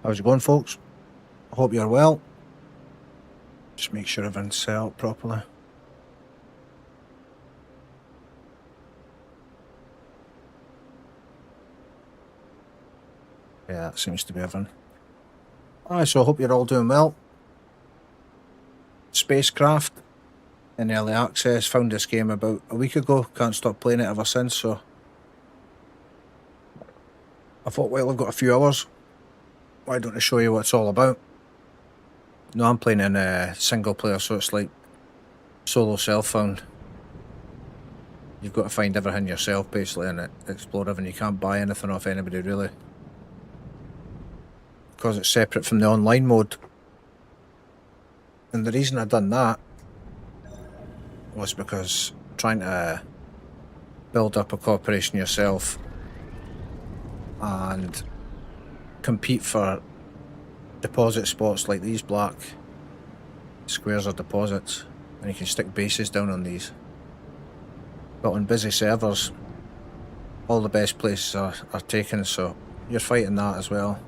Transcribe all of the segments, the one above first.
How's it going, folks? I hope you're well. Just make sure everything's set up properly. Yeah, that seems to be everything. Alright, so I hope you're all doing well. SpaceCraft in early access. Found this game about a week ago. Can't stop playing it ever since, so I thought, well, I've got a few hours. Why don't I show you what it's all about? No, I'm playing in a single player, so it's like solo self-found. You've got to find everything yourself, basically, and explore everything. You can't buy anything off anybody, really, because it's separate from the online mode. And the reason I done that was because trying to build up a corporation yourself and compete for deposit spots like these black squares are deposits, and you can stick bases down on these. But on busy servers, all the best places are taken, so you're fighting that as well.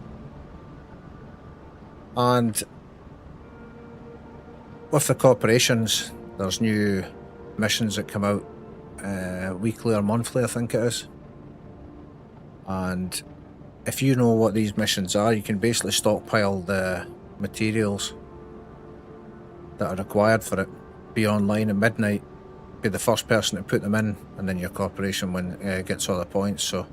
And with the corporations, there's new missions that come out weekly or monthly, I think it is. And if you know what these missions are, you can basically stockpile the materials that are required for it, be online at midnight, be the first person to put them in, and then your corporation gets all the points. So,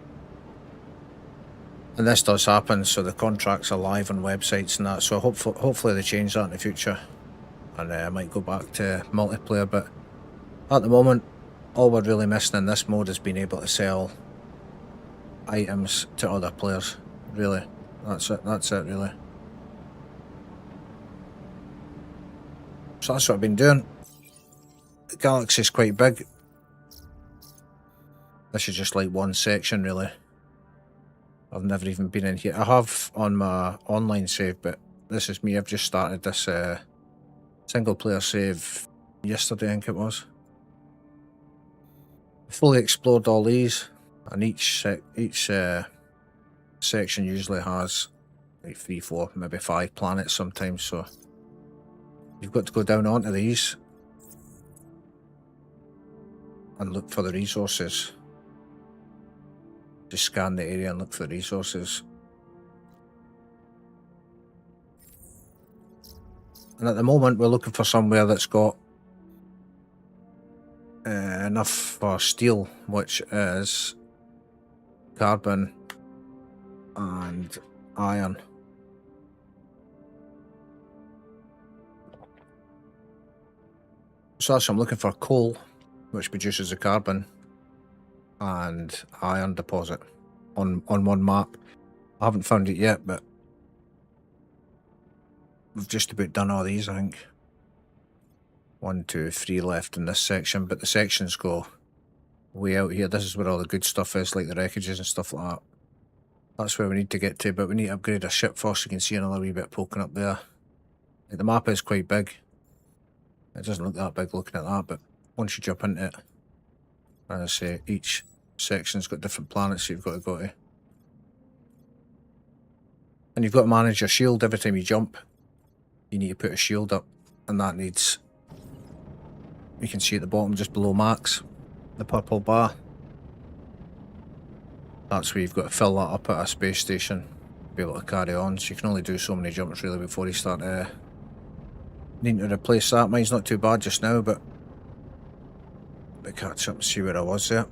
and this does happen, so the contracts are live on websites and that, so hopefully they change that in the future, and I might go back to multiplayer. But at the moment, all we're really missing in this mode is being able to sell items to other players. Really, that's it really. So that's what I've been doing. The galaxy's quite big. This is just like one section, really. I've never even been in here. I have on my online save, but this is me. I've just started this single player save yesterday, I think it was. Fully explored all these, and each section usually has like 3, 4, maybe 5 planets sometimes, so you've got to go down onto these and look for the resources. Just scan the area and look for the resources. And at the moment we're looking for somewhere that's got enough for steel, which is carbon and iron. So I'm looking for coal, which produces the carbon, and iron deposit on one map. I haven't found it yet, but we've just about done all these, I think. 1, 2, 3 left in this section, but the sections go way out here. This is where all the good stuff is, like the wreckages and stuff like that. That's where we need to get to, but we need to upgrade our ship first. You can see another wee bit poking up there. Like, the map is quite big. It doesn't look that big looking at that, but once you jump into it, as I say, each section's got different planets you've got to go to. And you've got to manage your shield every time you jump. You need to put a shield up, and that needs, you can see at the bottom just below max, the purple bar. That's where you've got to fill that up at a space station to be able to carry on. So you can only do so many jumps really before you start needing to replace that. Mine's not too bad just now, but I'll catch up and see where I was there.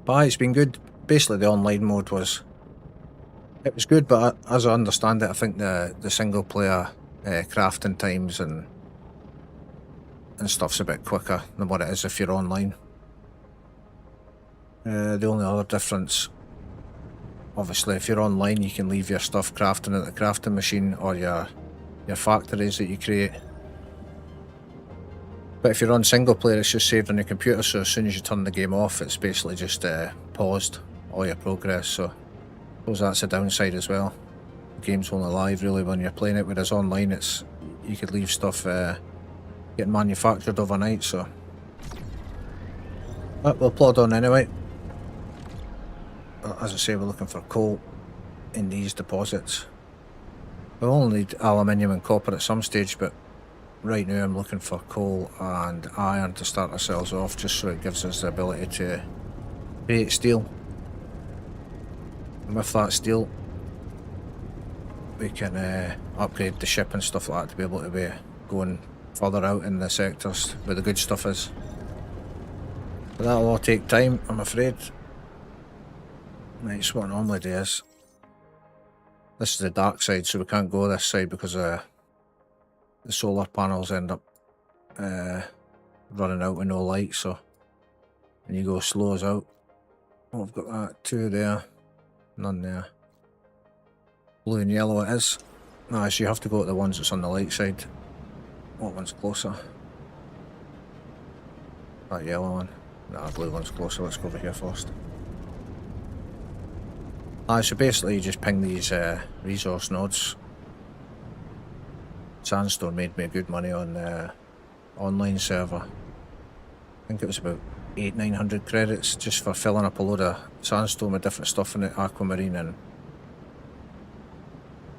But it's been good. Basically the online mode was good, but as I understand it, I think the single player crafting times and stuff's a bit quicker than what it is if you're online. The only other difference, obviously, if you're online, you can leave your stuff crafting at the crafting machine or your factories that you create. But if you're on single player, it's just saved on your computer, so as soon as you turn the game off, it's basically just paused all your progress. So I suppose that's a downside as well. The game's only live really when you're playing it, whereas online you could leave stuff getting manufactured overnight. So but we'll plod on anyway. As I say, we're looking for coal in these deposits. We'll only need aluminium and copper at some stage, but right now I'm looking for coal and iron to start ourselves off, just so it gives us the ability to create steel. And with that steel, we can upgrade the ship and stuff like that to be able to be going further out in the sectors where the good stuff is. But that'll all take time, I'm afraid. Right, so what I normally do is, this is the dark side, so we can't go this side because the solar panels end up running out with no light, so when you go slow as out. Oh, I've got that, 2 there, none there. Blue and yellow it is. No, so you have to go to the ones that's on the light side. What one's closer? That yellow one. No, the blue one's closer. Let's go over here first. So basically you just ping these resource nodes. Sandstone made me good money on the online server. I think it was about 800-900 credits just for filling up a load of sandstone with different stuff in it, aquamarine and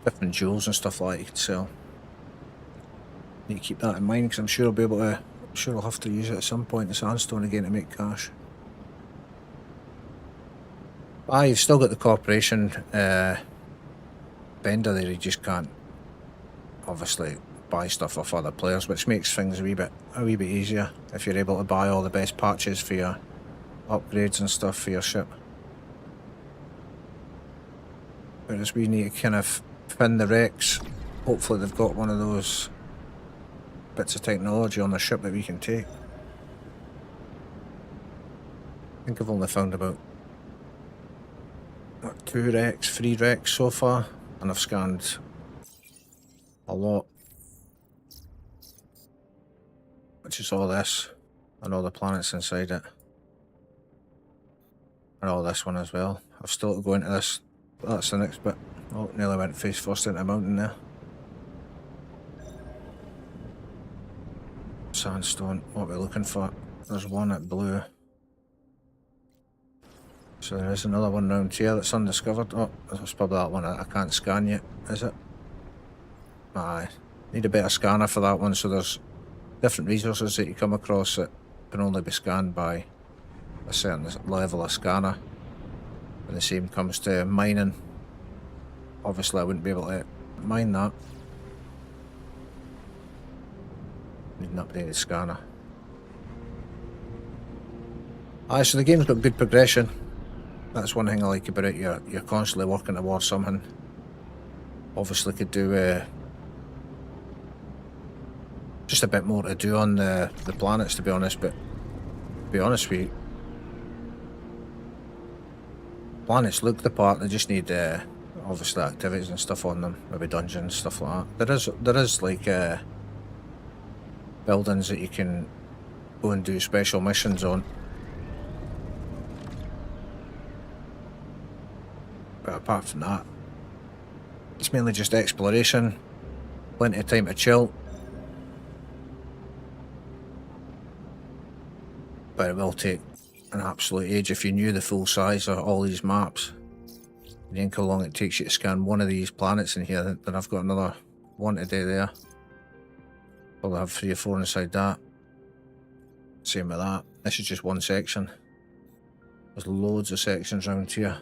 different jewels and stuff like that you can sell. Need to keep that in mind because I'm sure I'll be able to. I'm sure I'll have to use it at some point, the sandstone again, to make cash. You've still got the corporation vendor there. You just can't obviously buy stuff off other players, which makes things a wee bit easier if you're able to buy all the best patches for your upgrades and stuff for your ship. Whereas we need to kind of fin the wrecks. Hopefully they've got one of those bits of technology on the ship that we can take. I think I've only found about 2 wrecks, 3 wrecks so far, and I've scanned a lot, which is all this and all the planets inside it, and all this one as well. I've still to go into this. That's the next bit. Oh, nearly went face first into a mountain there. Sandstone, what we're looking for. There's one at blue. So there is another one round here that's undiscovered. Oh, that's probably that one I can't scan yet, is it? Aye. Need a better scanner for that one, so there's different resources that you come across that can only be scanned by a certain level of scanner. And the same comes to mining. Obviously I wouldn't be able to mine that. Need an updated scanner. Aye, so the game's got good progression. That's one thing I like about it. You're constantly working towards something. Obviously could do just a bit more to do on the planets, to be honest, but to be honest with you, planets look the part. They just need obviously activities and stuff on them, maybe dungeons, stuff like that. There is like buildings that you can go and do special missions on. But apart from that, it's mainly just exploration, plenty of time to chill. But it will take an absolute age if you knew the full size of all these maps. You think how long it takes you to scan one of these planets in here, then I've got another one to do there. Probably have 3 or 4 inside that. Same with that. This is just one section. There's loads of sections around here.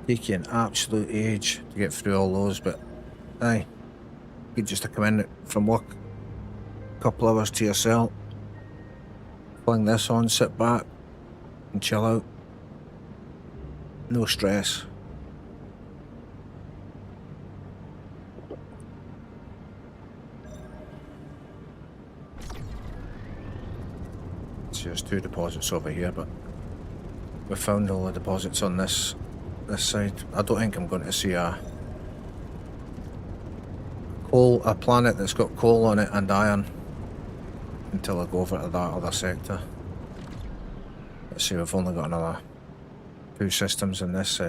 Take you an absolute age to get through all those, but aye, good just to come in from work, a couple hours to yourself, fling this on, sit back and chill out. No stress. So there's 2 deposits over here, but we found all the deposits on this side. I don't think I'm going to see a planet that's got coal on it and iron until I go over to that other sector. Let's see, we've only got another 2 systems in this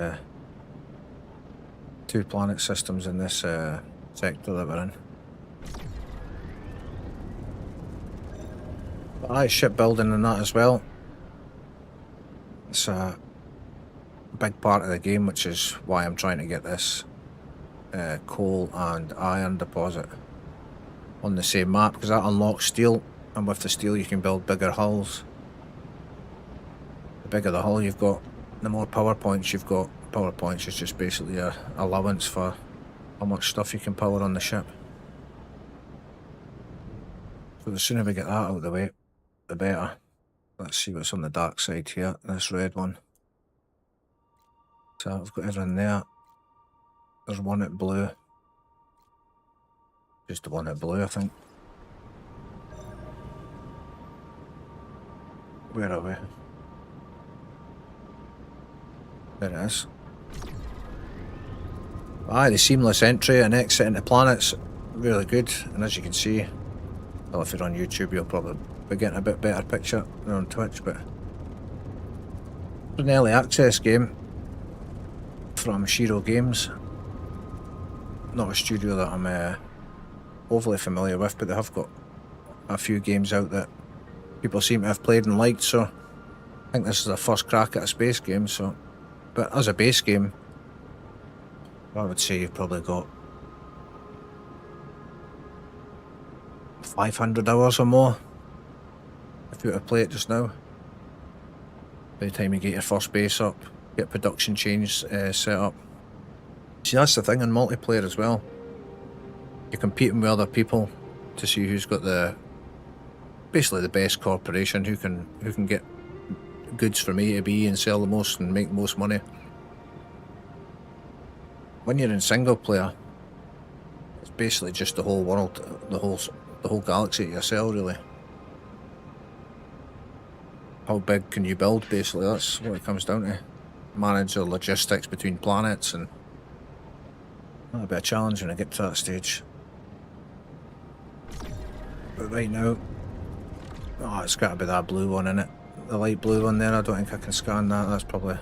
2 planet systems in this sector that we're in. But aye, shipbuilding and that as well. It's a big part of the game, which is why I'm trying to get this coal and iron deposit on the same map, because that unlocks steel, and with the steel you can build bigger hulls. The bigger the hull you've got, the more power points you've got. Power points is just basically a allowance for how much stuff you can power on the ship. So the sooner we get that out of the way, the better. Let's see what's on the dark side here, this red one. So I've got everything there. There's one at blue. Just the one at blue, I think. Where are we? There it is. Aye, the seamless entry and exit into planets, really good. And as you can see, well, if you're on YouTube, you'll probably be getting a bit better picture than on Twitch, but it's an early access game from Shiro Games. Not a studio that I'm overly familiar with, but they have got a few games out that people seem to have played and liked, so I think this is their first crack at a space game. So, but as a base game, I would say you've probably got 500 hours or more if you were to play it just now. By the time you get your first base up, get production chains set up. See, that's the thing in multiplayer as well. You're competing with other people to see who's got basically the best corporation, who can get goods from A to B and sell the most and make the most money. When you're in single player, it's basically just the whole world, the whole galaxy to yourself, really. How big can you build, basically? That's what it comes down to. Manage the logistics between planets, and that'll be a challenge when I get to that stage. But right now, oh, it's got to be that blue one in it. The light blue one there, I don't think I can scan that. That's probably...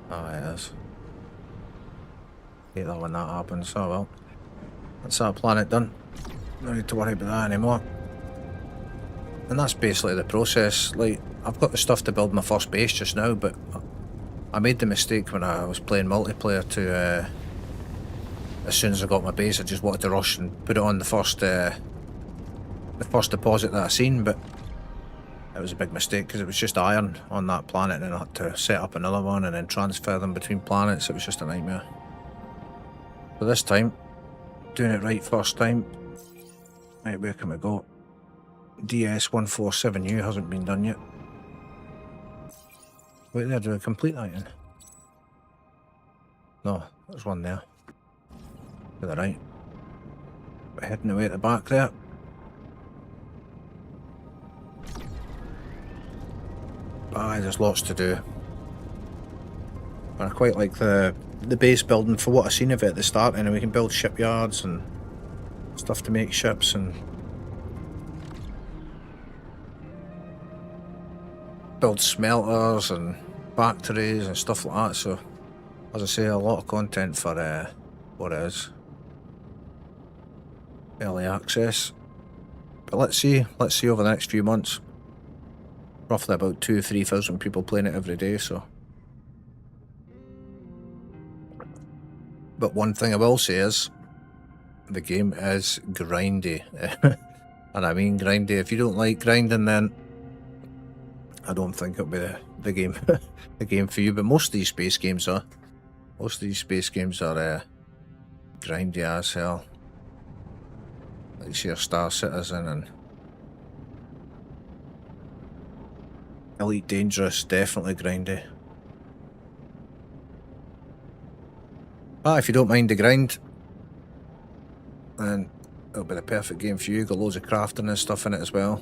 oh, it is. Hate that when that happens. Oh well. That's our planet done. No need to worry about that anymore. And that's basically the process. Like, I've got the stuff to build my first base just now, but I made the mistake when I was playing multiplayer to, as soon as I got my base, I just wanted to rush and put it on the first deposit that I seen, but it was a big mistake because it was just iron on that planet, and I had to set up another one and then transfer them between planets. It was just a nightmare. So this time, doing it right first time. Right, where can we go? DS147U hasn't been done yet. Wait there, do I complete that then? No, there's one there. To the right. We're heading away at the back there. Aye, there's lots to do. But I quite like the base building for what I've seen of it at the start, and we can build shipyards and stuff to make ships and build smelters and factories and stuff like that. So, as I say, a lot of content for what it is. Early access. But let's see over the next few months. Roughly about 2,000-3,000 people playing it every day, so. But one thing I will say is, the game is grindy. And I mean grindy. If you don't like grinding, then I don't think it'll be the game the game for you. But most of these space games are. Most of these space games are grindy as hell. Like your Star Citizen and Elite Dangerous, definitely grindy. But if you don't mind the grind, then it'll be the perfect game for you. Got loads of crafting and stuff in it as well.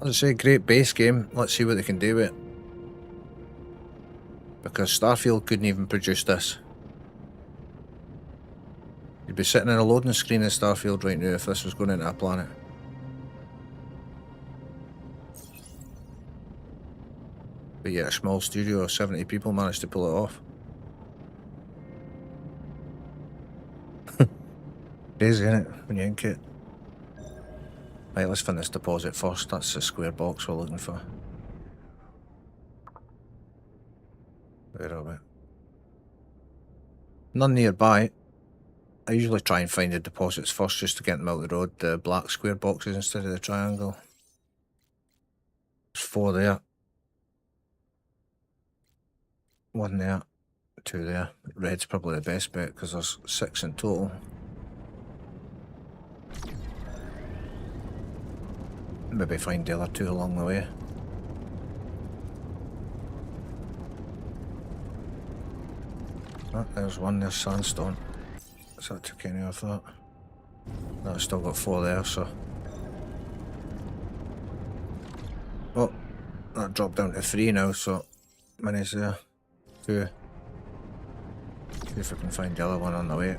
As I say, great base game. Let's see what they can do with it. Because Starfield couldn't even produce this. You'd be sitting in a loading screen in Starfield right now if this was going into a planet. But yeah, a small studio of 70 people managed to pull it off. Crazy, isn't it, when you ink it? Right, let's find this deposit first. That's the square box we're looking for. Where are we? None nearby. I usually try and find the deposits first just to get them out the road, the black square boxes instead of the triangle. There's 4 there. 1 there. 2 there. Red's probably the best bet because there's 6 in total. Maybe find the other 2 along the way. Oh, there's 1, there's sandstone. So that took any of that. No, I've still got 4 there, so. Oh, that dropped down to 3 now, so many's there. 2. See if I can find the other one on the way.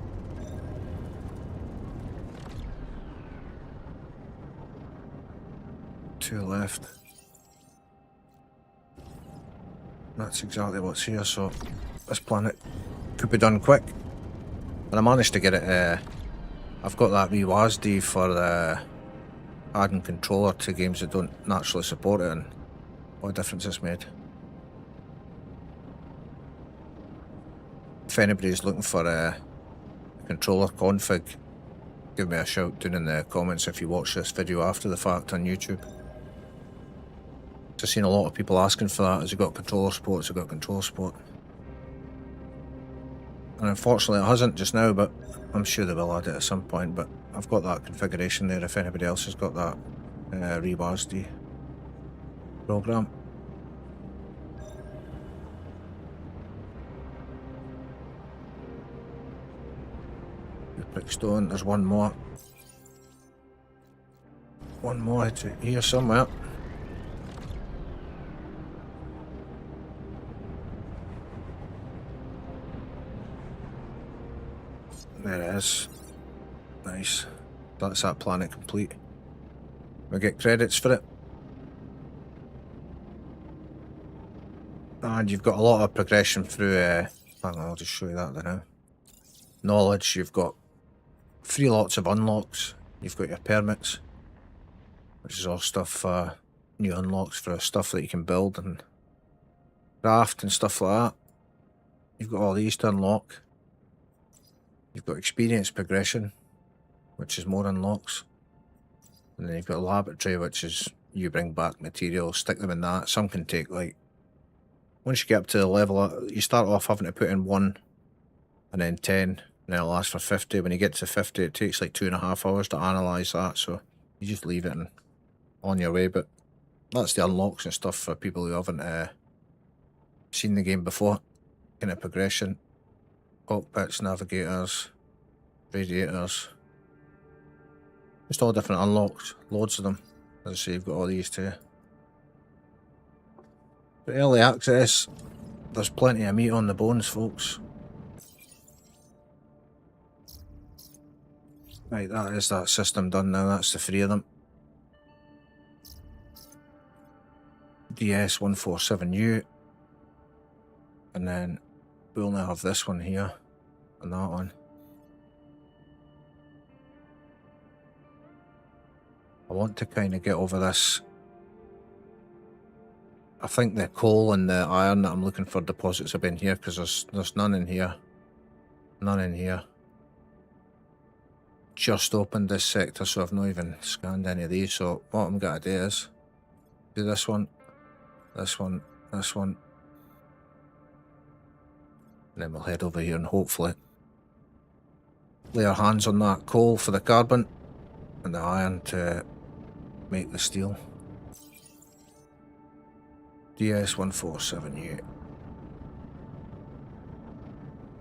Two left. That's exactly what's here, so this planet could be done quick. And I managed to get it, I've got that wee WASD for adding controller to games that don't naturally support it, and what a difference it's made. If anybody's looking for a controller config, give me a shout down in the comments if you watch this video after the fact on YouTube. I've seen a lot of people asking for that. Has it got controller support? Has it got controller support? And unfortunately it hasn't just now, but I'm sure they will add it at some point. But I've got that configuration there if anybody else has got that re-WASD program. Brickstone, there's 1 more. 1 more here somewhere. There it is. Nice. That's that planet complete. We get credits for it. And you've got a lot of progression through, hang on, I'll just show you that there now. Knowledge, you've got 3 lots of unlocks. You've got your permits, which is all stuff, new unlocks for stuff that you can build and craft and stuff like that. You've got all these to unlock. You've got experience progression, which is more unlocks. And then you've got laboratory, which is you bring back materials, stick them in that. Some can take, like, once you get up to the level, you start off having to put in 1 and then 10, and then it lasts for 50. When you get to 50, it takes like 2.5 hours to analyse that, so you just leave it and on your way. But that's the unlocks and stuff for people who haven't seen the game before. Kind of progression. Cockpits, navigators, radiators. Just all different unlocks, loads of them. As I say, you've got all these too. But early access, there's plenty of meat on the bones, folks. Right, that is that system done now. That's the 3 of them. DS147U. And then we only have this one here and that one. I want to kind of get over this. I think the coal and the iron that I'm looking for deposits have been here, because there's none in here. None in here. Just opened this sector, so I've not even scanned any of these. So what I'm going to do is do this one, this one, this one. And then we'll head over here and hopefully lay our hands on that coal for the carbon and the iron to make the steel. DS147U.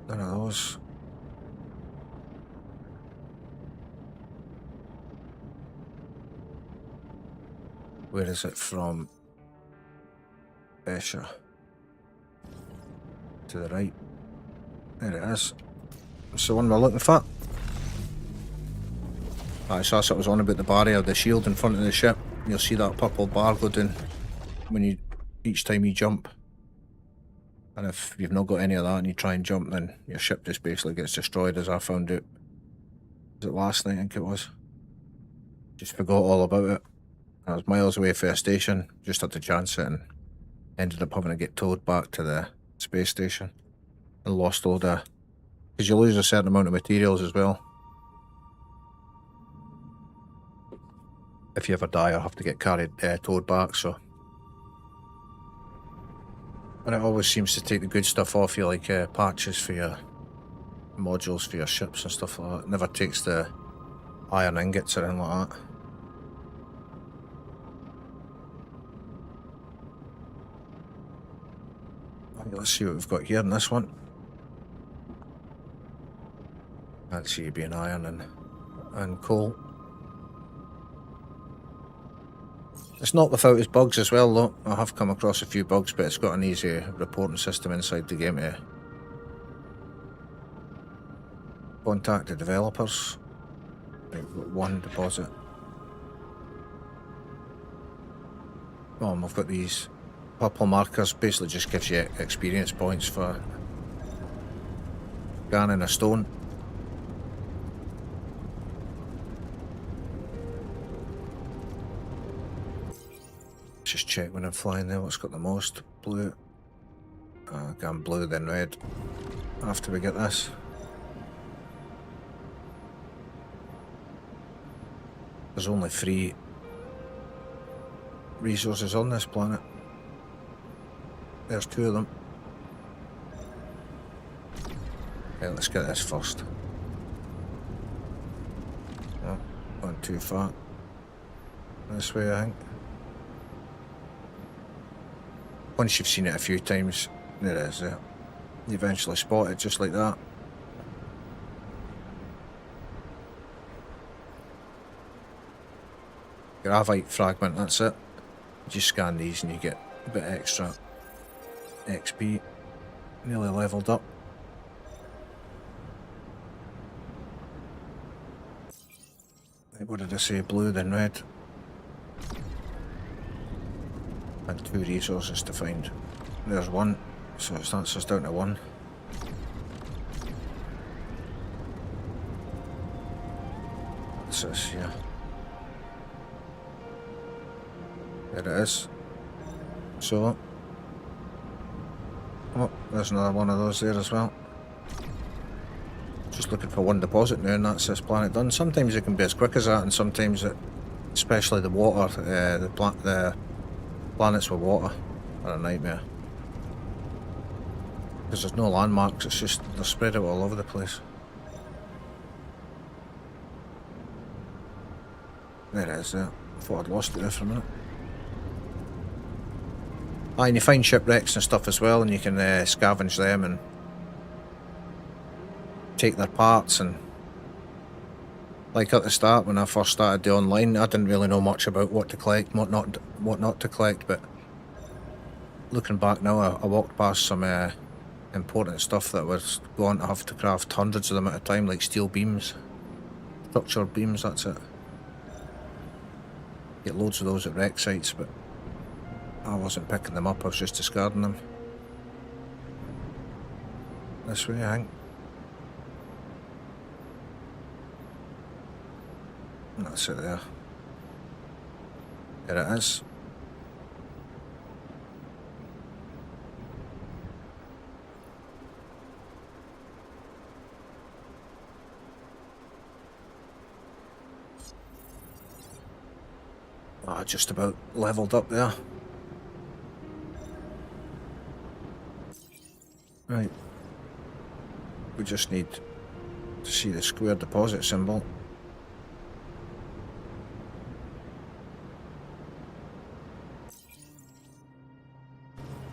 None of those. Where is it from? Escher. To the right. There it is. That's the one we're looking for. Right, so that's what I was on about, the barrier, the shield in front of the ship. You'll see that purple bar go down when each time you jump. And if you've not got any of that and you try and jump, then your ship just basically gets destroyed, as I found out. Was it last night, I think it was? Just forgot all about it. I was miles away from a station, just had to chance it and ended up having to get towed back to the space station. And lost a load of Because you lose a certain amount of materials as well. If you ever die, I'll have to get towed back, so. And it always seems to take the good stuff off you, like patches for your modules for your ships and stuff like that. It never takes the iron ingots or anything like that. Right, let's see what we've got here in this one. Can't see you being iron and coal. It's not without its bugs as well, though. I have come across a few bugs, but it's got an easy reporting system inside the game to contact the developers. Right, we've got one deposit. Oh, and we've got these purple markers. Basically just gives you experience points for scanning a stone. Just check when I'm flying there what's got the most. Blue. Gone blue then red after we get this. There's only 3 resources on this planet. There's 2 of them. Okay, let's get this first. Oh, gone too far. This way, I think. Once you've seen it a few times, there it is there. You eventually spot it just like that. Gravite fragment, that's it. You just scan these and you get a bit extra XP. Nearly leveled up. What did I say? Blue then red. And 2 resources to find. There's 1, so that's us down to 1. What's this here? There it is. So, oh, there's another one of those there as well. Just looking for 1 deposit now, and that's this planet done. Sometimes it can be as quick as that, and sometimes it, especially the water, the planets with water are a nightmare. Because there's no landmarks, it's just they're spread out all over the place. There it is there. I thought I'd lost it there for a minute. And you find shipwrecks and stuff as well, and you can scavenge them and take their parts. And like at the start when I first started the online, I didn't really know much about what to collect, what not to collect, but looking back now, I walked past some important stuff that I was going to have to craft hundreds of them at a time, like steel beams, structure beams, that's it. Get loads of those at wreck sites, but I wasn't picking them up, I was just discarding them. This way, I think. That's it there. There it is. Oh, just about leveled up there. Right. We just need to see the square deposit symbol.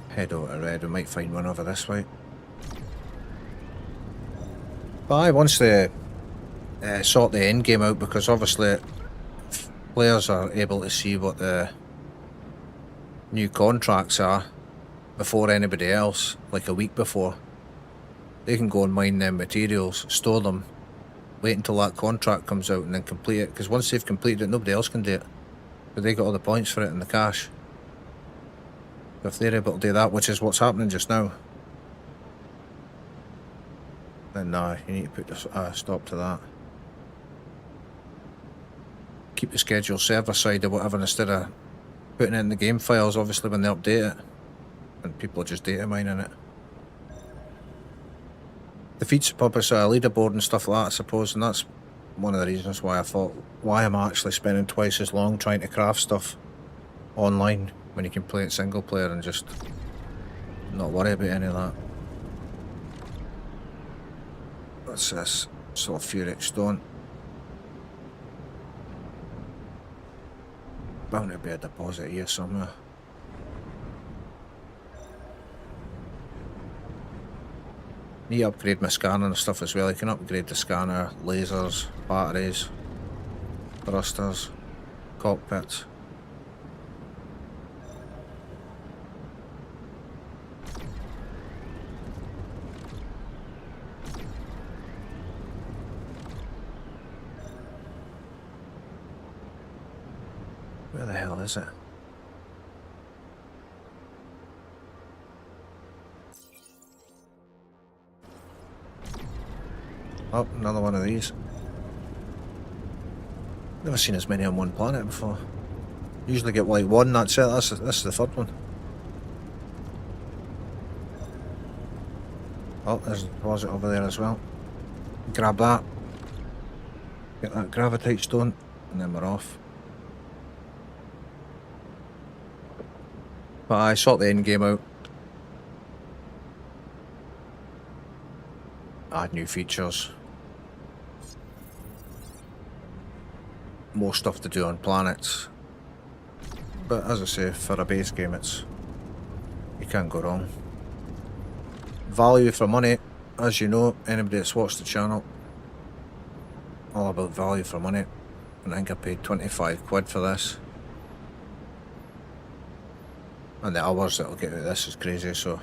Head over to red, we might find one over this way. But once they sort the end game out, because obviously players are able to see what the new contracts are before anybody else, like a week before. They can go and mine them materials, store them, wait until that contract comes out and then complete it, because once they've completed it, nobody else can do it. But they got all the points for it and the cash. If they're able to do that, which is what's happening just now, then you need to put a stop to that. Keep the schedule server side or whatever instead of putting it in the game files, obviously, when they update it. And people are just data mining it. defeats the purpose of a leaderboard and stuff like that, I suppose, and that's one of the reasons why I thought, why am I actually spending twice as long trying to craft stuff online when you can play it single player and just not worry about any of that. What's this? Sulfuric stone. Bound to be a deposit here somewhere. Need to upgrade my scanner and stuff as well. You can upgrade the scanner, lasers, batteries, thrusters, cockpits. Where the hell is it? Oh, another one of these. Never seen as many on one planet before. Usually get like one, that's it. This is the third one. Oh, there's a deposit over there as well. Grab that. Get that gravitite stone, and then we're off. But I sort the end game out. Add new features. More stuff to do on planets. But as I say, for a base game, you can't go wrong. Value for money, as you know, anybody that's watched the channel, all about value for money. And I think I paid 25 quid for this. And the hours that'll get out of this is crazy, so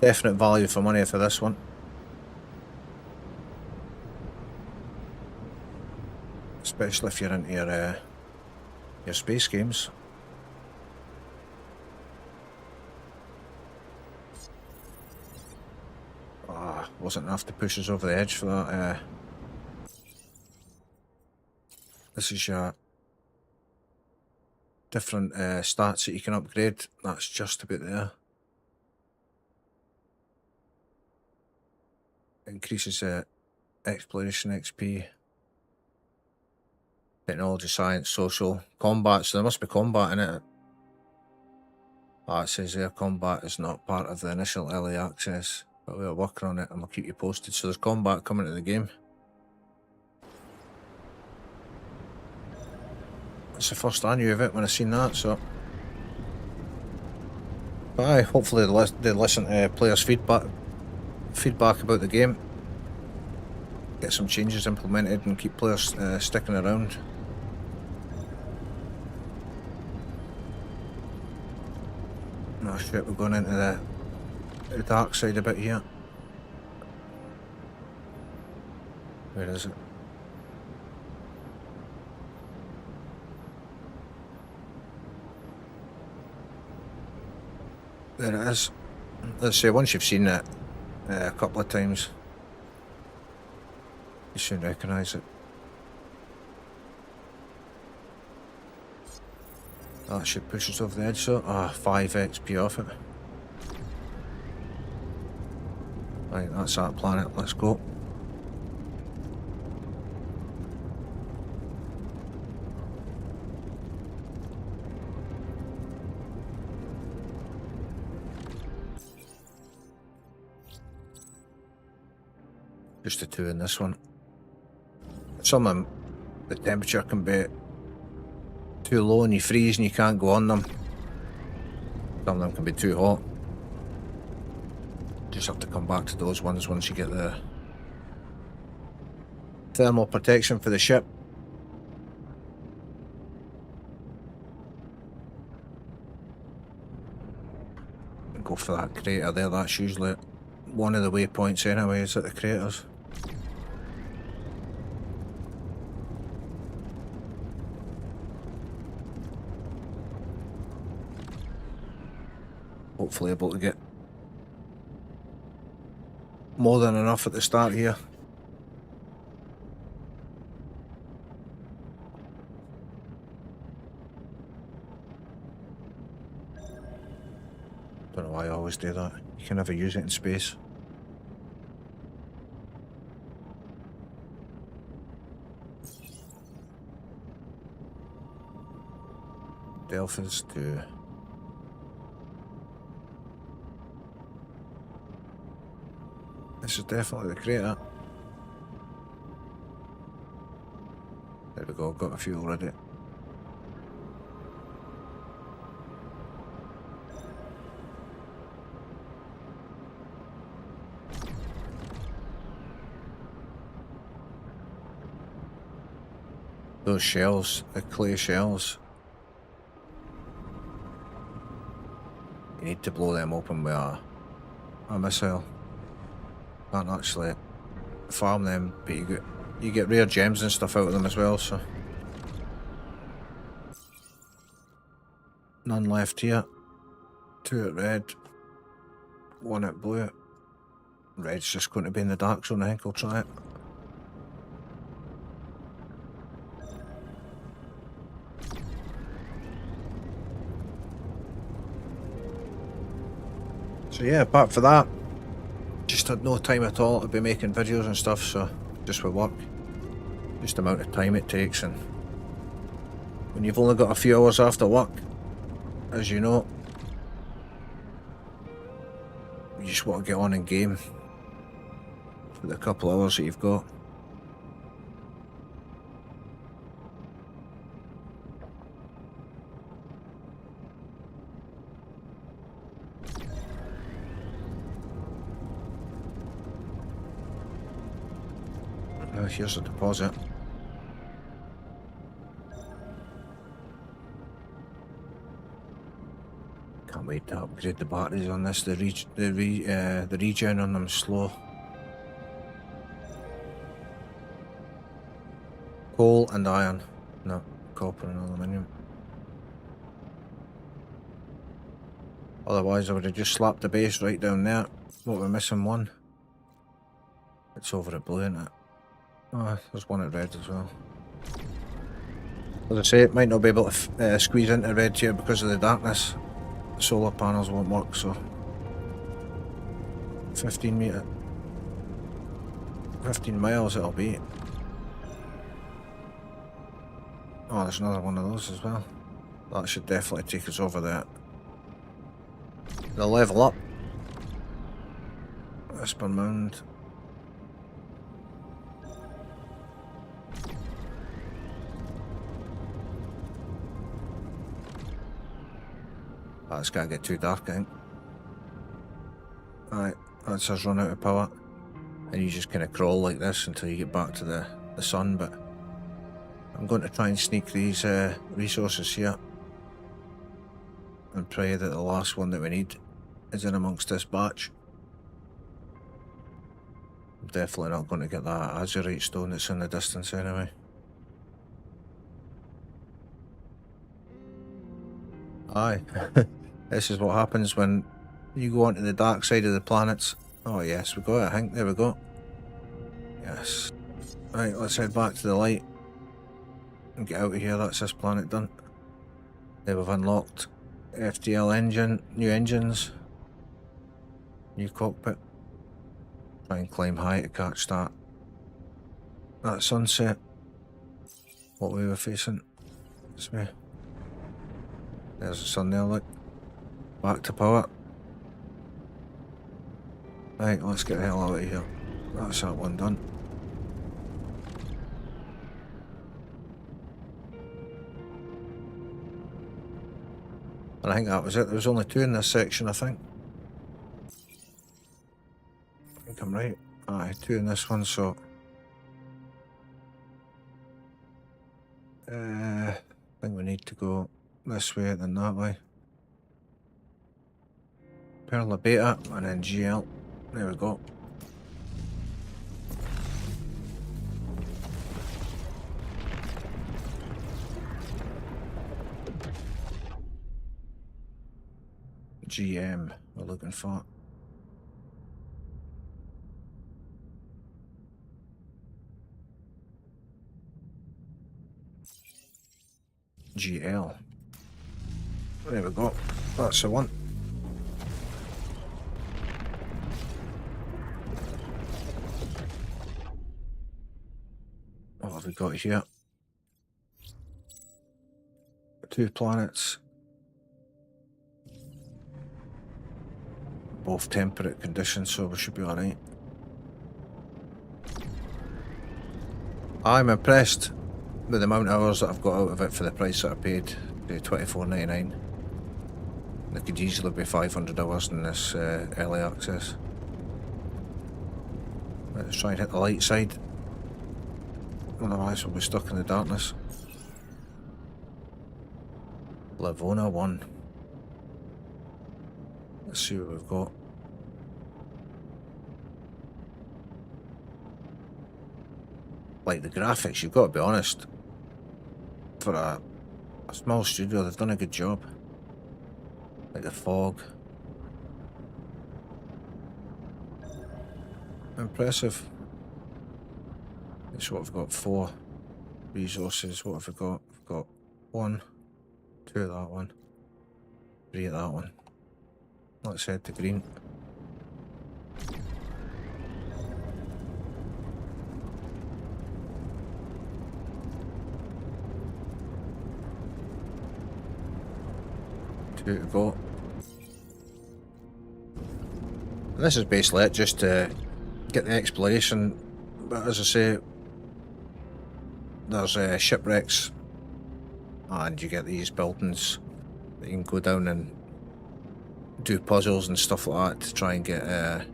definite value for money for this one. Especially if you're into your space games. Wasn't enough to push us over the edge for that. This is your different stats that you can upgrade. That's just about there. Increases exploration XP, technology, science, social, combat. So there must be combat in it. It says there combat is not part of the initial early access, but we're working on it and we'll keep you posted. So there's combat coming to the game. It's the first I knew of it when I seen that, so. But aye, hopefully they listen to players' feedback about the game. Get some changes implemented and keep players sticking around. Oh shit, we're going into the dark side a bit here. Where is it? There it is. Let's say once you've seen it a couple of times, you should recognise it. That should push us over the edge, so 5 XP off it. Right, that's that planet, let's go. Just the two in this one. Some of them, the temperature can be too low and you freeze and you can't go on them. Some of them can be too hot. Just have to come back to those ones once you get the thermal protection for the ship. Go for that crater there, that's usually one of the waypoints anyway, is at the craters. Hopefully able to get more than enough at the start here. Don't know why I always do that. You can never use it in space. Delphins to... This is definitely the crater. There we go, got a few already. Those shells, the clay shells. You need to blow them open with a missile. Can't actually farm them, but you get rare gems and stuff out of them as well, so. None left here. 2 at red, 1 at blue. Red's just going to be in the dark zone, I think I'll try it. So yeah, apart from that, just had no time at all to be making videos and stuff, so just with work. Just the amount of time it takes, and when you've only got a few hours after work, as you know, you just want to get on in game for the couple of hours that you've got. Now here's the deposit. Can't wait to upgrade the batteries on this. The regen on them slow. Coal and iron, no copper and aluminium. Otherwise, I would have just slapped the base right down there. What, we're missing one? It's over at blue, isn't it? Oh, there's one at red as well. As I say, it might not be able to squeeze into red here because of the darkness. The solar panels won't work, so 15 miles it'll be. Oh, there's another one of those as well. That should definitely take us over there. The level up. Whisper Mound. Oh, it's gonna get too dark, I think. Alright, that's us run out of power. And you just kind of crawl like this until you get back to the sun, but I'm going to try and sneak these resources here and pray that the last one that we need is in amongst this batch. I'm definitely not going to get that azurite stone that's in the distance anyway. Aye. This is what happens when you go onto the dark side of the planets. Oh yes, we got it, I think. There we go. Yes. Right, let's head back to the light and get out of here. That's this planet done. Then we've unlocked FTL engine, new engines, new cockpit. Try and climb high to catch that sunset. What we were facing. It's me. There's the sun there, look. Back to power. Right, let's get the hell out of here. That's that one done. And I think that was it. There was only 2 in this section, I think. I think I'm right. Aye, 2 in this one, so... I think we need to go this way than that way. Perla Beta and then GL. There we go. GM we're looking for. GL. There we go. That's the one. What have we got here? 2 planets. Both temperate conditions, so we should be alright. I'm impressed with the amount of hours that I've got out of it for the price that I paid, $24.99. There could easily be 500 hours in this early access. Let's try and hit the light side, otherwise we'll be stuck in the darkness. Livona 1. Let's see what we've got. Like the graphics, you've got to be honest. For a small studio, they've done a good job. Like the fog. Impressive. So what we've got, 4 resources. What have we got? We've got 1, 2 of that one, 3 of that one. Let's head to green. To go. And this is basically it, just to get the exploration. But as I say, there's shipwrecks, and you get these buildings that you can go down and do puzzles and stuff like that to try and get.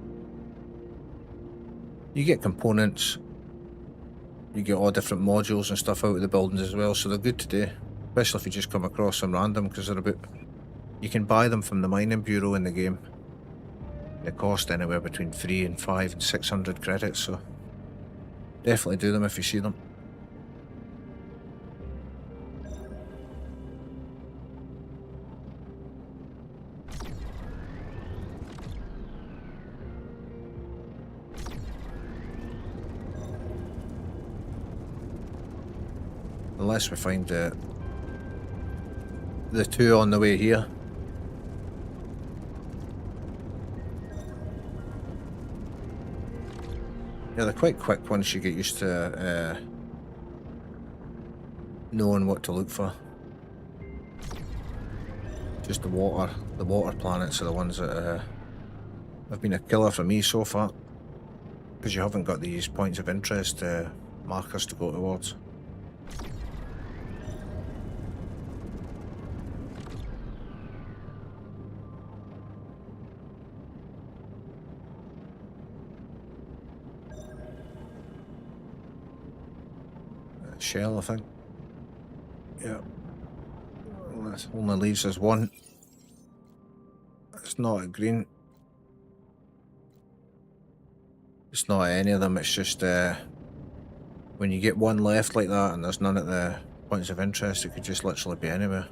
You get components. You get all different modules and stuff out of the buildings as well, so they're good to do, especially if you just come across them random, because they're about. You can buy them from the mining bureau in the game. They cost anywhere between 3 and 5 and 600 credits, so definitely do them if you see them. Unless we find the 2 on the way here. Yeah, they're quite quick once you get used to knowing what to look for. Just the water planets are the ones that have been a killer for me so far, because you haven't got these points of interest markers to go towards. Shell, I think. Yeah. Well, that only leaves us 1. It's not a green. It's not any of them, it's just when you get 1 left like that and there's none at the points of interest, it could just literally be anywhere.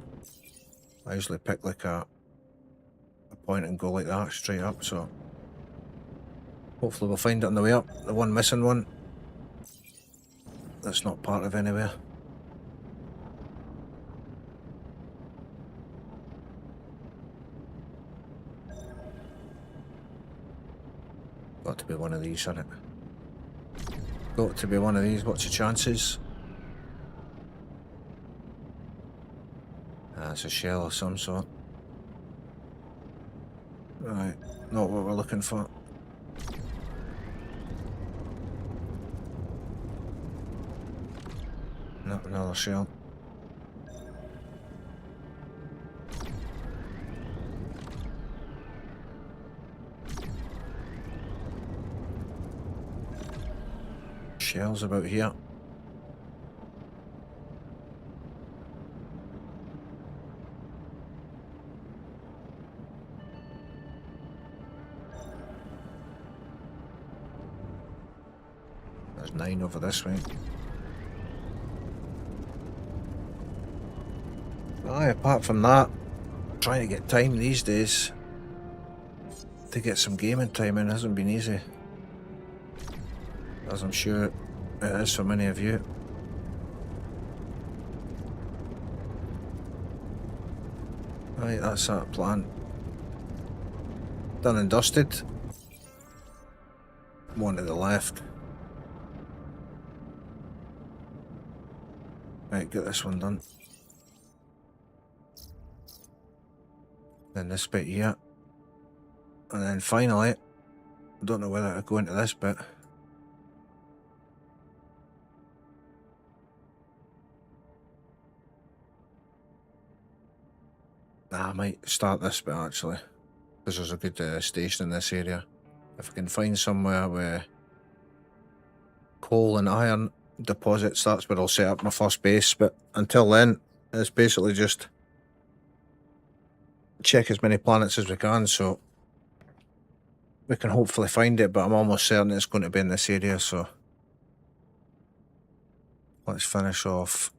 I usually pick like a point and go like that straight up, so hopefully we'll find it on the way up. The one missing one, that's not part of anywhere. Got to be one of these, hasn't it? Got to be one of these. What's the chances? It's a shell of some sort. Right, not what we're looking for. Not another shell. Shells about here. There's 9 over this way. Aye, apart from that, trying to get time these days to get some gaming time in hasn't been easy, as I'm sure it is for many of you. Right, that's that plant. Done and dusted. 1 to the left. Right, get this one done. Then this bit here. And then finally, I don't know whether to go into this bit. Nah, I might start this bit actually, because there's a good station in this area. If I can find somewhere where coal and iron deposits, that's where I'll set up my first base. But until then, it's basically just check as many planets as we can, so we can hopefully find it, but I'm almost certain it's going to be in this area, so let's finish off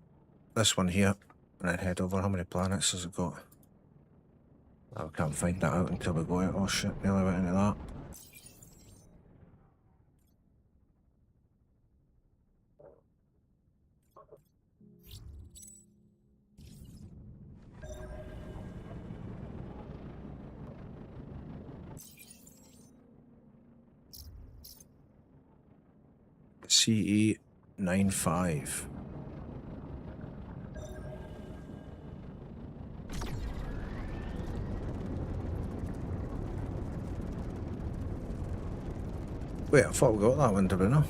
this one here and then head over. How many planets has it got? Oh, we can't find that out until we go out. Oh shit, nearly went into that. CE95. Wait, I thought we got that one, did we not?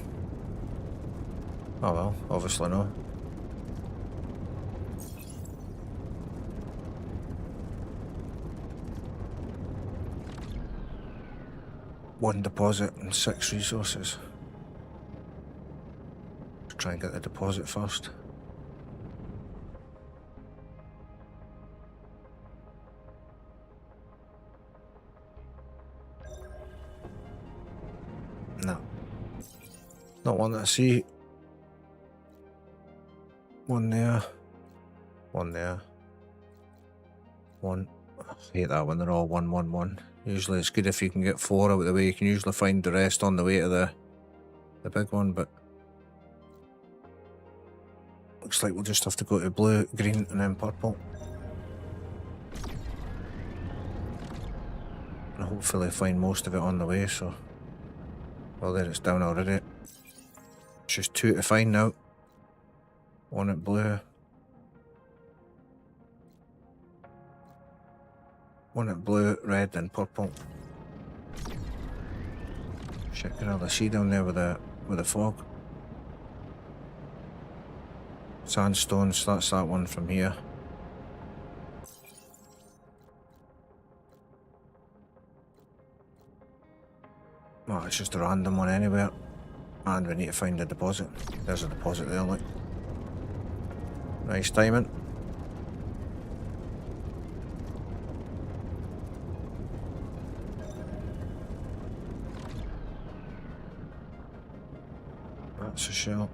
Oh well, obviously no. One deposit and 6 resources. Let's try and get the deposit first. No. Not one that I see. One there. One there. One. I hate that when they're all 1, 1, 1. Usually it's good if you can get 4 out of the way. You can usually find the rest on the way to the big one, but looks like we'll just have to go to blue, green and then purple. And hopefully find most of it on the way, so... Well, there it's down already. It's just 2 to find now. 1 at blue. 1 at blue, red and purple. Shit, can hardly see down there with the fog. Sandstones, that's that one from here. Oh, it's just a random one anywhere. And we need to find a deposit. There's a deposit there, look. Nice timing. That's a shell.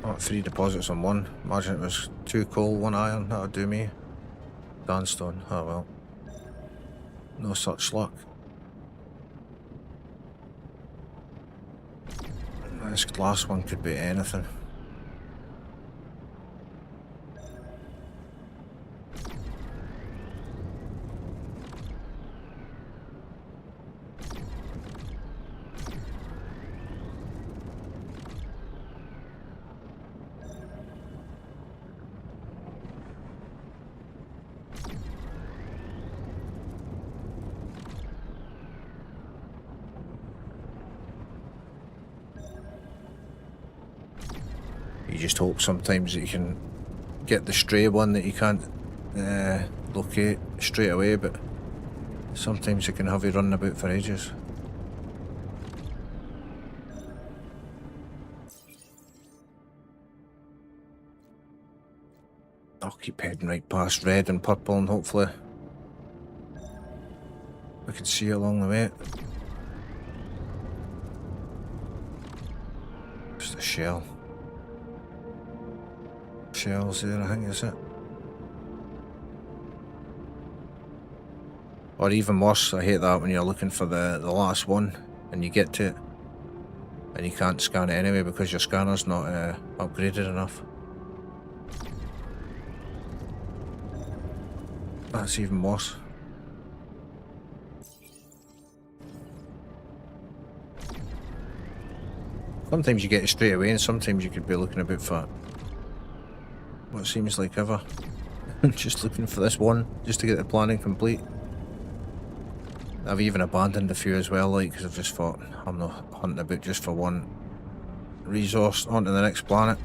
Oh, 3 deposits on one. Imagine it was 2 coal, 1 iron. That would do me. Sandstone. Oh well. No such luck. This last one could be anything. You just hope sometimes that you can get the stray one that you can't locate straight away, but sometimes it can have you running about for ages. I'll keep heading right past red and purple and hopefully we can see along the way. Just a shell. Shells there, I think, is it? Or even worse, I hate that when you're looking for the last one and you get to it and you can't scan it anyway because your scanner's not upgraded enough. That's even worse. Sometimes you get it straight away and sometimes you could be looking about for what seems like ever. Just looking for this one, just to get the planning complete. I've even abandoned a few as well, like, because I've just thought, I'm not hunting about just for one resource. On to the next planet.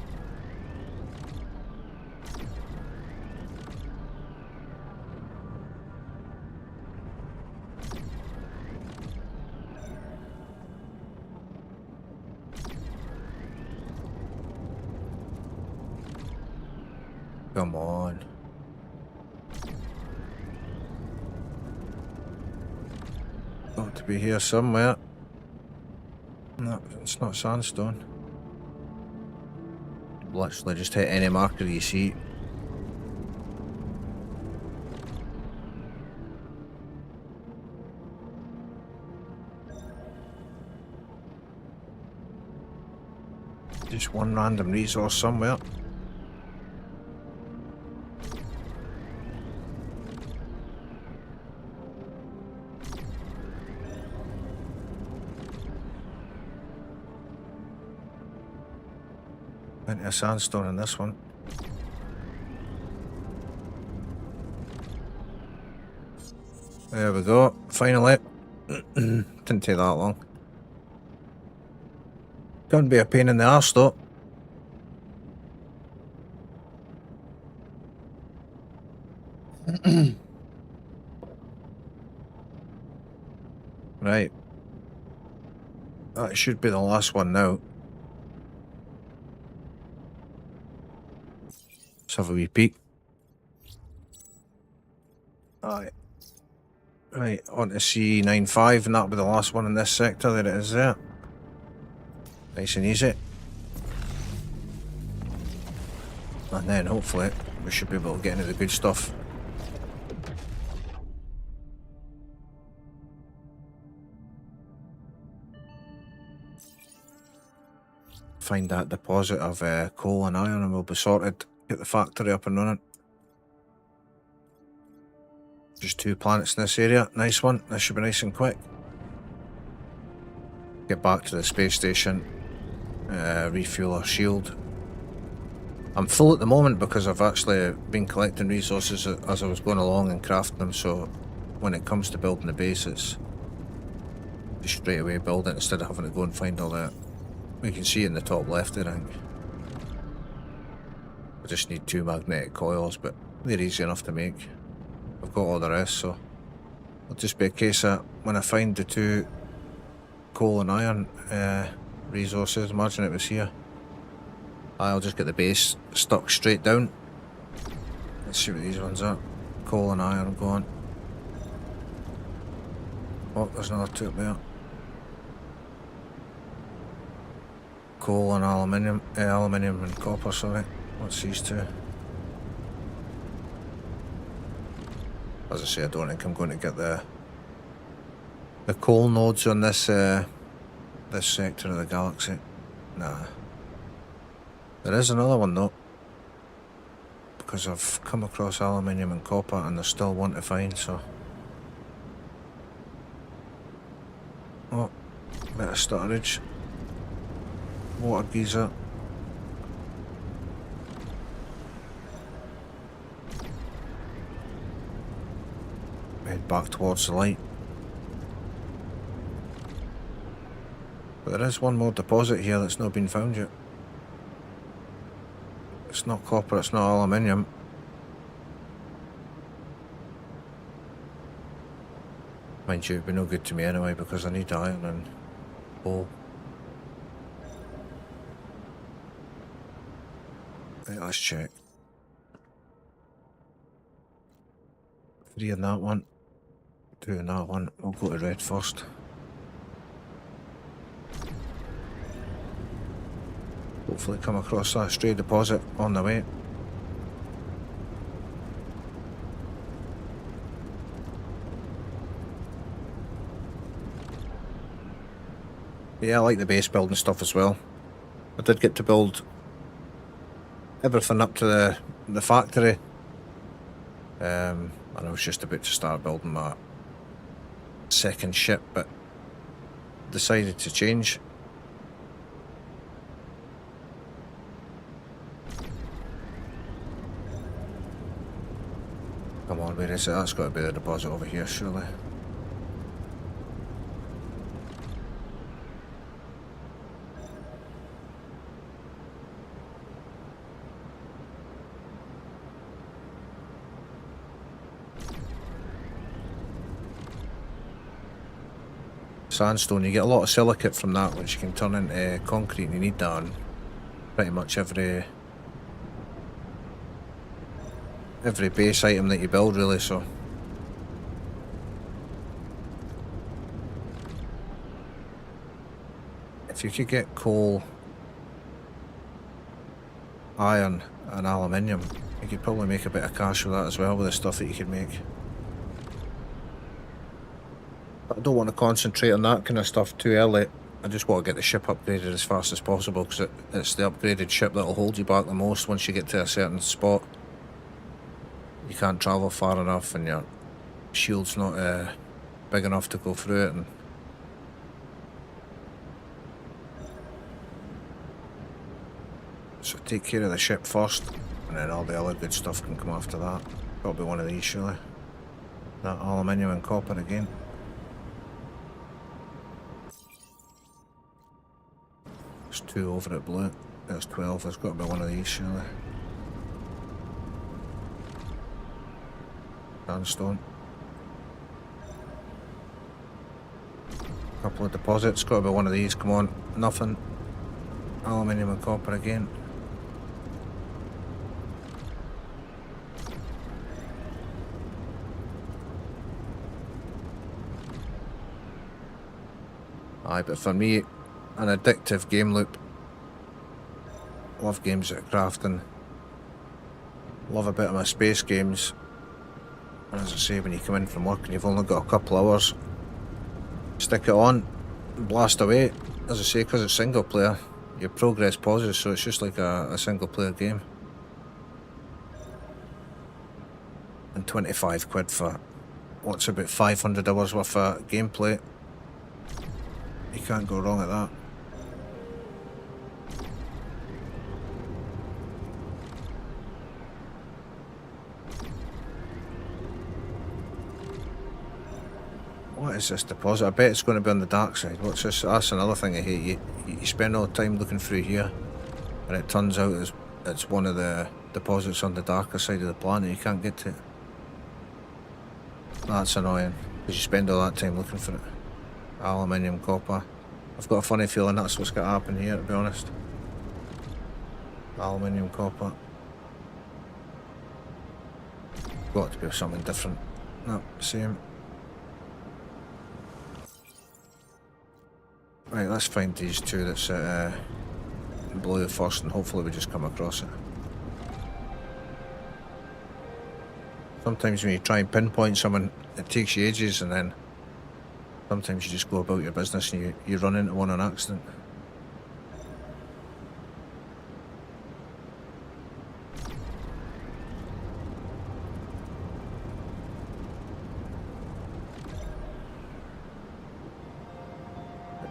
Come on. Got to be here somewhere. No, it's not sandstone. Literally just hit any marker you see. Just one random resource somewhere. Plenty of sandstone in this one. There we go, finally. Didn't take that long. Can be a pain in the arse though. Right. That should be the last one now. Let's have a wee peek. Aye. Right, on to C95, and that'll be the last one in this sector. There it is there. Nice and easy. And then hopefully we should be able to get into the good stuff. Find that deposit of coal and iron and we'll be sorted. Get the factory up and running. Just 2 planets in this area. Nice one. This should be nice and quick. Get back to the space station. Refuel our shield. I'm full at the moment because I've actually been collecting resources as I was going along and crafting them, so when it comes to building the base, it's just straight away build it instead of having to go and find all that. We can see it in the top left there, I think. I just need 2 magnetic coils, but they're easy enough to make. I've got all the rest, so it'll just be a case of when I find the 2 coal and iron resources, imagine it was here, I'll just get the base stuck straight down. Let's see what these ones are. Coal and iron, go on. Oh, there's another 2 up there. Coal and aluminium, aluminium and copper, sorry. What's these 2? As I say, I don't think I'm going to get the coal nodes on this this sector of the galaxy. Nah. There is another one though, because I've come across aluminium and copper and there's still one to find, so. Oh, bit of storage. Water geyser. Head back towards the light. But there is one more deposit here that's not been found yet. It's not copper, it's not aluminium. Mind you, it'd be no good to me anyway because I need iron and coal. Right, let's check. 3 in that one, 2 in that one. We'll go to red first. Hopefully come across that stray deposit on the way. Yeah, I like the base building stuff as well. I did get to build everything up to the factory. And I was just about to start building my second ship, but decided to change. Come on, where is it? That's got to be the deposit over here, surely. Sandstone, you get a lot of silicate from that, which you can turn into concrete, and you need that on pretty much every base item that you build, really. So if you could get coal, iron and aluminium, you could probably make a bit of cash with that as well, with the stuff that you could make. But I don't want to concentrate on that kind of stuff too early. I just want to get the ship upgraded as fast as possible, because it's the upgraded ship that'll hold you back the most. Once you get to a certain spot, you can't travel far enough and your shield's not big enough to go through it. And so take care of the ship first, and then all the other good stuff can come after that. Got to be one of these, surely. That aluminium and copper again. There's 2 over at blue. There's 12. There's got to be one of these, surely. Sandstone. Couple of deposits. Got to be one of these. Come on. Nothing. Aluminium and copper again. Aye, but for me, an addictive game loop. Love games that are crafting. Love a bit of my space games. And as I say, when you come in from work and you've only got a couple hours, stick it on, blast away. As I say, because it's single player, your progress pauses, so it's just like a single player game. And 25 quid for what's about 500 hours worth of gameplay. You can't go wrong at that. What is this deposit? I bet it's going to be on the dark side. What's this? That's another thing I hate. You spend all the time looking through here, and it turns out it's one of the deposits on the darker side of the planet. You can't get to it. That's annoying, because you spend all that time looking for it. Aluminium, copper. I've got a funny feeling that's what's going to happen here, to be honest. Aluminium, copper. Got to be something different. No, same. Right, let's find these 2 that's blue first, and hopefully we just come across it. Sometimes when you try and pinpoint someone, it takes you ages, and then sometimes you just go about your business and you run into one on accident.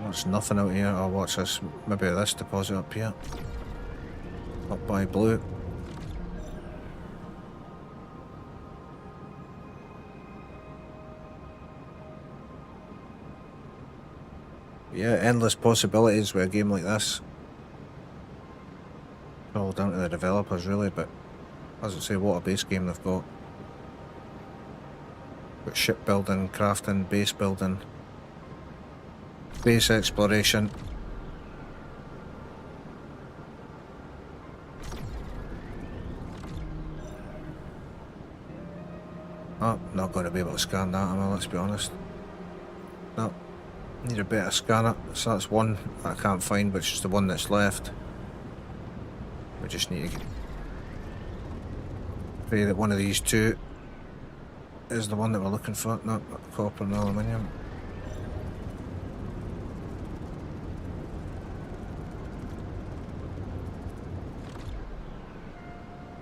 There's nothing out here. Oh, what's this? Maybe this deposit up here. Up by blue. Yeah, endless possibilities with a game like this. All down to the developers, really, but as I say, what a base game they've got. Got shipbuilding, crafting, base building, base exploration. Oh, not going to be able to scan that, am I? Let's be honest. No. Need a better scanner. So that's one I can't find, but it's just the one that's left. We just need to pray that one of these 2 is the one that we're looking for. No, copper and aluminium.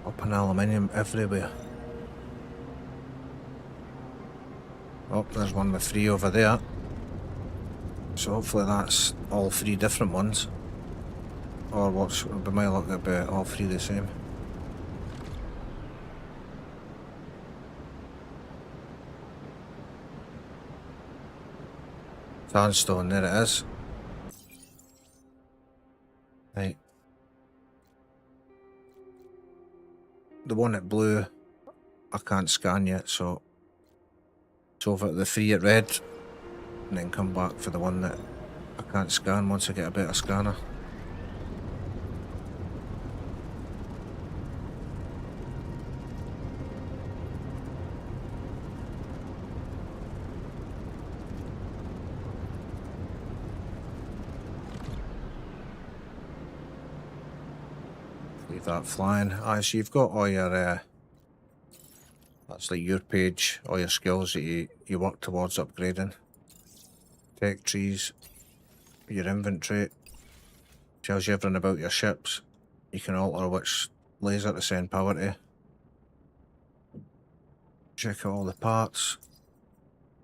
Up and aluminium everywhere. Oh, there's one with 3 over there. So hopefully that's all 3 different ones. Or what's by my luck, it'll be all 3 the same. Sandstone, there it is. Right. The one at blue, I can't scan yet, so it's over to the 3 at red, and then come back for the one that I can't scan once I get a better scanner. Leave that flying. So you've got all your, that's like your page, all your skills that you work towards upgrading. Tech trees, your inventory, tells you everything about your ships. You can alter which laser to send power to. Check out all the parts,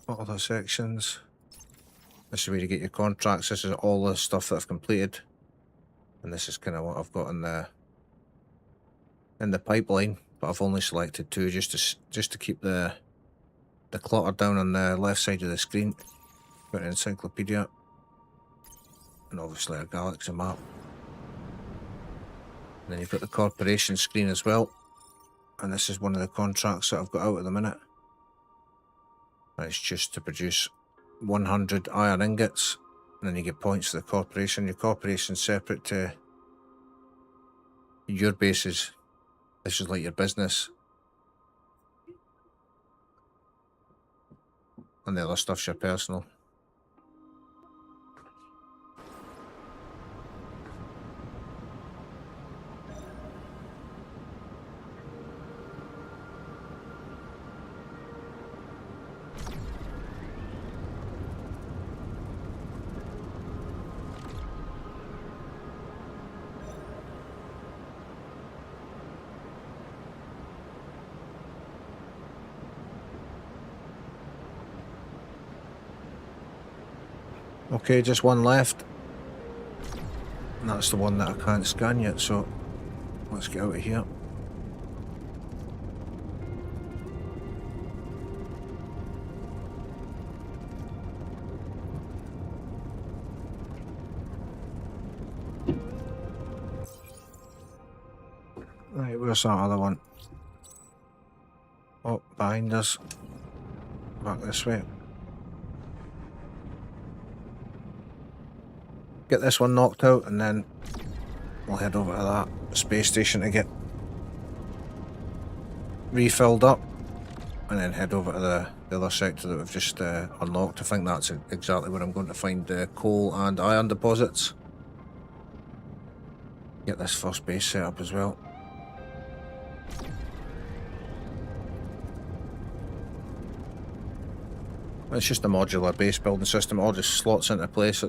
other sections. This is where you get your contracts. This is all the stuff that I've completed, and this is kind of what I've got in the pipeline. But I've only selected 2 just to keep the clutter down on the left side of the screen. Got an encyclopedia, and obviously a galaxy map. And then you've got the corporation screen as well, and this is one of the contracts that I've got out at the minute. And it's just to produce 100 iron ingots, and then you get points for the corporation. Your corporation's separate to your bases. This is like your business, and the other stuff's your personal. Okay, just one left. And that's the one that I can't scan yet, so let's get out of here. Right, where's that other one? Oh, behind us. Back this way. Get this one knocked out, and then we'll head over to that space station to get refilled up, and then head over to the other sector that we've just unlocked. I think that's exactly where I'm going to find the coal and iron deposits. Get this first base set up as well. It's just a modular base building system. It all just slots into place.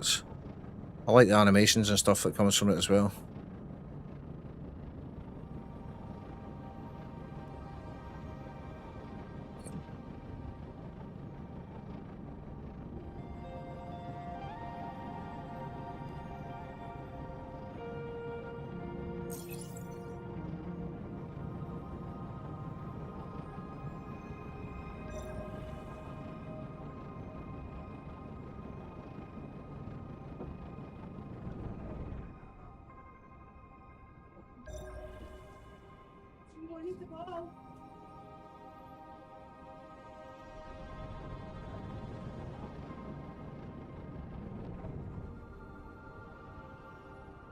I like the animations and stuff that comes from it as well.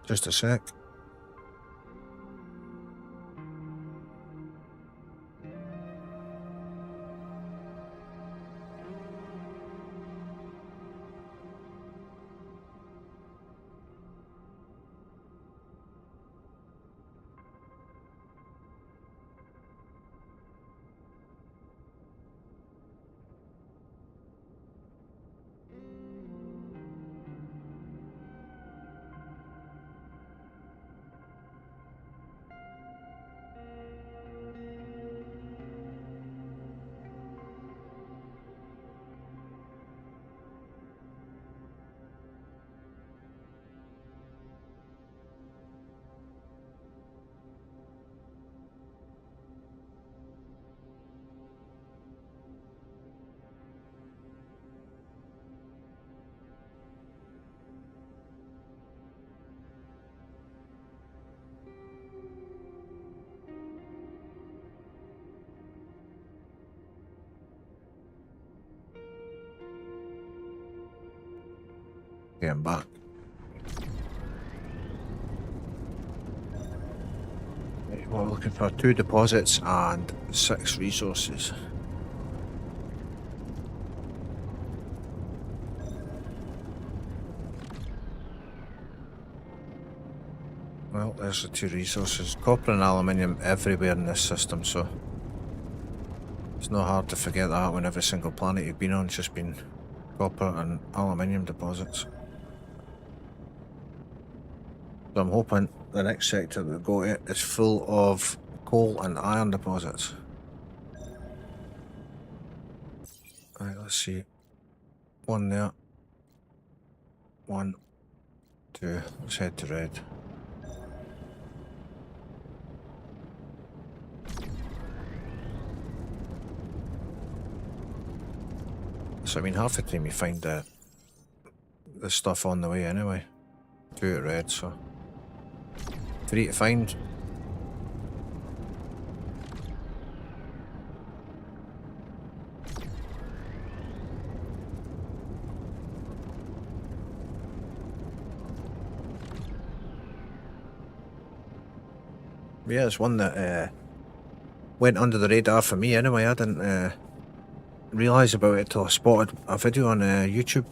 Just a sec. Getting back. Right, we're looking for 2 deposits and 6 resources. Well, there's the 2 resources. Copper and aluminium everywhere in this system, so it's not hard to forget that when every single planet you've been on has just been copper and aluminium deposits. So I'm hoping the next sector that we go to is full of coal and iron deposits. Right, let's see. 1 there. 1, 2. Let's head to red. So I mean, half the time you find the stuff on the way anyway. 2 at red, so 3 to find. Yeah, it's one that went under the radar for me anyway. I didn't realise about it till I spotted a video on YouTube.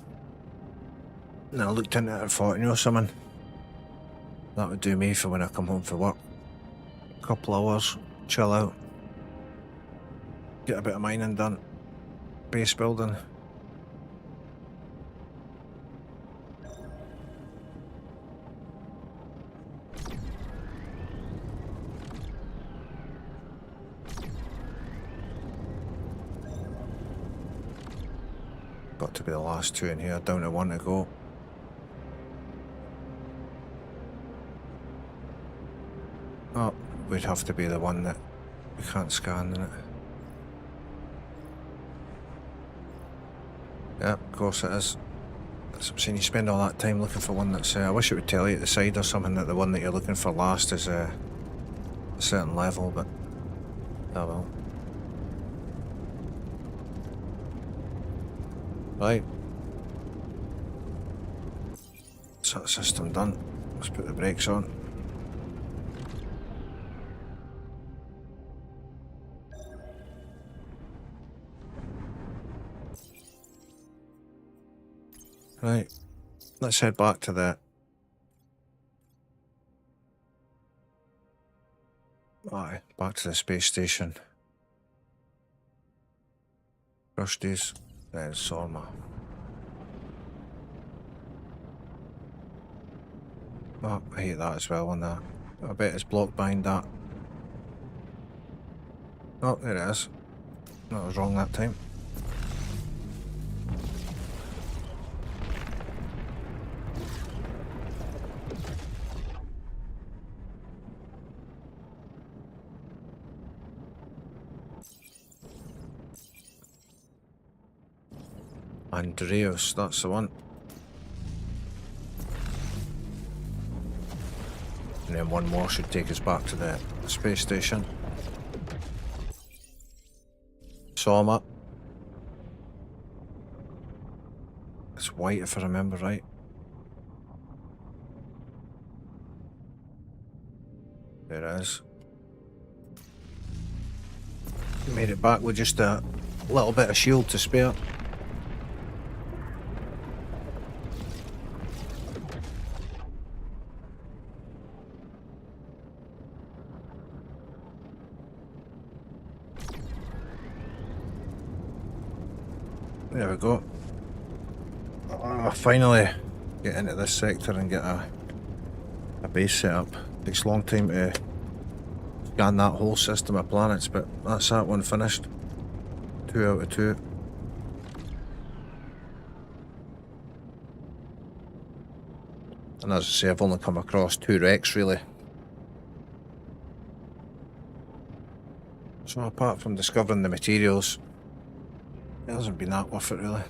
And I looked into it and thought, you know something, that would do me for when I come home from work. A couple of hours, chill out, get a bit of mining done, base building. Got to be the last 2 in here, down to 1 to go. Oh, we'd have to be the one that we can't scan in it. Yeah, of course it is. That's what I'm saying, you spend all that time looking for one that's... I wish it would tell you at the side or something that the one that you're looking for last is a certain level, but... oh well. Right. That's that system done. Let's put the brakes on. Right. Let's head back to the... aye, back to the space station. Rusty's, then Sorma. Oh, I hate that as well on that. I bet it's blocked behind that. Oh, there it is. That was wrong that time. Andreas, that's the one. And then one more should take us back to the space station. Saw him up. It's white if I remember right. There it is. Made it back with just a little bit of shield to spare. There we go. Finally get into this sector and get a base set up. Takes a long time to scan that whole system of planets, but that's that one finished. 2 out of 2. And as I say, I've only come across 2 wrecks really. So apart from discovering the materials, it hasn't been that worth it really.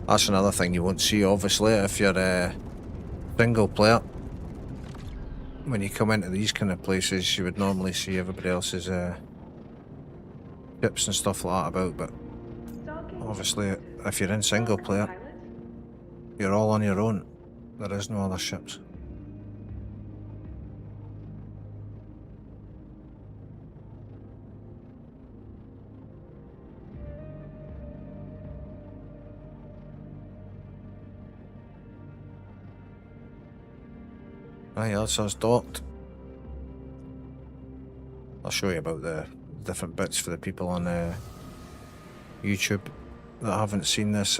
That's another thing you won't see obviously if you're a single player. when you come into these kind of places, you would normally see everybody else's ships and stuff like that about, but obviously if you're in single player, you're all on your own. There is no other ships. Right, that's us docked. I'll show you about the different bits for the people on YouTube that haven't seen this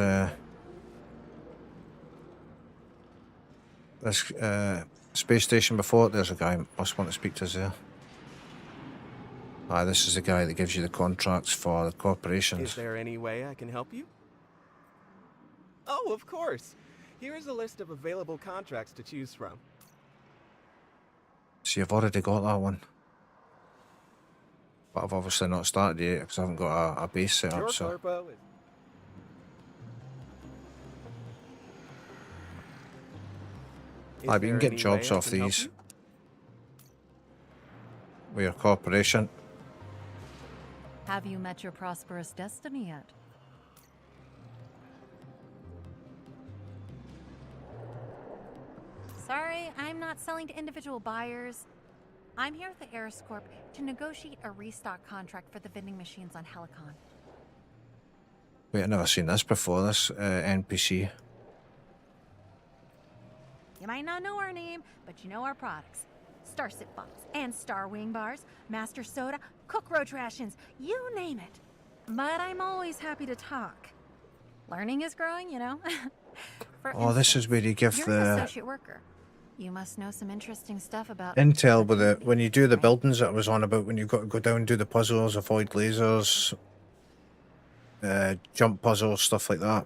space station before. There's a guy must want to speak to us there. This is the guy that gives you the contracts for the corporations. Is there any way I can help you? Oh, of course. Here is a list of available contracts to choose from. So you've already got that one. But I've obviously not started yet because I haven't got a base set up, so... But you can get jobs off these with your corporation. Have you met your prosperous destiny yet? Sorry, I'm not selling to individual buyers. I'm here with the Eris Corp to negotiate a restock contract for the vending machines on Helicon. Wait, I've never seen this before, this NPC. You might not know our name, but you know our products. Starship Bombs and Star Wing Bars, Master Soda, Cookroach Rations, you name it. But I'm always happy to talk. Learning is growing, you know. For instance, this is where you give you're the... an associate worker. You must know some interesting stuff about... Intel with it, when you do the buildings that I was on about, when you've got to go down and do the puzzles, avoid lasers, jump puzzles, stuff like that.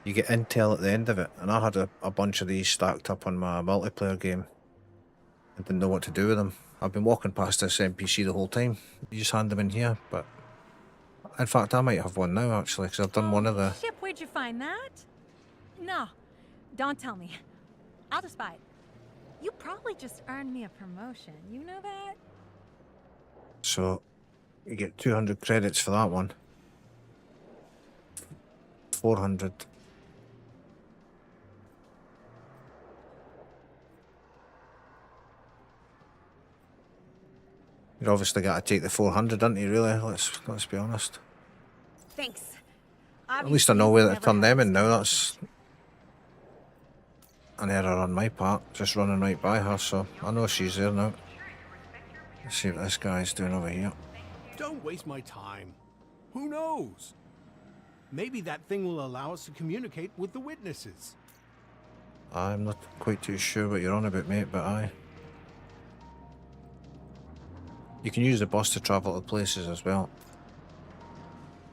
You get intel at the end of it, and I had a bunch of these stacked up on my multiplayer game. I didn't know what to do with them. I've been walking past this NPC the whole time. You just hand them in here, but... In fact, I might have one now, actually, because I've done one of the... Ship, where'd you find that? No, don't tell me. I'll just buy it. You probably just earned me a promotion. You know that? So, you get 200 credits for that one. 400. You've obviously got to take the 400, don't you, really? Let's be honest. Thanks. At least I know where to turn them in now. That's an error on my part, just running right by her, so I know she's there now. Let's see what this guy's doing over here. Don't waste my time. Who knows? Maybe that thing will allow us to communicate with the witnesses. I'm not quite too sure what you're on about, mate, but aye. You can use the bus to travel to places as well.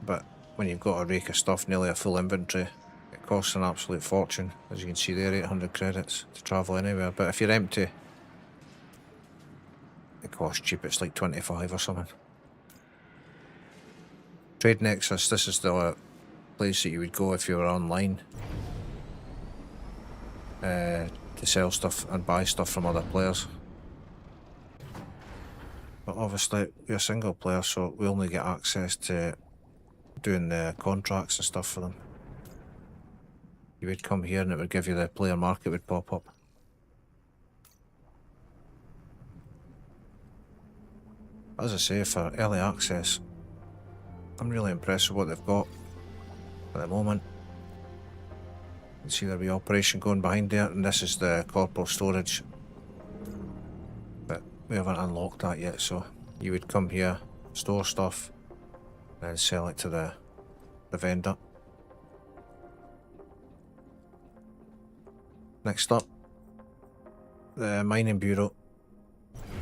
But when you've got a rake of stuff, nearly a full inventory, it costs an absolute fortune. As you can see there, 800 credits to travel anywhere. But if you're empty, it costs cheap, it's like 25 or something. Trade Nexus, this is the place that you would go if you were online. To sell stuff and buy stuff from other players. But obviously, we're a single player, so we only get access to doing the contracts and stuff for them. You would come here and it would give you the player market would pop up. As I say, for early access, I'm really impressed with what they've got at the moment. You can see there'll be operation going behind there, and this is the corporal storage. But we haven't unlocked that yet, so you would come here, store stuff, and then sell it to the vendor. Next up, the mining bureau.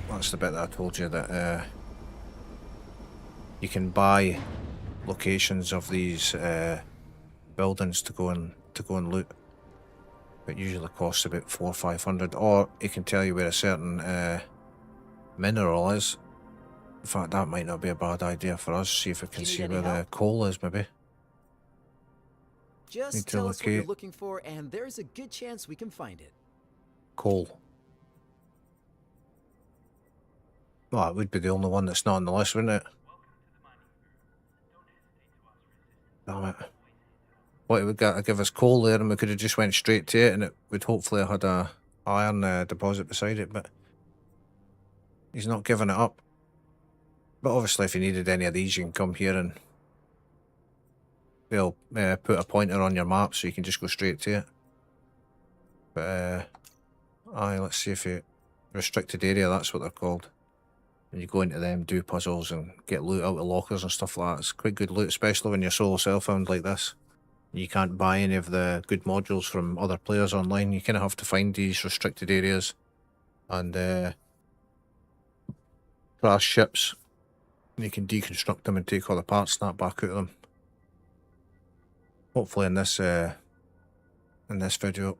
That's the bit that I told you that you can buy locations of these buildings to go and loot. It usually costs about 400 or 500, or it can tell you where a certain mineral is. In fact, that might not be a bad idea for us. See if we can see where the coal is, maybe. Just tell us what you're looking for, and there's a good chance we can find it. Coal. Well, it would be the only one that's not on the list, wouldn't it? Damn it. What, it would give us coal there and we could have just went straight to it and it would hopefully have had a iron deposit beside it, but he's not giving it up. But obviously if you needed any of these you can come here and they'll put a pointer on your map so you can just go straight to it. But aye, let's see if you... Restricted area, that's what they're called. And you go into them, do puzzles and get loot out of lockers and stuff like that. It's quite good loot, especially when you're solo self-found like this. You can't buy any of the good modules from other players online. You kind of have to find these restricted areas and crash ships. And you can deconstruct them and take all the parts snap back out of them. Hopefully in this video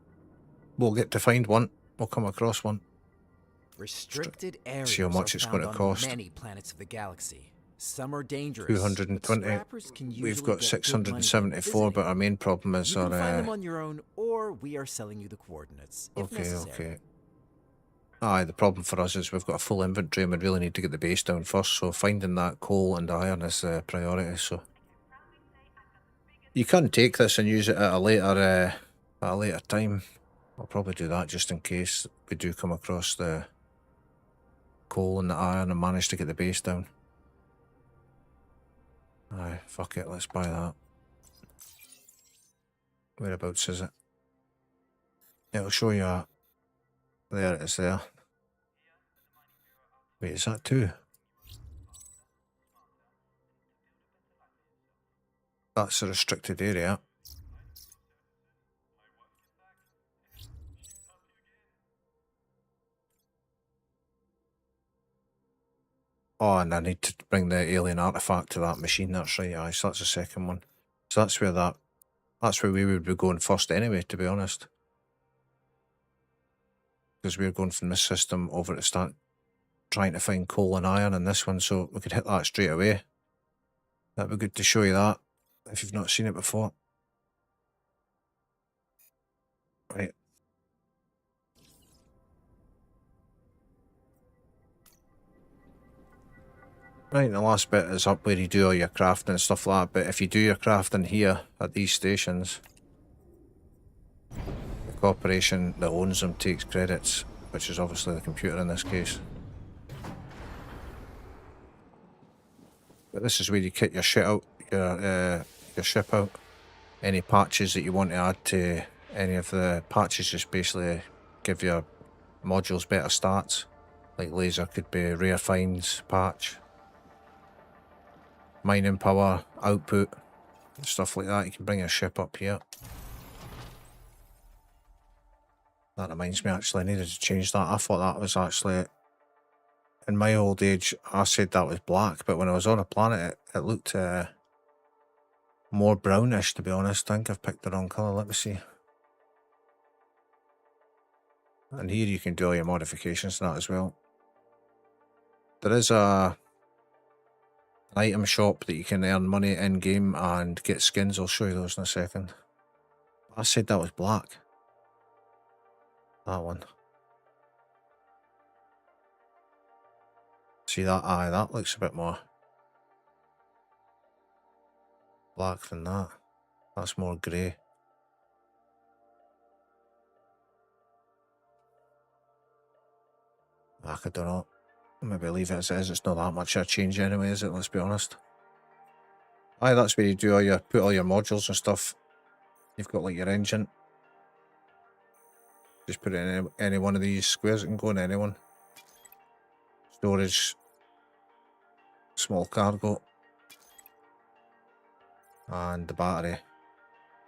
we'll get to find one. We'll come across one. Restricted areas See how much are it's found going to on cost. many planets of the galaxy. Some are dangerous. 220. but scrappers can We've usually got get good money 674, from but our visiting. main problem is You can find them our... on your own, or we are selling you the coordinates if necessary. Okay. Aye, the problem for us is we've got a full inventory and we really need to get the base down first, so finding that coal and iron is the priority, so... You can take this and use it at a later time. I'll probably do that just in case we do come across the coal and the iron and manage to get the base down. Aye, fuck it, let's buy that. Whereabouts is it? It'll show you that. There it is there. Wait, is that two? That's a restricted area. Oh, and I need to bring the alien artifact to that machine, that's right, aye, so that's the second one. So that's where we would be going first anyway, to be honest. Because we're going from this system over to start trying to find coal and iron in this one, so we could hit that straight away. That'd be good to show you that, if you've not seen it before. Right. Right, the last bit is up where you do all your crafting and stuff like that, but if you do your crafting here at these stations, the corporation that owns them takes credits, which is obviously the computer in this case. But this is where you kit your shit out, your ship out. Any patches that you want to add to any of the patches just basically give your modules better stats. Like laser could be rare finds patch. Mining power, output, stuff like that. You can bring your ship up here. That reminds me, actually, I needed to change that. I thought that was actually, in my old age, I said that was black, but when I was on a planet, it looked more brownish, to be honest. I think I've picked the wrong colour. Let me see. And here you can do all your modifications and that as well. There is an item shop that you can earn money in-game and get skins. I'll show you those in a second. I said that was black. That one. See that? Aye, that looks a bit more black than that. That's more grey. I don't know. Maybe leave it as it is. It's not that much of a change anyway, is it? Let's be honest. Aye, that's where you do all your put all your modules and stuff. You've got like your engine. Just put it in any one of these squares. It can go in anyone. Storage. Small cargo. And the battery.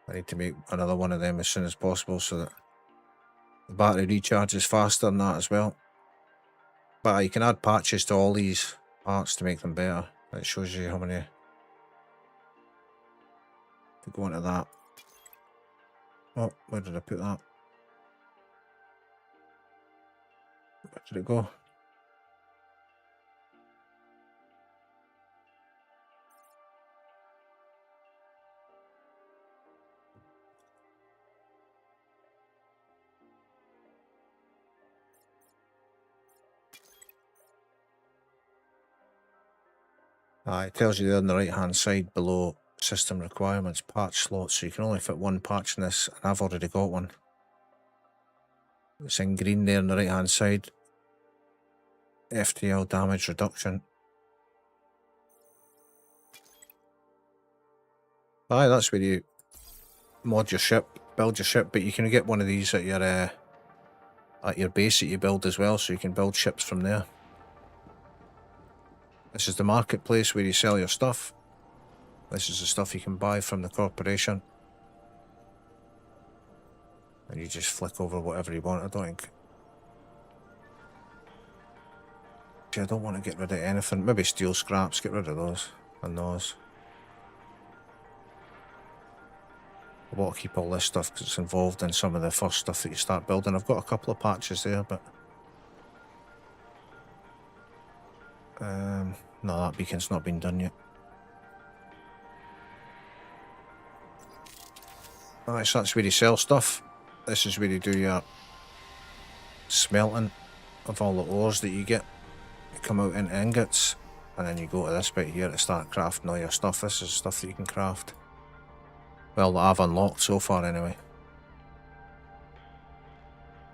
I need to make another one of them as soon as possible so that the battery recharges faster than that as well. But you can add patches to all these parts to make them better. It shows you how many. If you go into that. Oh, where did I put that? Where did it go? It tells you there on the right hand side below system requirements, patch slots, so you can only fit one patch in this, and I've already got one. It's in green there on the right hand side. FTL damage reduction. That's where you mod your ship, build your ship, but you can get one of these at your base that you build as well, so you can build ships from there. This is the marketplace where you sell your stuff. This is the stuff you can buy from the corporation. And you just flick over whatever you want, I don't think. See, I don't want to get rid of anything. Maybe steel scraps, get rid of those. And those. I want to keep all this stuff because it's involved in some of the first stuff that you start building. I've got a couple of patches there, but... no, that beacon's not been done yet. Alright, so that's where you sell stuff. This is where you do your smelting of all the ores that you get. You come out into ingots, and then you go to this bit here to start crafting all your stuff. This is stuff that you can craft. Well, that I've unlocked so far anyway.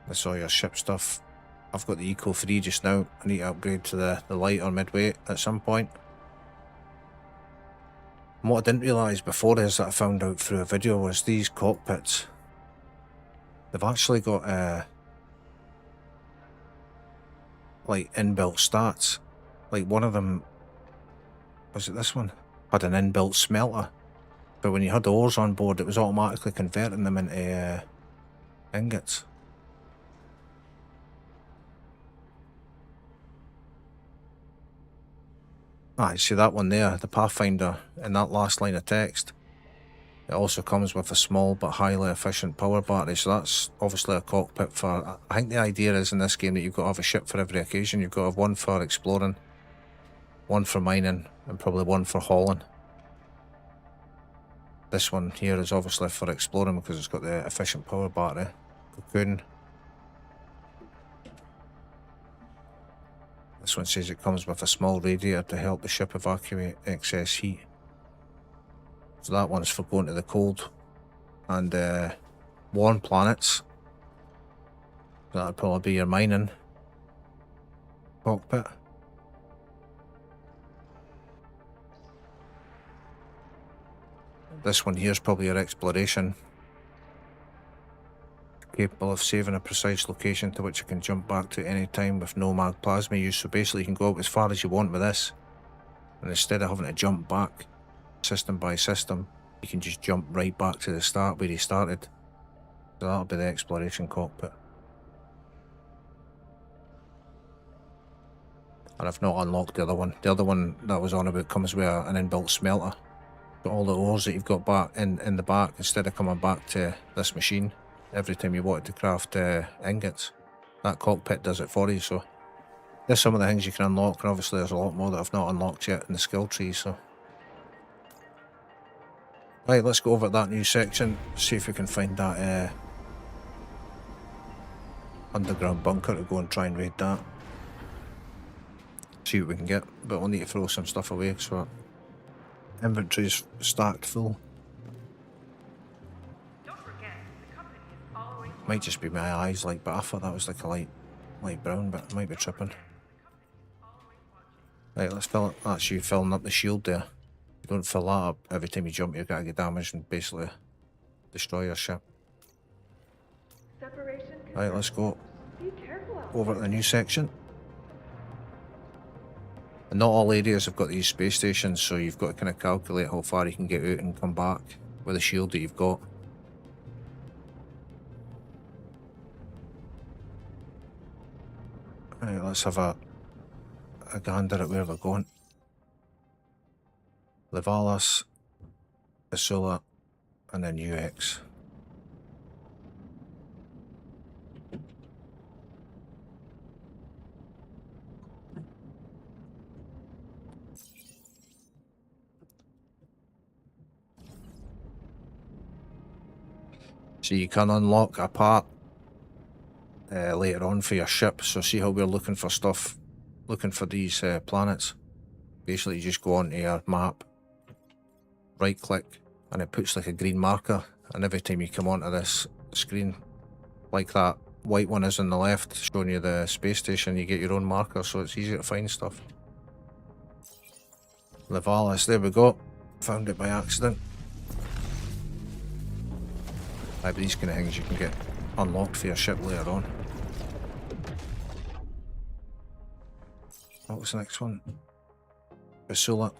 This is all your ship stuff. I've got the Eco 3 just now. I need to upgrade to the light or midweight at some point. And what I didn't realise before is that I found out through a video was these cockpits. They've actually got like inbuilt stats. Like one of them, was it this one? Had an inbuilt smelter. But when you had the ores on board, it was automatically converting them into ingots. You see that one there, the Pathfinder, in that last line of text. It also comes with a small but highly efficient power battery, so that's obviously a cockpit for... I think the idea is in this game that you've got to have a ship for every occasion. You've got to have one for exploring, one for mining, and probably one for hauling. This one here is obviously for exploring because it's got the efficient power battery. Cocoon. This one says it comes with a small radiator to help the ship evacuate excess heat. So that one's for going to the cold and warm planets. That'll probably be your mining cockpit. This one here is probably your exploration. Capable of saving a precise location to which you can jump back to any time with no mag plasma use. So basically you can go out as far as you want with this, and instead of having to jump back system by system, you can just jump right back to the start where you started. So that'll be the exploration cockpit. And I've not unlocked the other one. The other one that I was on about comes with an inbuilt smelter. But all the ores that you've got back in the back, instead of coming back to this machine every time you wanted to craft ingots, that cockpit does it for you. So there's some of the things you can unlock, and obviously there's a lot more that I've not unlocked yet in the skill tree. So right, let's go over to that new section, see if we can find that underground bunker to go and try and raid that. See what we can get, but we'll need to throw some stuff away so our inventory's stacked full. Might just be my eyes, like, but I thought that was like a light brown, but I might be tripping. Right, let's fill it. That's you filling up the shield there. You don't fill that up every time you jump, you're gonna get damaged and basically destroy your ship. Right, let's go over to the new section. And not all areas have got these space stations, so you've got to kind of calculate how far you can get out and come back with the shield that you've got. Right, let's have a gander at where we're going. Levalis, Isula, and then UX. So you can unlock a part later on for your ship. So see how we're looking for stuff, looking for these planets. Basically, you just go onto your map, right click, and it puts like a green marker. And every time you come onto this screen, like that white one is on the left, showing you the space station, you get your own marker, so it's easier to find stuff. Levalis, there we go. Found it by accident. But these kind of things you can get unlocked for your ship later on. What was the next one? Basula,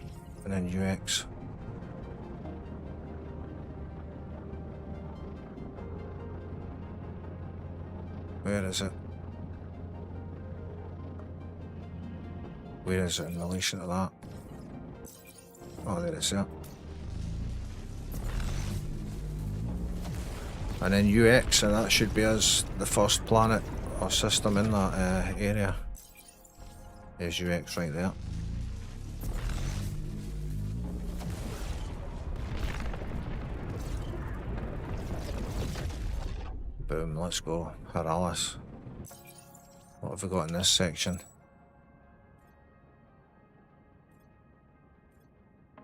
and then UX. Where is it? Where is it in relation to that? Oh, there it is, yeah. And then UX, and that should be us, the first planet or system in that area. There's UX right there. Boom, let's go. Haralis. What have we got in this section?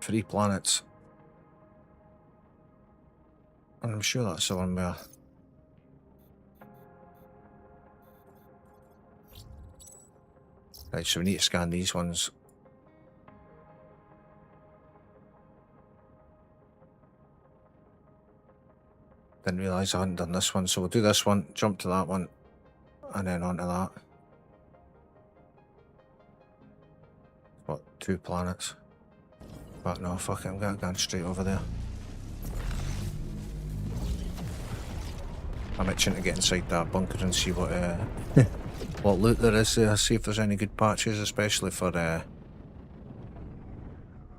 3 planets. And I'm sure that's the one where... Right, so we need to scan these ones. Didn't realise I hadn't done this one, so we'll do this one, jump to that one, and then onto that. What, 2 planets? But no, fuck it, I'm going straight over there. I'm itching to get inside that bunker and see what what loot there is there, see if there's any good patches, especially for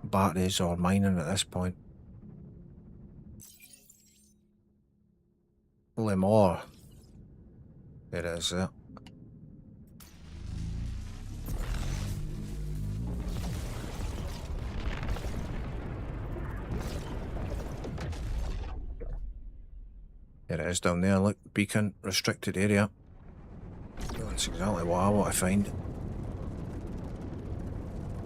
batteries or mining at this point. Lemore. There it is there. There it is down there, look, beacon, restricted area. That's exactly what I want to find.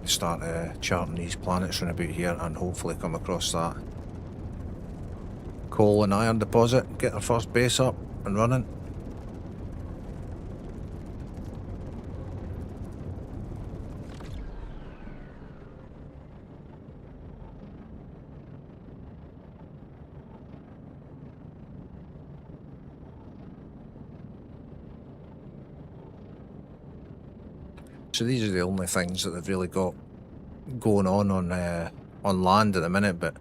Start charting these planets around about here and hopefully come across that coal and iron deposit, get our first base up and running. So these are the only things that they've really got going on land at the minute, but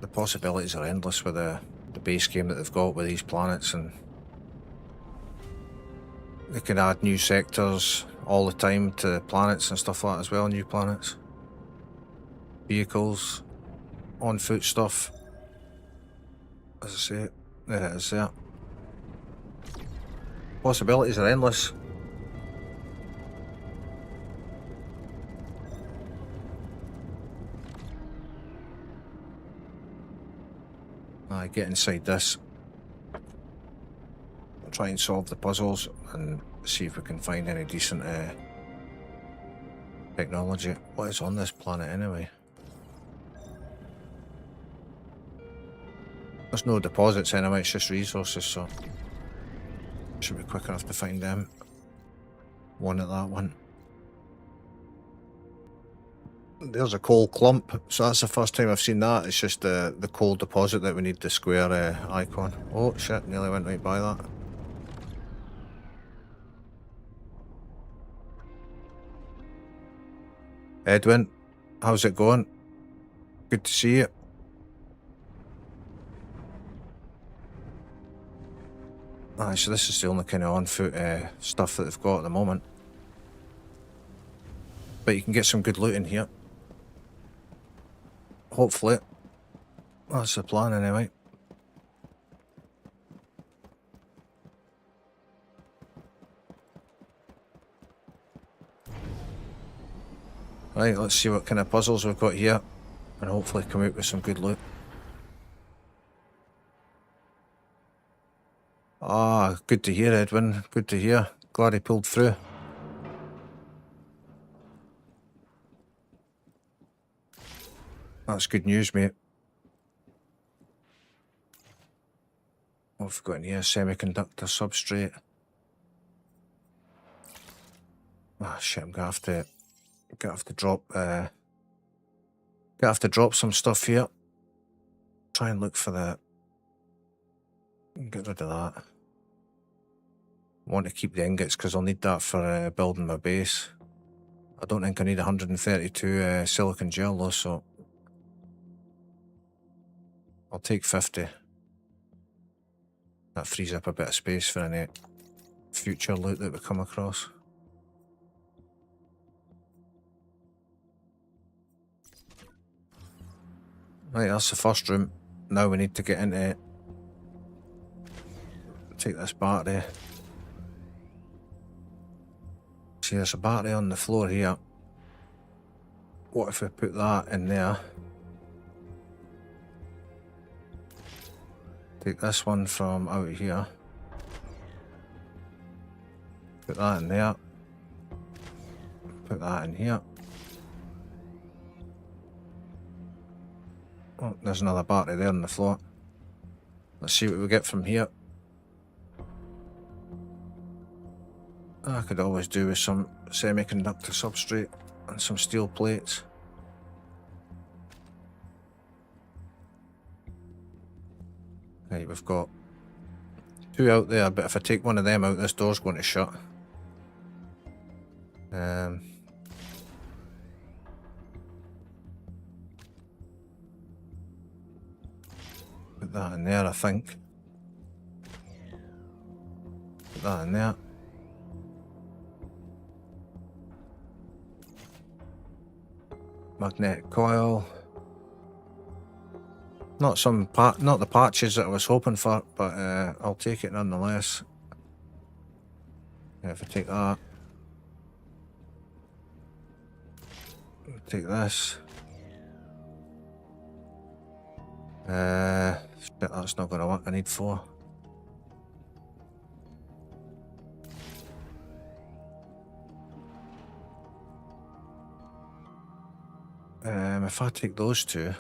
the possibilities are endless with the base game that they've got with these planets, and they can add new sectors all the time to planets and stuff like that as well, new planets. Vehicles, on foot stuff. As I say, there it is there. Possibilities are endless. Get inside this, try and solve the puzzles and see if we can find any decent technology. What is on this planet anyway? There's no deposits anyway, it's just resources, so should be quick enough to find them. One at that one. There's a coal clump, so that's the first time I've seen that. It's just the coal deposit that we need the square icon. Oh shit, nearly went right by that. Edwin, how's it going? Good to see you. Aye, so this is the only kind of on-foot stuff that they've got at the moment. But you can get some good loot in here. Hopefully. That's the plan anyway. Right, let's see what kind of puzzles we've got here and hopefully come out with some good loot. Ah, good to hear, Edwin. Good to hear. Glad he pulled through. That's good news, mate. What have we got in here? Semiconductor substrate. Ah, shit, I'm gonna have to drop some stuff here. Try and look for that. Get rid of that. Want to keep the ingots because I'll need that for building my base. I don't think I need 132 silicon gel though, so I'll take 50. That frees up a bit of space for any future loot that we come across. Right, that's the first room. Now we need to get into it. Take this battery. See, there's a battery on the floor here. What if we put that in there? Take this one from out here. Put that in there. Put that in here. Oh, there's another battery there on the floor. Let's see what we get from here. I could always do with some semiconductor substrate and some steel plates. Right, we've got 2 out there, but if I take one of them out, this door's going to shut. Put that in there, I think. Put that in there. Magnetic coil. Not the patches that I was hoping for, but I'll take it nonetheless. If I take that, take this. Shit, that's not going to work. I need 4. If I take those 2.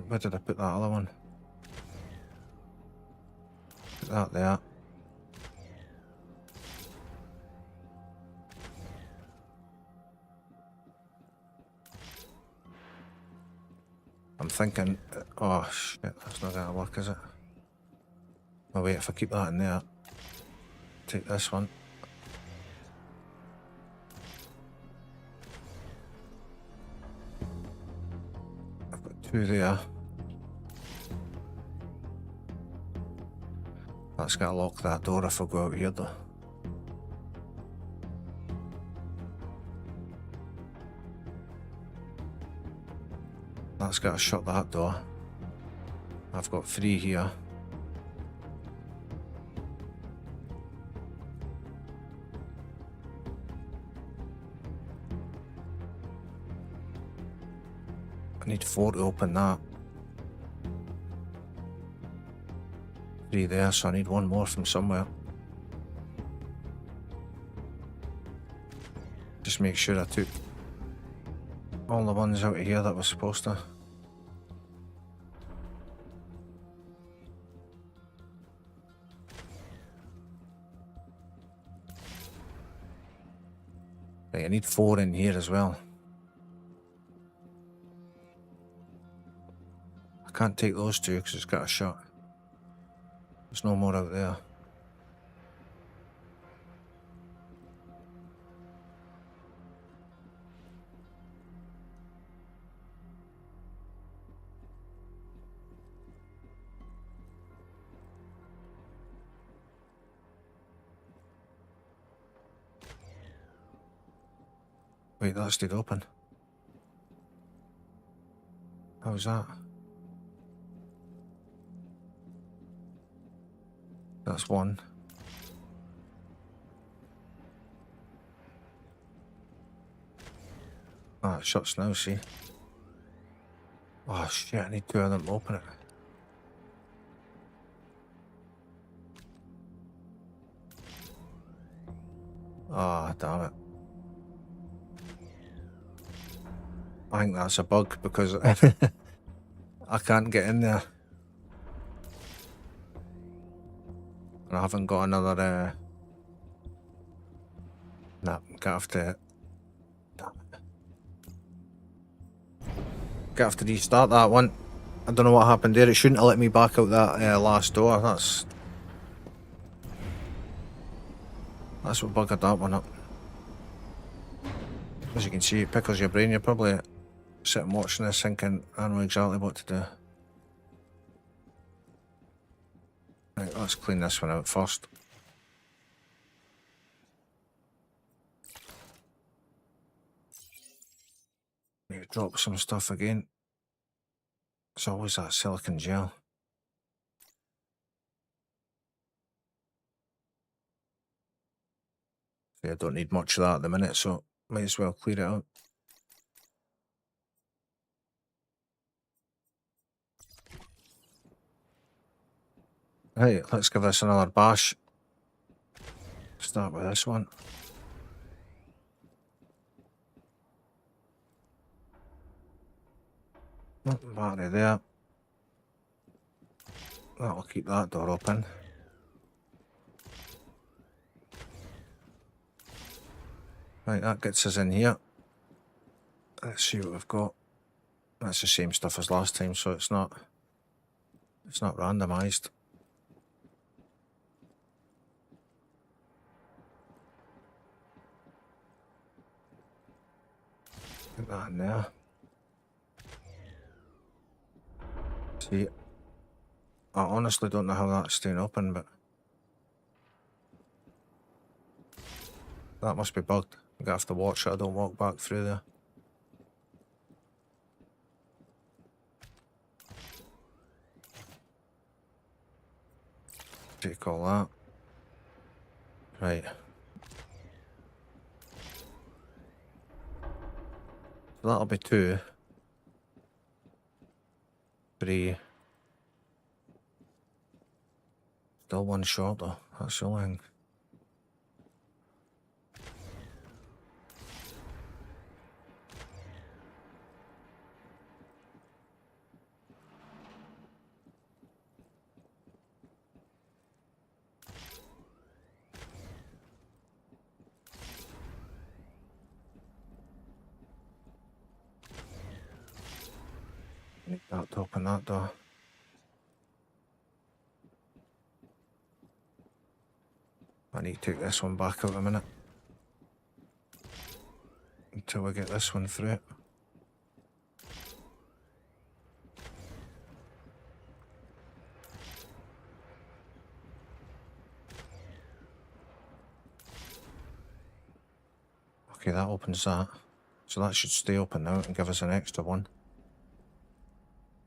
Where did I put that other one? Put that there. I'm thinking, oh shit, that's not gonna work, is it? Oh wait, if I keep that in there, take this one. I've got 2 there. That's gonna lock that door if I go out here though. That's gotta shut that door. I've got 3 here. I need 4 to open that. 3 there, so I need 1 more from somewhere. Just make sure I took all the ones out of here that was supposed to. Right, I need 4 in here as well. I can't take those 2 because it's got a shut. There's no more out there. Wait, that stayed open. How's that? That's 1. Ah, it shuts now, see? Oh shit, I need 2 of them to open it. Ah, damn it. I think that's a bug because I can't get in there. And I haven't got another, nah, gonna have to, restart that one. I don't know what happened there. It shouldn't have let me back out that last door. That's what buggered that one up. As you can see, it pickles your brain. You're probably sitting watching this thinking, I know exactly what to do. Right, let's clean this one out first. Maybe drop some stuff again. It's always that silicon gel. I don't need much of that at the minute, so might as well clear it out. Right, let's give this another bash. Start with this one. Battery there. That'll keep that door open. Right, that gets us in here. Let's see what we've got. That's the same stuff as last time, so it's not randomised. Put that in there. See, I honestly don't know how that's staying open, but that must be bugged. I'm gonna have to watch it. I don't walk back through there. Take all that. Right. So that'll be 2. 3. Still one short though. That's the only thing. Need that to open that door. I need to take this one back out a minute. Until we get this one through it. Okay, that opens that. So that should stay open now and give us an extra one.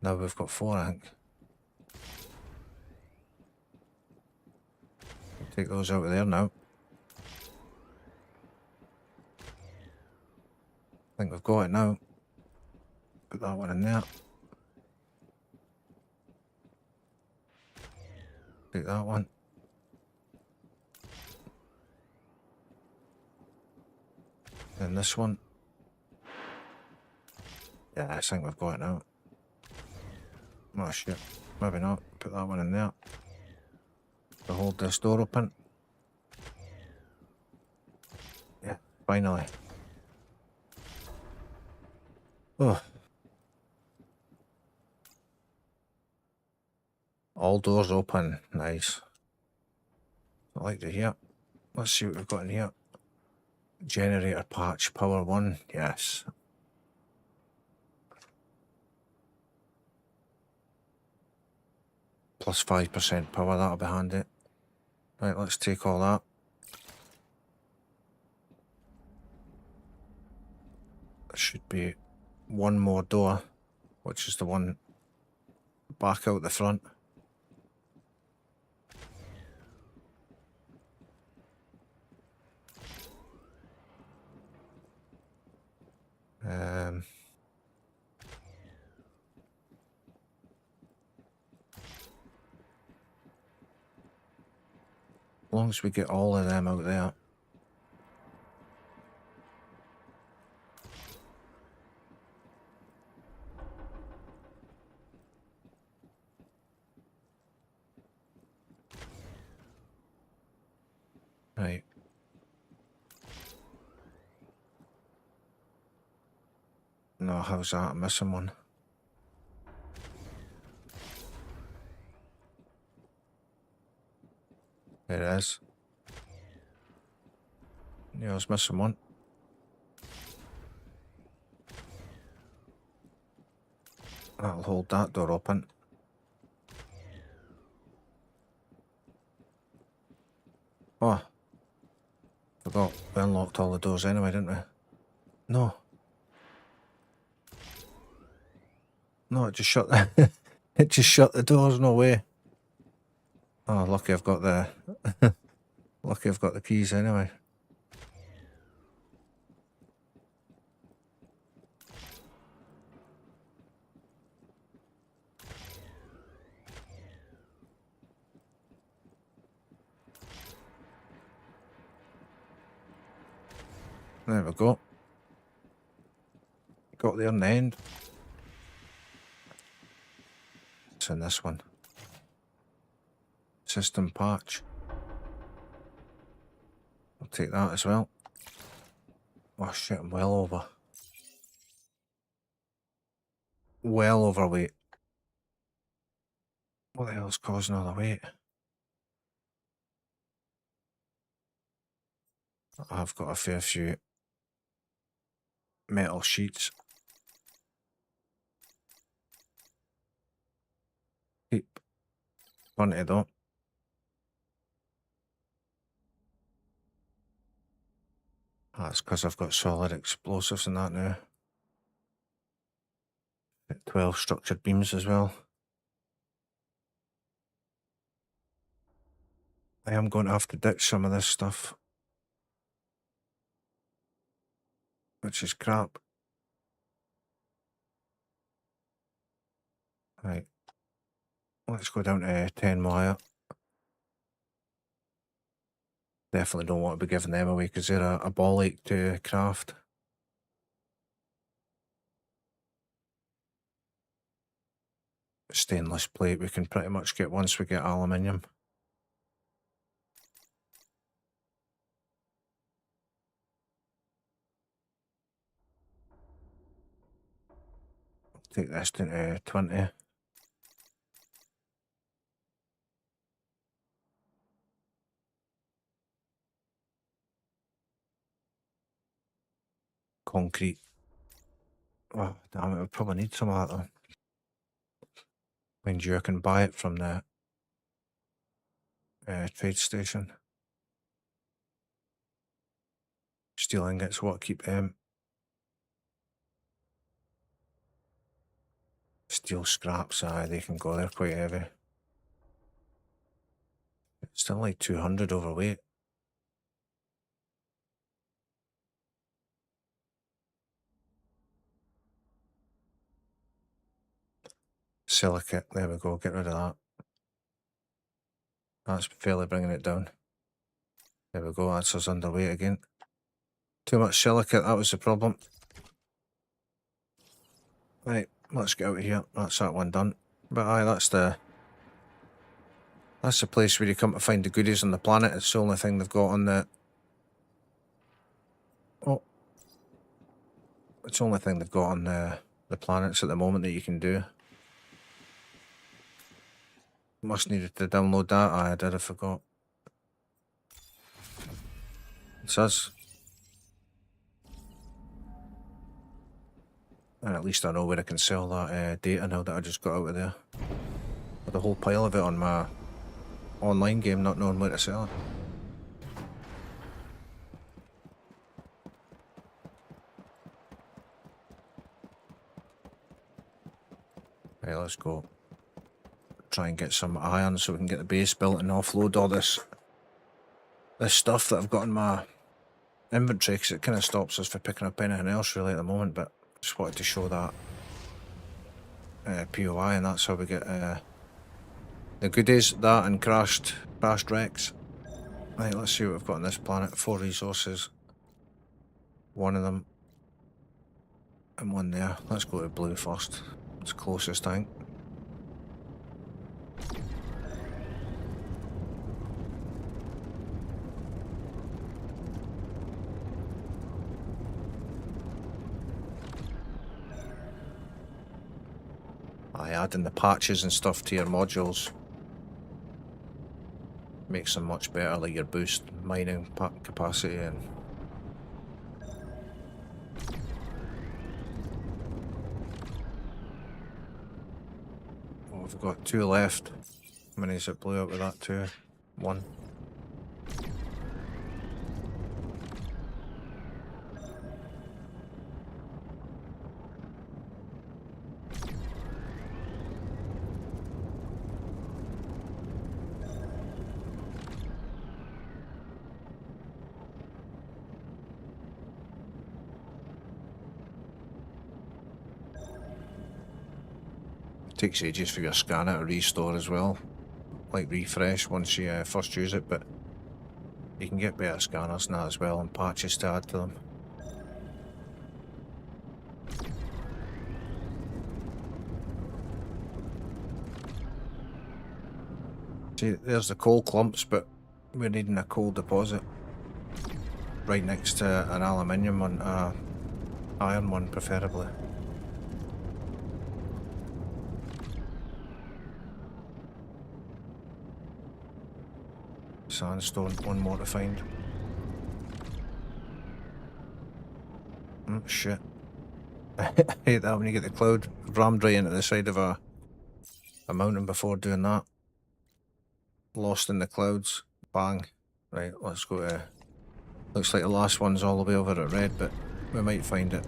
Now we've got 4, I think. Take those out of there now. I think we've got it now. Put that one in there. Take that one. Then this one. Yeah, I think we've got it now. Oh shit, maybe not. Put that one in there. To hold this door open. Yeah, finally. Oh. All doors open. Nice. I like to hear. Let's see what we've got in here. Generator patch, power 1. Yes. Plus 5% power, that'll be handy. Right, let's take all that. There should be one more door, which is the one back out the front. As long as we get all of them out there. No, how's that? I'm missing one. There it is. Yeah, I was missing one. That'll hold that door open. Oh. Forgot we unlocked all the doors anyway, didn't we? No. No, it just shut the it just shut the doors, no way. Oh, lucky I've got the lucky I've got the keys anyway. There we go. Got there in the end. What's in this one? System patch. I'll take that as well. Oh shit, I'm well over. Well overweight. What the hell's causing all the weight? I've got a fair few metal sheets. Keep plenty though. That's because I've got solid explosives and that now. 12 structured beams as well. I am going to have to ditch some of this stuff, which is crap. Right, let's go down to 10 wire. Definitely don't want to be giving them away because they're a ball ache to craft. Stainless plate we can pretty much get once we get aluminium. Take this down to 20. Concrete. Oh, damn it, we probably need some of that though. Mind you, I can buy it from the trade station. Steel ingots, what keep them? Steel scraps, aye, they can go, they're quite heavy. It's still like 200 overweight. Silicate, there we go, get rid of that. That's fairly bringing it down. There we go, that's us underweight again. Too much silicate, that was the problem. Right, let's get out of here. That's that one done. But aye, that's the place where you come to find the goodies on the planet. It's the only thing they've got on the... Oh. It's the only thing they've got on the planets at the moment that you can do. Must needed to download that. Aye, I did, I forgot. It's us. And at least I know where I can sell that data now that I just got out of there. With a whole pile of it on my online game, not knowing where to sell it. Right, let's go. Try and get some iron so we can get the base built and offload all this stuff that I've got in my inventory, because it kind of stops us for picking up anything else really at the moment, but just wanted to show that POI, and that's how we get the goodies, that and crashed wrecks. Right, let's see what we've got on this planet. 4 resources. One of them and one there. Let's go to blue first. It's closest, I think. by adding the patches and stuff to your modules. Makes them much better, like your boost mining capacity and... Oh, we've got 2 left. How many is it blew up with that? 2? 1. Takes ages for your scanner to restore as well, like refresh once you first use it, but you can get better scanners now as well and patches to add to them. See, there's the coal clumps, but we're needing a coal deposit right next to an aluminium one, iron one preferably. Sandstone, 1 more to find. Shit. I hate that when you get the cloud. Rammed right into the side of a mountain before doing that. Lost in the clouds. Bang. Right, let's go to... Looks like the last one's all the way over at red, but we might find it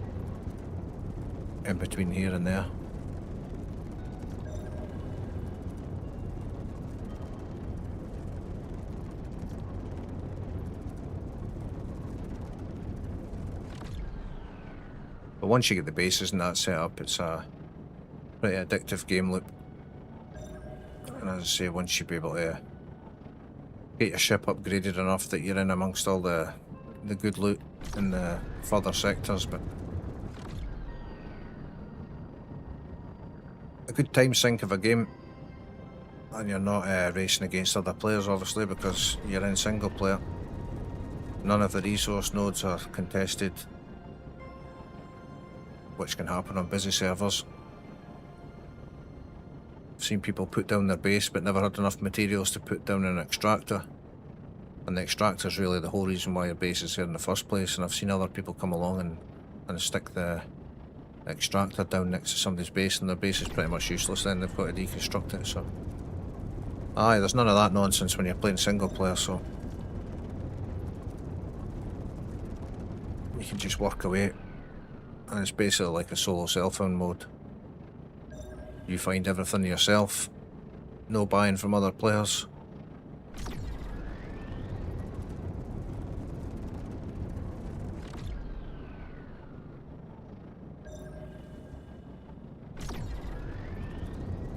in between here and there. But once you get the bases and that set up, it's a pretty addictive game loop. And as I say, once you be able to get your ship upgraded enough that you're in amongst all the good loot in the further sectors, but a good time sink of a game, and you're not racing against other players obviously because you're in single player. None of the resource nodes are contested, which can happen on busy servers. I've seen people put down their base but never had enough materials to put down an extractor. And the extractor is really the whole reason why your base is here in the first place. And I've seen other people come along and stick the extractor down next to somebody's base, and their base is pretty much useless then. They've got to deconstruct it, so... Aye, there's none of that nonsense when you're playing single player, so... You can just work away. And it's basically like a solo cell phone mode. You find everything yourself. No buying from other players.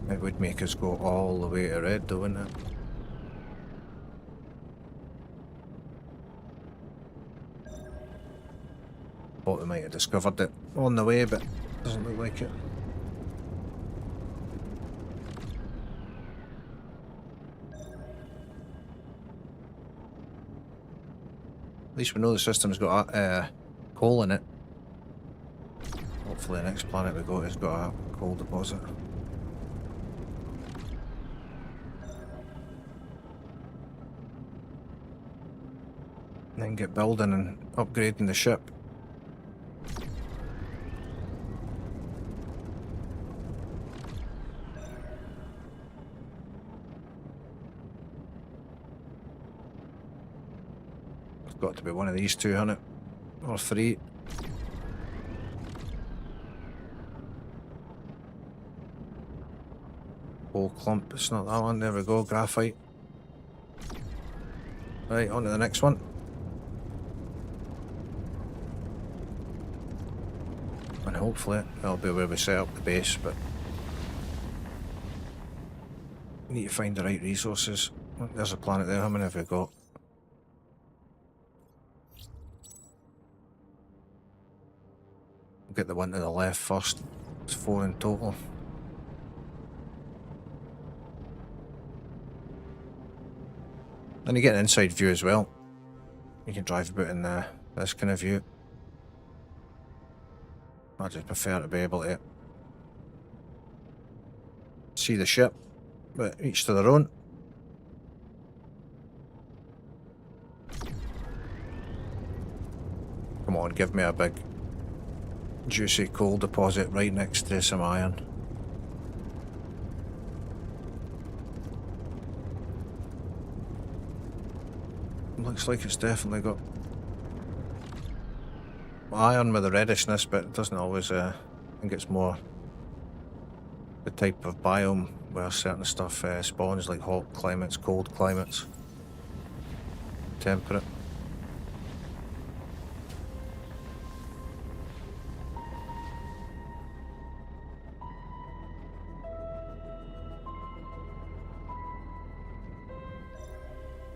It would make us go all the way to red though, wouldn't it? Thought we might have discovered it on the way, but doesn't look like it. At least we know the system's got coal in it. Hopefully the next planet we go has got a coal deposit. And then get building and upgrading the ship. Got to be one of these two, hasn't it? Or 3. Whole clump, it's not that one. There we go, graphite. Right, on to the next one. And hopefully that'll be where we set up the base, but we need to find the right resources. There's a planet there, how many have we got? Get the one to the left first. It's 4 in total. Then you get an inside view as well. You can drive about in this kind of view. I just prefer to be able to see the ship, but each to their own. Come on, give me a big juicy coal deposit right next to some iron. Looks like it's definitely got iron with the reddishness, but it doesn't always, I think it's more the type of biome where certain stuff spawns, like hot climates, cold climates, temperate.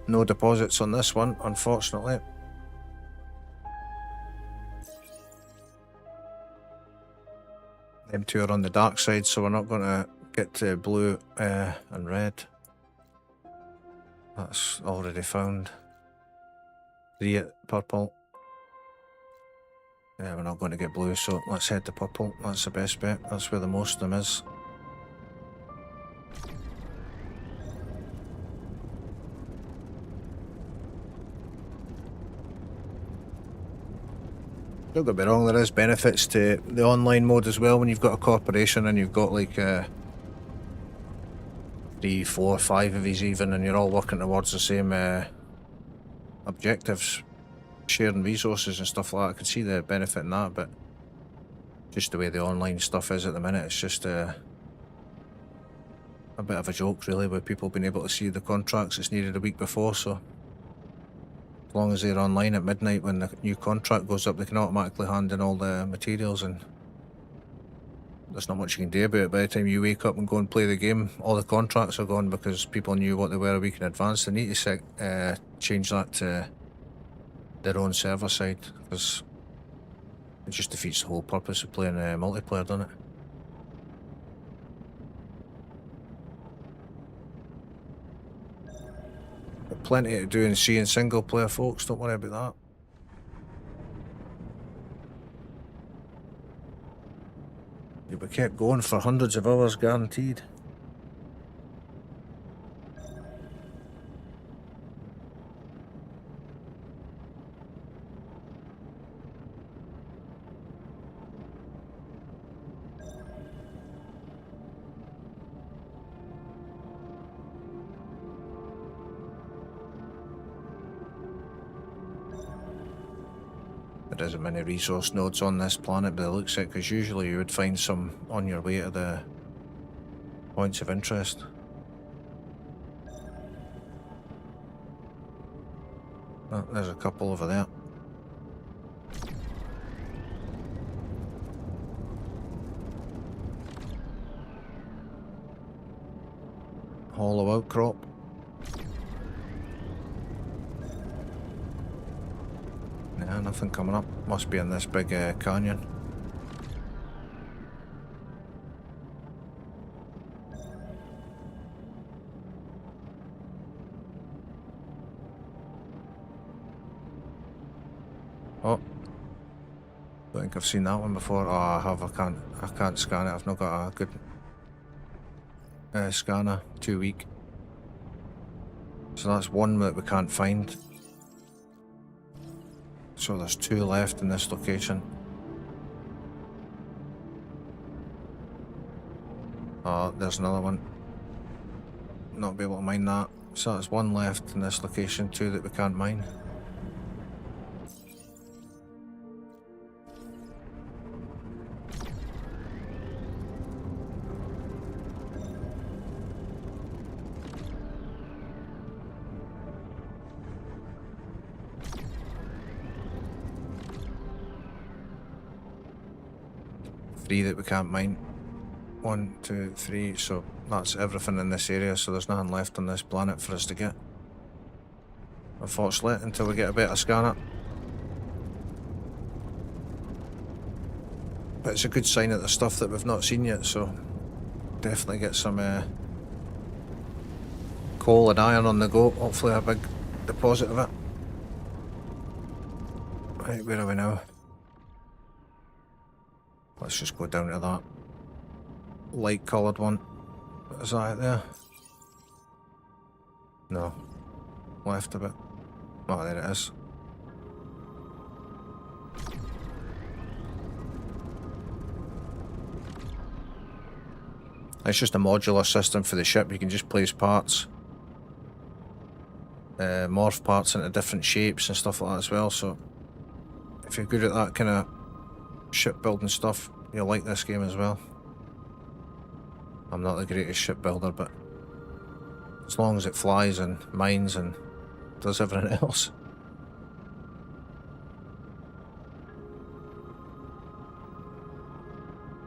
No deposits on this one, unfortunately. Them two are on the dark side, so we're not going to get to blue and red. That's already found. 3 at purple. Yeah, we're not going to get blue, so let's head to purple. That's the best bet. That's where the most of them is. Don't get me wrong, there is benefits to the online mode as well when you've got a corporation and you've got like 3, 4, 5 of these even, and you're all working towards the same objectives, sharing resources and stuff like that. I can see the benefit in that, but just the way the online stuff is at the minute, it's just a bit of a joke really, with people being able to see the contracts that's needed a week before. So as long as they're online at midnight when the new contract goes up, they can automatically hand in all the materials, and there's not much you can do about it. By the time you wake up and go and play the game, all the contracts are gone because people knew what they were a week in advance. They need to change that to their own server side, because it just defeats the whole purpose of playing multiplayer, doesn't it? Got plenty to do in C and single player, folks, don't worry about that. You'll be kept going for hundreds of hours guaranteed. There isn't many resource nodes on this planet, but it looks like, because usually you would find some on your way to the points of interest. Oh, there's a couple over there. Hollow outcrop. Yeah, nothing coming up. Must be in this big canyon. Oh, don't think I've seen that one before. Oh, I have. I can't scan it. I've not got a good scanner. Too weak. So that's one that we can't find. So there's 2 left in this location. Oh, there's another one. Not be able to mine that. So there's 1 left in this location, 2 that we can't mine. Three that we can't mine. 1, 2, 3. So that's everything in this area. So there's nothing left on this planet for us to get, unfortunately, until we get a better scanner. But it's a good sign that there's stuff that we've not seen yet. So definitely get some coal and iron on the go. Hopefully a big deposit of it. Right, where are we now? Let's just go down to that light coloured one. Is that it there? No. Left a bit. Oh, there it is. It's just a modular system for the ship. You can just place parts, morph parts into different shapes and stuff like that as well. So if you're good at that kind of shipbuilding stuff, you'll like this game as well. I'm not the greatest shipbuilder, but as long as it flies and mines and does everything else.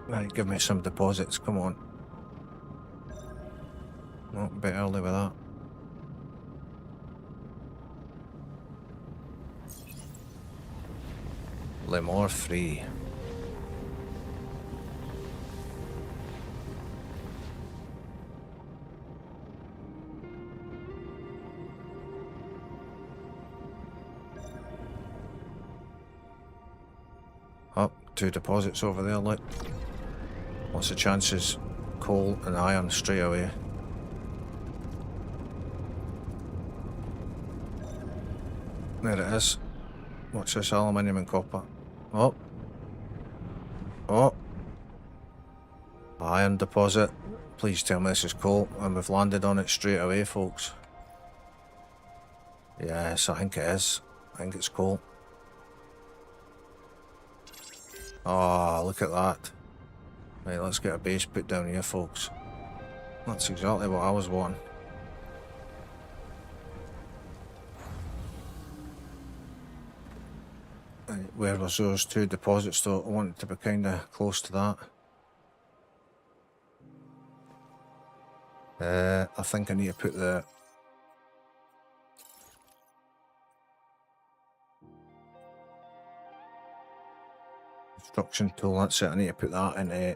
Right, give me some deposits, come on. Oh, a bit early with that. Lemore 3. Oh, 2 deposits over there, look. What's the chances? Coal and iron straight away. There it is. What's this? Aluminium and copper. Oh. Oh. Iron deposit. Please tell me this is coal. And we've landed on it straight away, folks. Yes, I think it is. I think it's coal. Oh, look at that. Right, let's get a base put down here, folks. That's exactly what I was wanting. Right, where was those 2 deposits though? I wanted to be kind of close to that. I think I need to put the construction tool, that's it, I need to put that into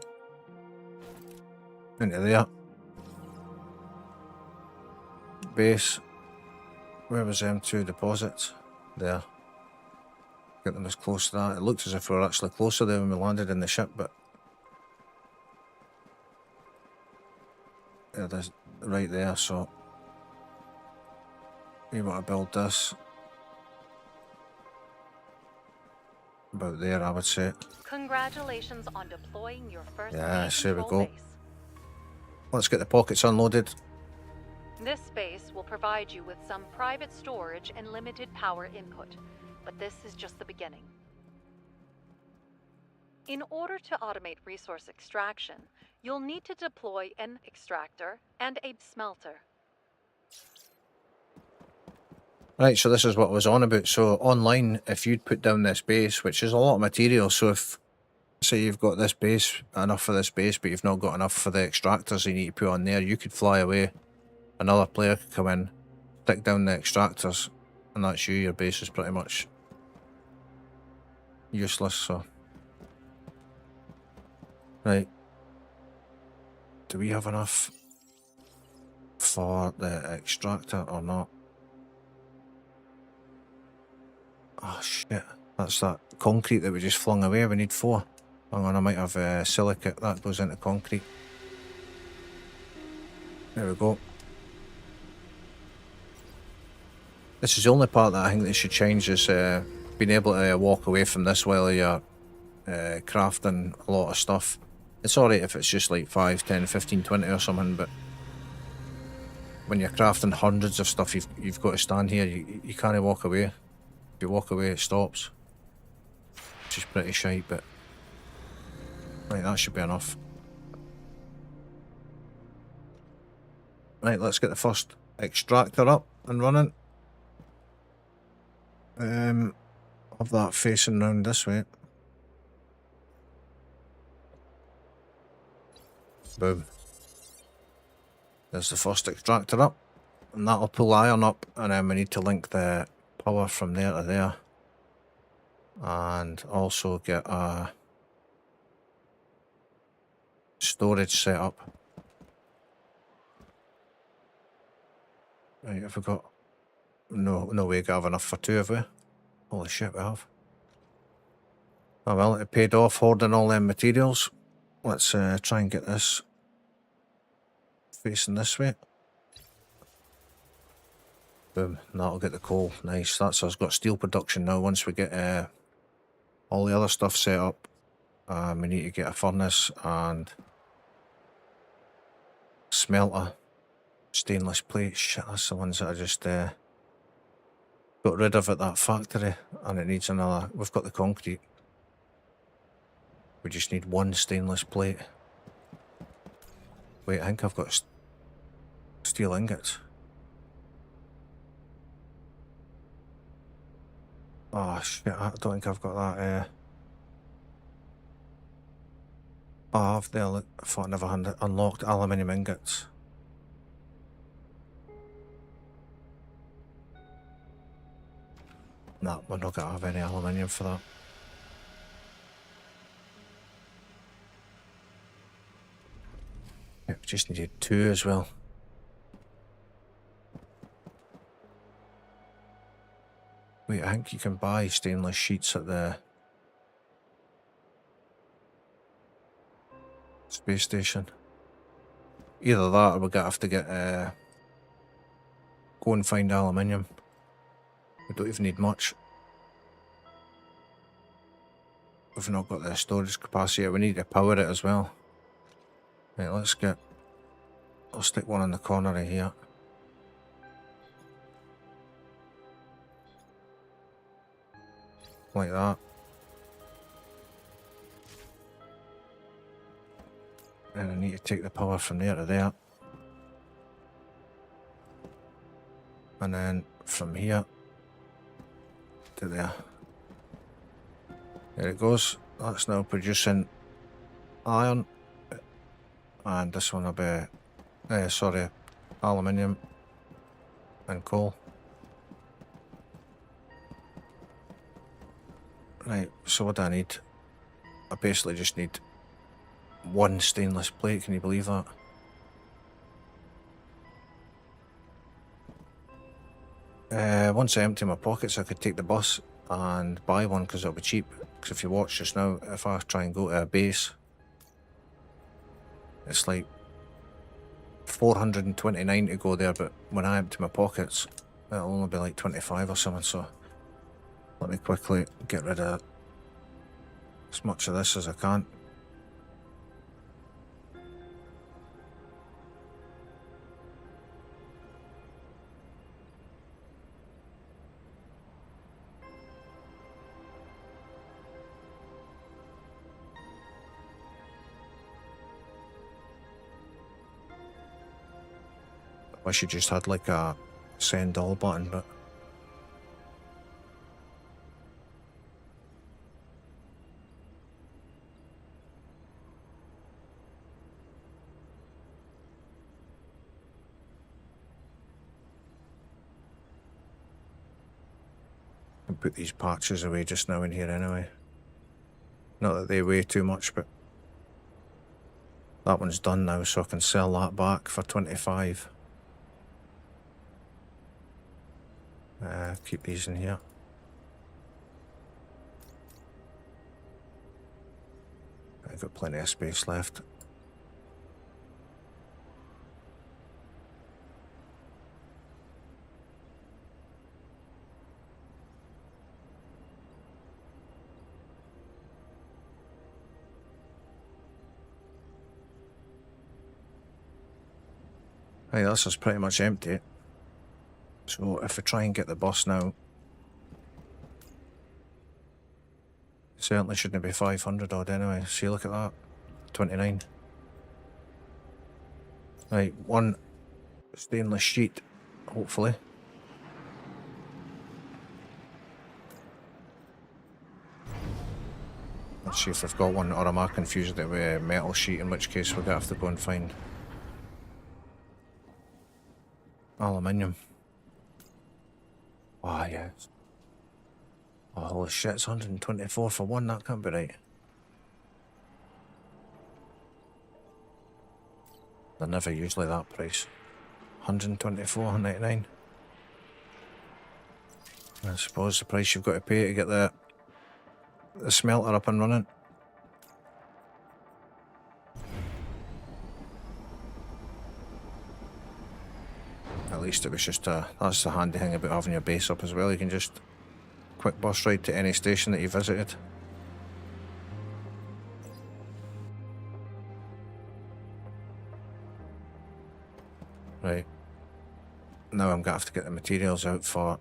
there. Base. Where was them 2 deposits? There. Get them as close to that. It looked as if we were actually closer there when we landed in the ship, but it is right there, so we want to build this about there, I would say. Congratulations on deploying your first Yes, base here we control go. base. Let's get the pockets unloaded. This space will provide you with some private storage and limited power input, but this is just the beginning. In order to automate resource extraction, you'll need to deploy an extractor and a smelter. Right, so this is what I was on about. So online, if you'd put down this base, which is a lot of material, so if, say you've got this base, enough for this base, but you've not got enough for the extractors you need to put on there, you could fly away. Another player could come in, stick down the extractors, and that's you. Your base is pretty much useless, so. Right. Do we have enough for the extractor or not? Oh shit, that's that concrete that we just flung away. We need 4. Hang on, I might have silicate. That goes into concrete. There we go. This is the only part that I think they should change is being able to walk away from this while you're crafting a lot of stuff. It's alright if it's just like 5, 10, 15, 20 or something, but when you're crafting hundreds of stuff, you've got to stand here. You can't walk away. If you walk away, it stops. Which is pretty shite, but right, that should be enough. Right, let's get the first extractor up and running. Have that facing round this way. Boom. There's the first extractor up, and that'll pull iron up, and then we need to link the power from there to there, and also get a storage set up. Right, have we got... No way we have enough for 2, have we? Holy shit, we have. Oh well, it paid off hoarding all them materials. Let's try and get this facing this way. Boom, and that'll get the coal. Nice, that's us got steel production now. Once we get all the other stuff set up, we need to get a furnace and smelter, stainless plate. Shit, that's the ones that I just got rid of at that factory, and it needs another. We've got the concrete. We just need one stainless plate. Wait, I think I've got steel ingots. Oh shit, I don't think I've got that. Oh, I have there. Look, I thought I never had unlocked aluminium ingots. Nah, we're not gonna have any aluminium for that. Yeah, we just needed 2 as well. Wait, I think you can buy stainless sheets at the space station. Either that or we're gonna have to get go and find aluminium. We don't even need much. We've not got the storage capacity. We need to power it as well. Right, I'll stick one in the corner of here. Like that. And I need to take the power from there to there. And then from here to there. There it goes. That's now producing iron. And this one will be, aluminium and coal. Right, so what do I need? I basically just need one stainless plate, can you believe that? Once I empty my pockets, I could take the bus and buy one because it'll be cheap. Because if you watch just now, if I try and go to a base, it's like 429 to go there, but when I empty my pockets, it'll only be like 25 or something, so let me quickly get rid of as much of this as I can. I wish you just had like a send all button, but I can put these patches away just now in here anyway. Not that they weigh too much, but that one's done now, so I can sell that back for 25. Keep these in here. I've got plenty of space left. Hey, this is pretty much empty. So if we try and get the bus now, certainly shouldn't be 500 odd anyway. See, look at that, 29. Right, one stainless sheet, hopefully. Let's see if we've got one, or am I confused it with a metal sheet, in which case we're gonna have to go and find aluminium. Ah, yes. Oh, holy shit, it's 124 for one, that can't be right. They're never usually that price. 124.99. I suppose the price you've got to pay to get the smelter up and running. least it was just a... That's the handy thing about having your base up as well. You can just quick bus ride to any station that you visited. Right. Now I'm going to have to get the materials out for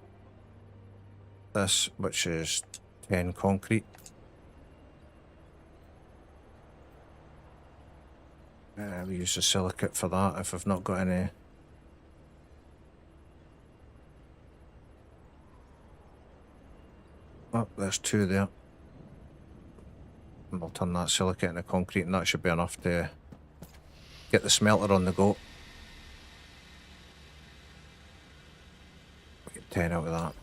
this, which is 10 concrete. We use the silicate for that if I've not got any. Oh, there's 2 there. And I'll turn that silicate into concrete, and that should be enough to get the smelter on the go. Get 10 out of that.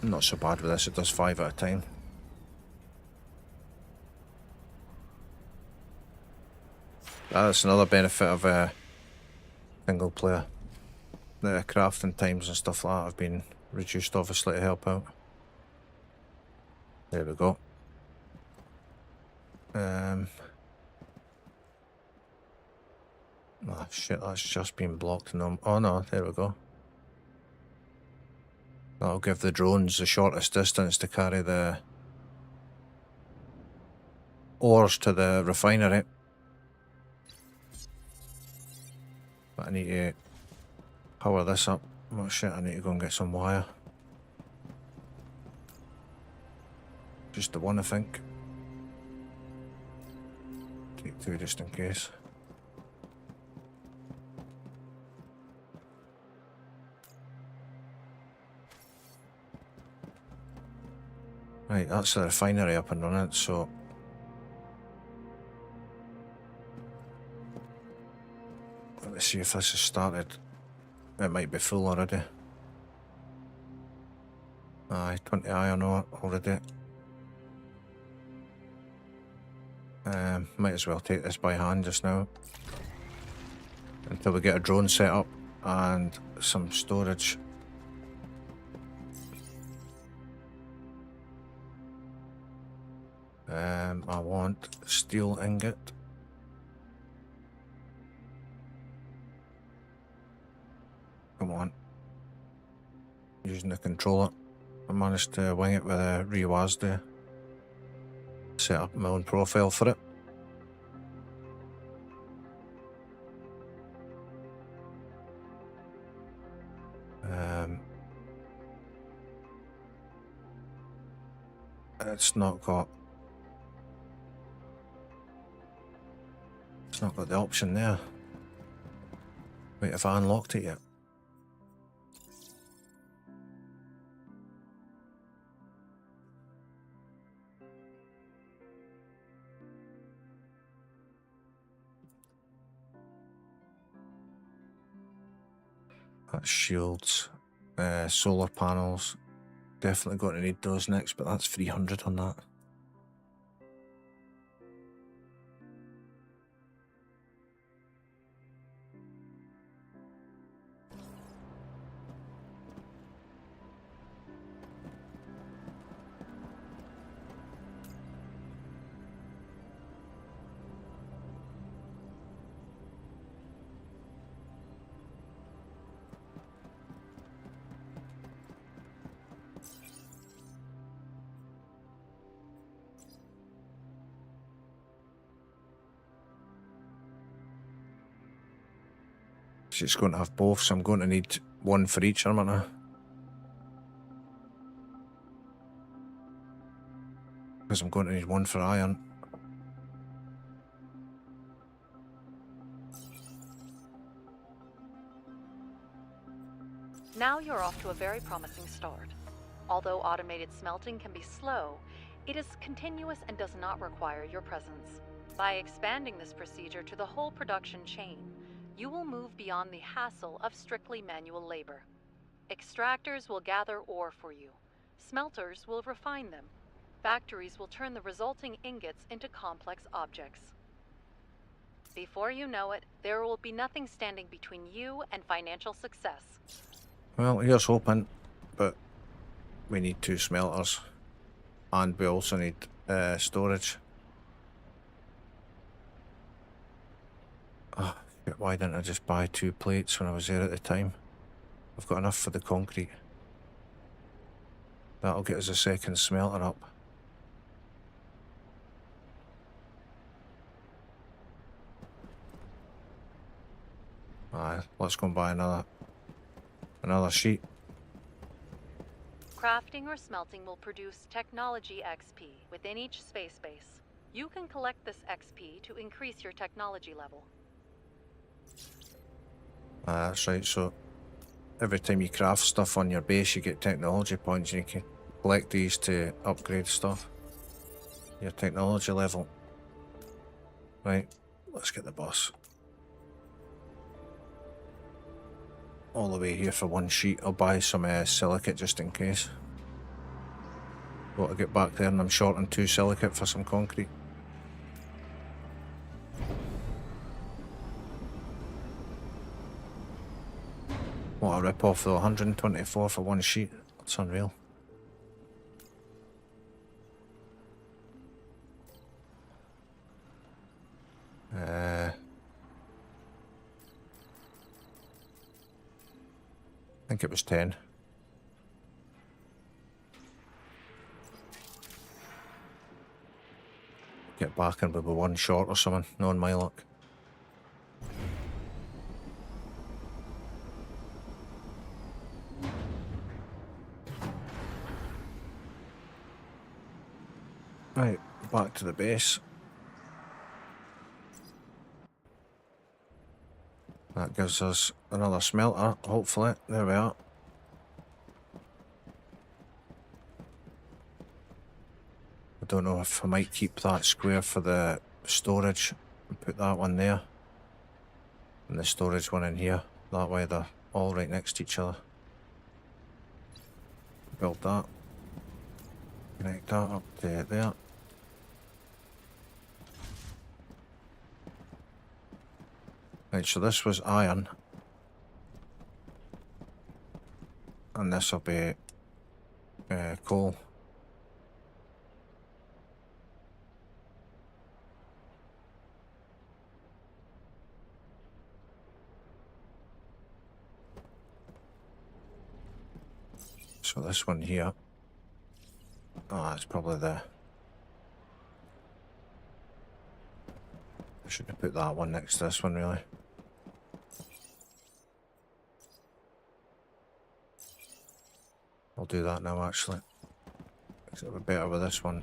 Not so bad with this, it does 5 at a time. That's another benefit of single player. The crafting times and stuff like that have been reduced obviously to help out. There we go. Oh shit, that's just been blocked. Oh no, there we go. That'll give the drones the shortest distance to carry the ores to the refinery. But I need to power this up. Oh shit, I need to go and get some wire. Just the one, I think. Take 2 just in case. Right, that's the refinery up and running, so... Let me see if this has started. It might be full already. Aye, 20 iron ore already. Might as well take this by hand just now. Until we get a drone set up and some storage. I want steel ingot. Come on. Using the controller. I managed to wing it with a ReWASD. Set up my own profile for it. It's not got the option there. Wait, have I unlocked it yet? That's shields, solar panels. Definitely going to need those next, but that's 300 on that. It's going to have both, so I'm going to need one for each, aren't I? Because I'm going to need one for iron. Now you're off to a very promising start. Although automated smelting can be slow, it is continuous and does not require your presence. By expanding this procedure to the whole production chain, you will move beyond the hassle of strictly manual labor. Extractors will gather ore for you. Smelters will refine them. Factories will turn the resulting ingots into complex objects. Before you know it, there will be nothing standing between you and financial success. Well, here's hoping, but we need 2 smelters, and we also need storage. Oh, why didn't I just buy 2 plates when I was there at the time? I've got enough for the concrete. That'll get us a second smelter up. Aye, let's go and buy another sheet. Crafting or smelting will produce technology XP within each space base. You can collect this XP to increase your technology level. That's right, so every time you craft stuff on your base you get technology points and you can collect these to upgrade stuff. Your technology level. Right, let's get the bus. All the way here for 1 sheet. I'll buy some silicate just in case. Got to get back there and I'm short on 2 silicate for some concrete. What a rip off though, 124 for 1 sheet. That's unreal. I think it was 10. Get back and we'll be 1 short or something, knowing my luck. Right, back to the base. That gives us another smelter, hopefully. There we are. I don't know if I might keep that square for the storage and put that one there. And the storage one in here. That way they're all right next to each other. Build that. Connect that up to there. Right, so this was iron. And this will be coal. So this one here. Oh, it's probably the... I should have put that one next to this one, really. I'll do that now, actually. It'll be better with this one.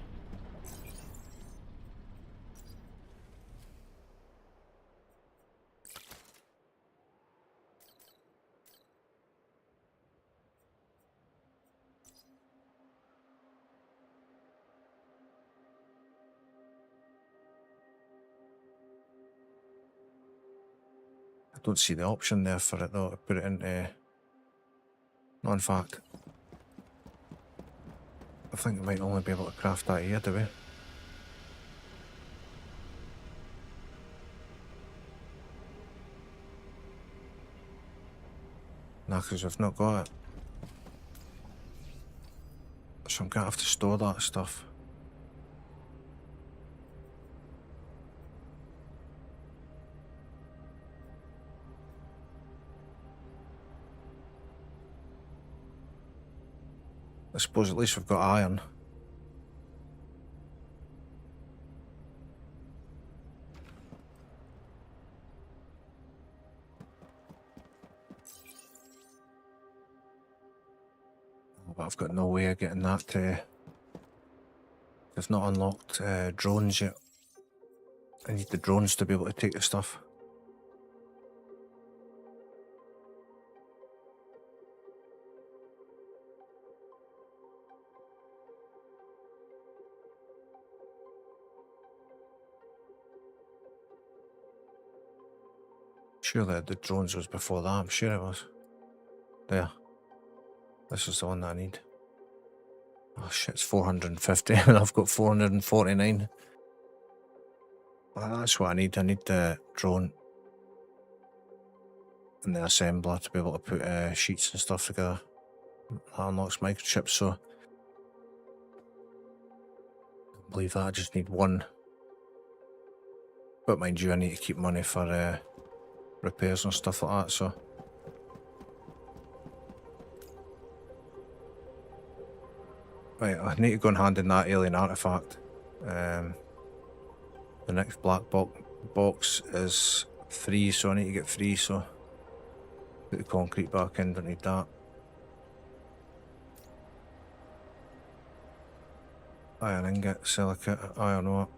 I don't see the option there for it though, to put it into... No, in fact, I think we might only be able to craft that here, do we? Nah, because we've not got it. So I'm gonna have to store that stuff. I suppose at least we've got iron. But I've got no way of getting that to... I've not unlocked drones yet. I need the drones to be able to take the stuff. Surely the drones was before that, I'm sure it was. There. This is the one that I need. Oh shit, it's 450 and I've got 449. Well, that's what I need. I need the drone and the assembler to be able to put sheets and stuff together. That unlocks microchips, so believe that. I just need one. But mind you, I need to keep money for repairs and stuff like that, so. Right, I need to go and hand in that alien artifact. The next black box is 3, so I need to get 3, so. Put the concrete back in, don't need that. Iron ingot, silicate, iron ore.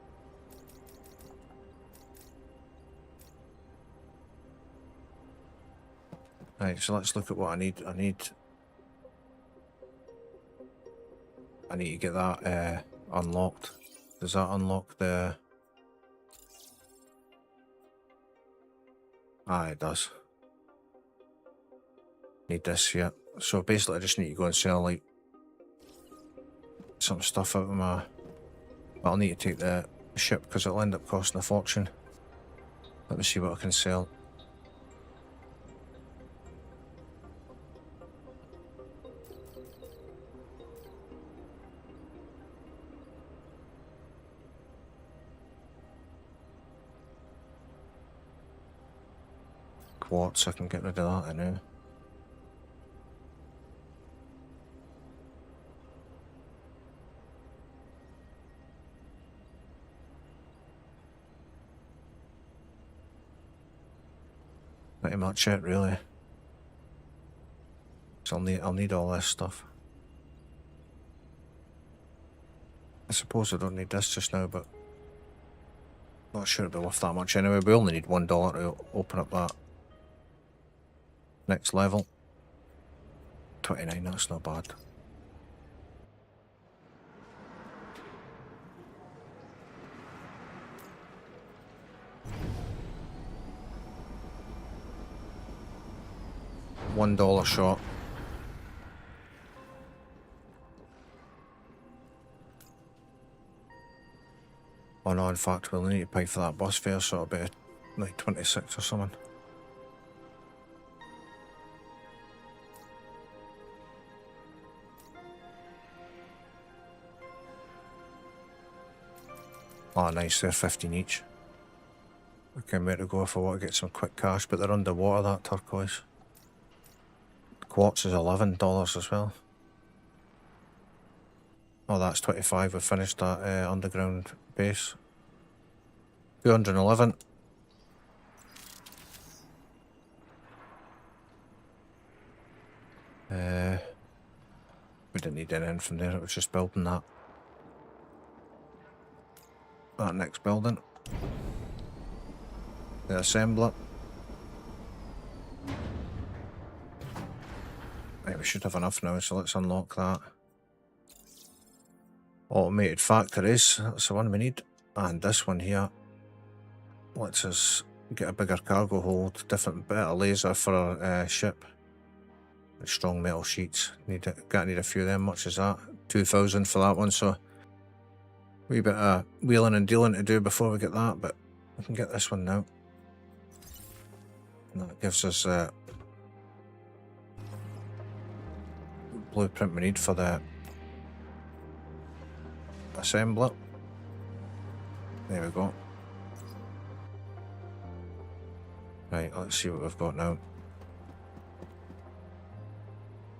Right, so let's look at what I need. I need to get that unlocked. Does that unlock the... Ah, it does. Need this here. So basically I just need to go and sell like some stuff out of my... I'll need to take the ship because it'll end up costing a fortune. Let me see what I can sell. Quartz, I can get rid of that now. Pretty much it, really. So I'll need all this stuff. I suppose I don't need this just now, but not sure it'll be worth that much anyway. We only need $1 to open up that next level. 29, that's not bad. $1 shot. Oh no, in fact we'll need to pay for that bus fare, so it'll be like 26 or something. Oh nice, they're 15 each. Okay, where to go if I want to get some quick cash, but they're underwater, that turquoise. Quartz is $11 as well. Oh, that's 25. We finished that underground base. 211. We didn't need anything from there, it was just building that next building. The assembler. Right, we should have enough now, so let's unlock that. Automated factories, that's the one we need. And this one here lets us get a bigger cargo hold, better laser for our ship. Strong metal sheets, need a few of them. Much is that? 2,000 for that one, so wee bit of wheeling and dealing to do before we get that, but we can get this one now. And that gives us blueprint we need for the assembler. There we go. Right, let's see what we've got now.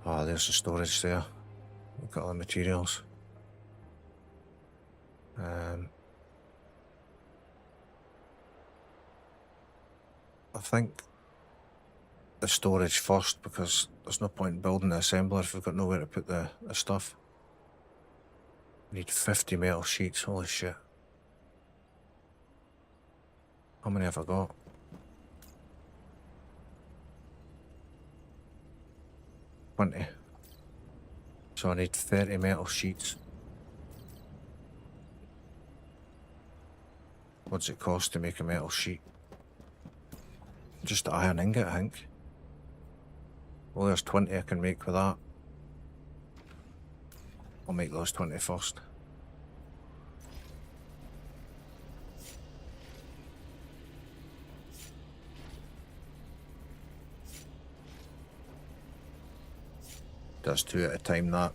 Ah, there's the storage there. We've got all the materials. I think the storage first, because there's no point in building the assembler if we've got nowhere to put the stuff. We need 50 metal sheets, holy shit. How many have I got? 20. So I need 30 metal sheets. What's it cost to make a metal sheet? Just the iron ingot, I think. Well, there's 20 I can make with that. I'll make those 20 first. Does 2 at a time, that.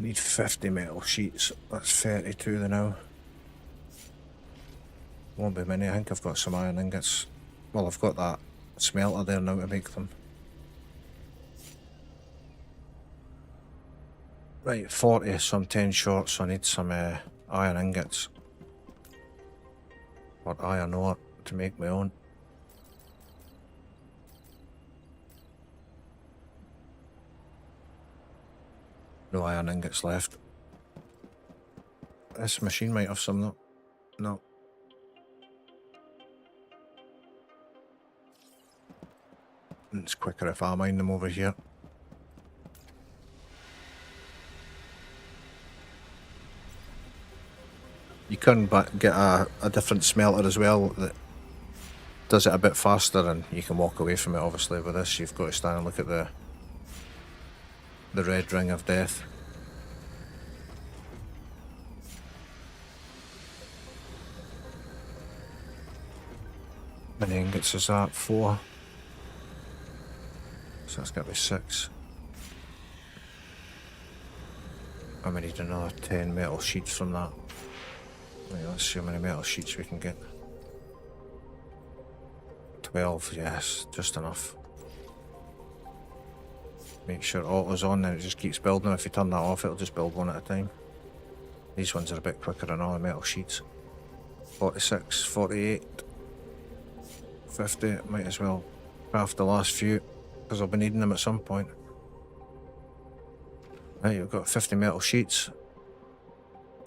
I need 50 metal sheets. That's 32 the now. Won't be many. I think I've got some iron ingots. Well, I've got that smelter there now to make them. Right, 40, so I'm 10 short, so I need some iron ingots. Or iron ore to make my own. No iron ingots left. This machine might have some though. No. It's quicker if I mine them over here. You can get a different smelter as well that does it a bit faster, and you can walk away from it. Obviously with this you've got to stand and look at the red ring of death. How many ingots is that? 4. So that's got to be 6. And we need another 10 metal sheets from that. Right, let's see how many metal sheets we can get. 12, yes, just enough. Make sure auto's on, then it just keeps building. If you turn that off, it'll just build one at a time. These ones are a bit quicker than all the metal sheets. 46, 48, 50. Might as well craft the last few, because I'll be needing them at some point. Right, you've got 50 metal sheets.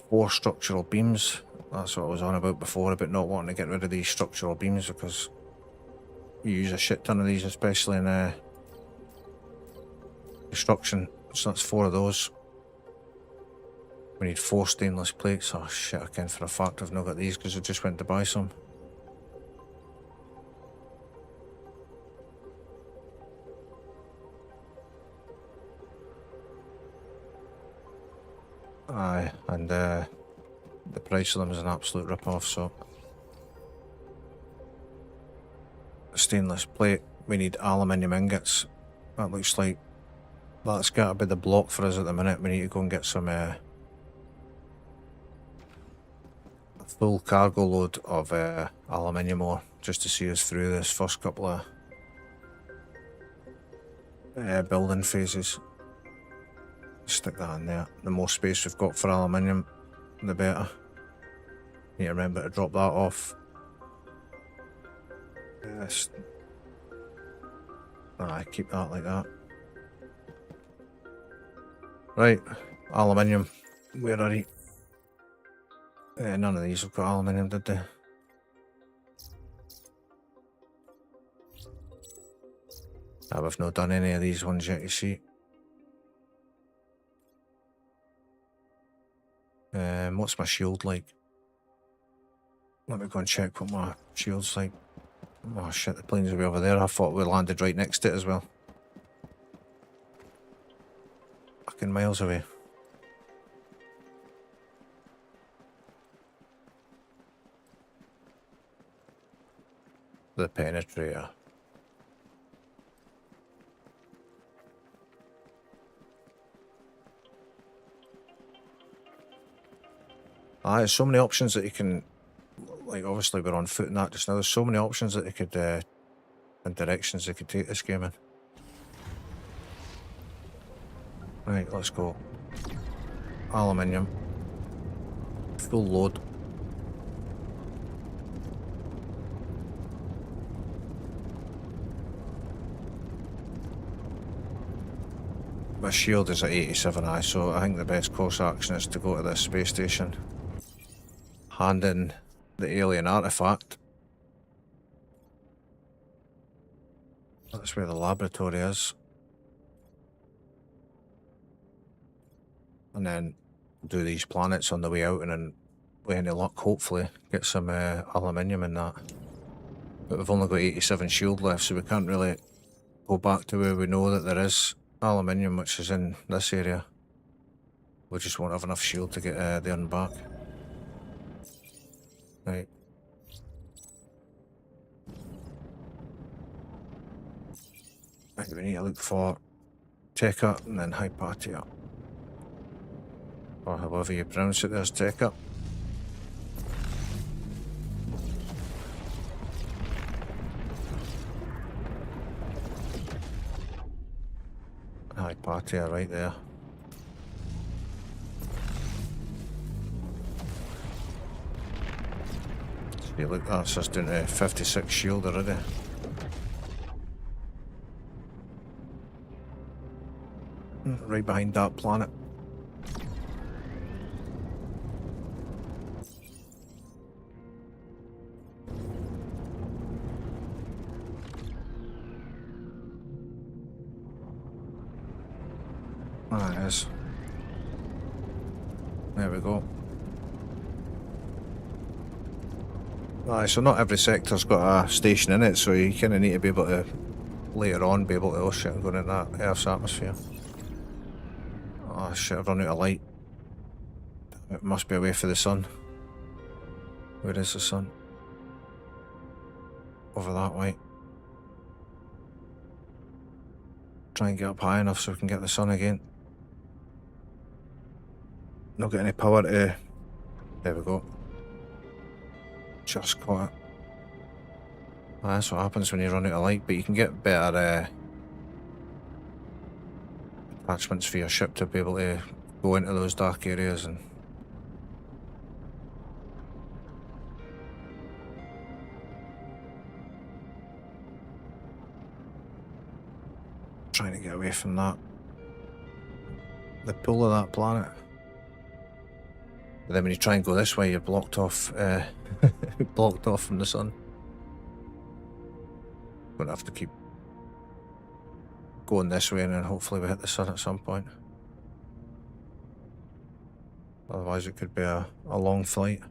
4 structural beams. That's what I was on about before, about not wanting to get rid of these structural beams, because you use a shit ton of these, especially in construction. So that's 4 of those. We need 4 stainless plates. Oh shit, I can for a fact I've not got these because I just went to buy some. Aye, and the price of them is an absolute rip-off, so... Stainless plate, we need aluminium ingots. That looks like that's got to be the block for us at the minute. We need to go and get some a full cargo load of aluminium ore just to see us through this first couple of building phases. Stick that in there. The more space we've got for aluminium, the better. Need to remember to drop that off. Yes. Aye, keep that like that. Right, aluminium. Where are you? None of these have got aluminium, did they? We've not done any of these ones yet, you see. What's my shield like? Let me go and check what my shield's like. Oh shit, the plane's way over there. I thought we landed right next to it as well. Fucking miles away. The penetrator. There's so many options that you can, like obviously we're on foot and that just now, there's so many options that they could, and directions they could take this game in. Right, let's go. Aluminium. Full load. My shield is at 87i, so I think the best course of action is to go to this space station. Hand in the alien artifact. That's where the laboratory is. And then do these planets on the way out, and then with any luck hopefully get some aluminium in that. But we've only got 87 shield left, so we can't really go back to where we know that there is aluminium, which is in this area. We just won't have enough shield to get there and back. Right. Right, we need to look for Tekka and then Hypatia. Or however you pronounce it, there's Tech Up. Aye, party right there. See, look, that's us doing a 56 shield already. Right behind that planet. Ah, it is. There we go. Aye, so not every sector's got a station in it, so you kind of need to be able to, later on, be able to, oh shit, I'm going into that Earth's atmosphere. Oh shit, I've run out of light. It must be away from the sun. Where is the sun? Over that way. Try and get up high enough so we can get the sun again. Not get any power to... There we go. Just caught it. That's what happens when you run out of light, but you can get better attachments for your ship to be able to go into those dark areas and... Trying to get away from that. The pull of that planet. But then when you try and go this way, you're blocked off, blocked off from the sun. Gonna have to keep going this way and then hopefully we hit the sun at some point. Otherwise it could be a long flight.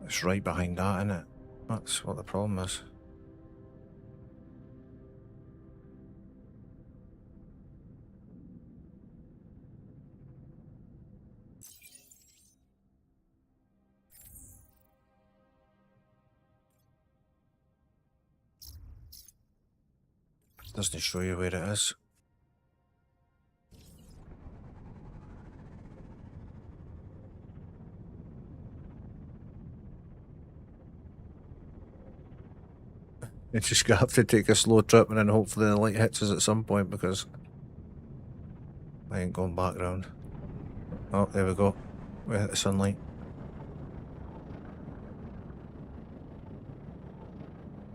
It's right behind that, isn't it? That's what the problem is. Doesn't show you where it is. It's just gonna have to take a slow trip and then hopefully the light hits us at some point because I ain't going back round. Oh, there we go. We hit the sunlight.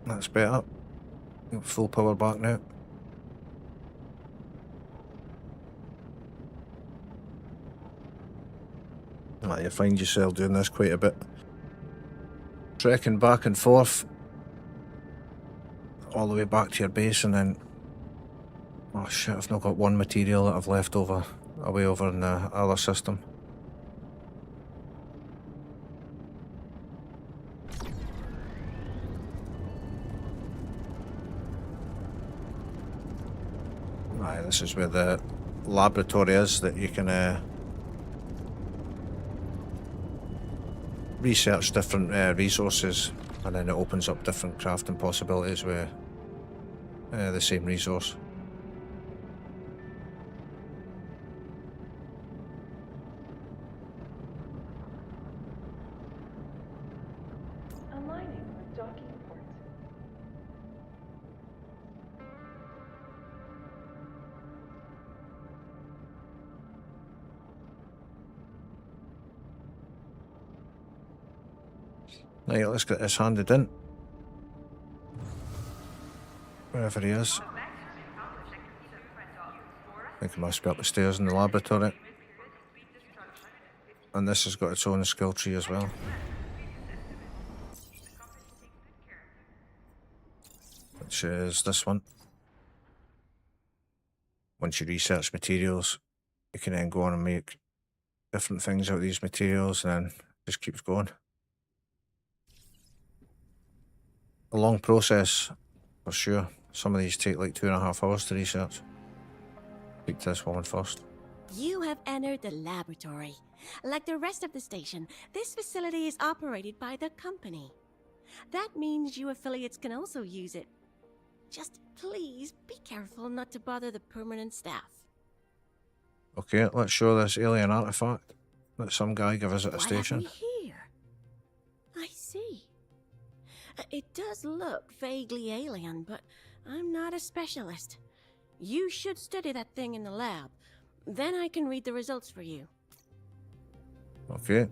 That's better. Got full power back now. You find yourself doing this quite a bit. Trekking back and forth all the way back to your base and then... Oh shit, I've not got one material that I've left over away over in the other system. Right, this is where the laboratory is that you can research different resources, and then it opens up different crafting possibilities with the same resource. Aligning with docking port. Right, let's get this handed in. Wherever he is. I think he must be up the stairs in the laboratory. And this has got its own skill tree as well. Which is this one. Once you research materials, you can then go on and make different things out of these materials and then it just keeps going. A long process, for sure. Some of these take like 2.5 hours to research. Speak to this woman first. You have entered the laboratory. Like the rest of the station, this facility is operated by the company. That means you affiliates can also use it. Just please be careful not to bother the permanent staff. Okay, let's show this alien artifact that some guy gave us at a What station. have we here? I see. It does look vaguely alien, but I'm not a specialist. You should study that thing in the lab. Then I can read the results for you. Okay.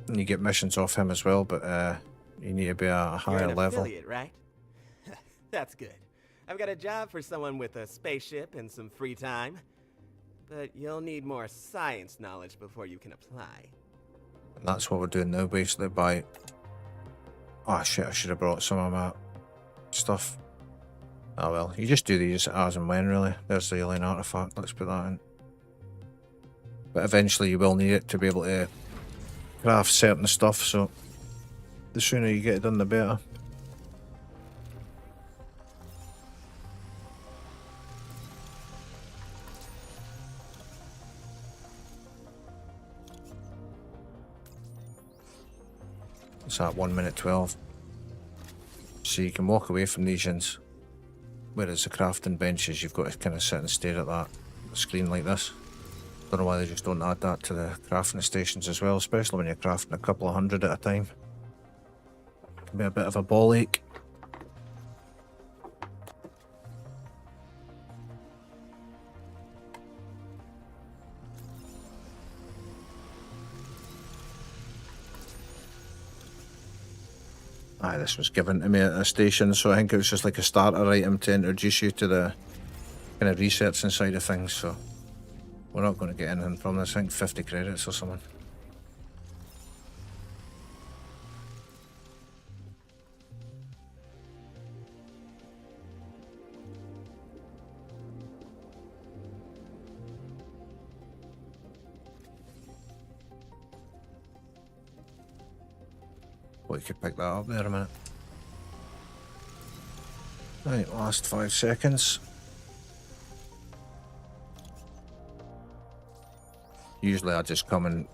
And you get missions off him as well, but you need to be at a You're higher an level. affiliate, right? That's good. I've got a job for someone with a spaceship and some free time. But you'll need more science knowledge before you can apply. And that's what we're doing now, basically, by... Oh shit, I should have brought some of my stuff. Oh well, you just do these as and when, really. There's the alien artifact, let's put that in. But eventually you will need it to be able to craft certain stuff, so the sooner you get it done, the better. It's at 1 minute 12. So you can walk away from these ins. Whereas the crafting benches, you've got to kind of sit and stare at that screen like this. Don't know why they just don't add that to the crafting stations as well, especially when you're crafting a couple of hundred at a time. Can be a bit of a ball ache. Aye, this was given to me at a station, so I think it was just like a starter item to introduce you to the kind of research side of things, so we're not going to get anything from this. I think 50 credits or something. Well, you could pick that up there a minute. Right, last 5 seconds. Usually I just come and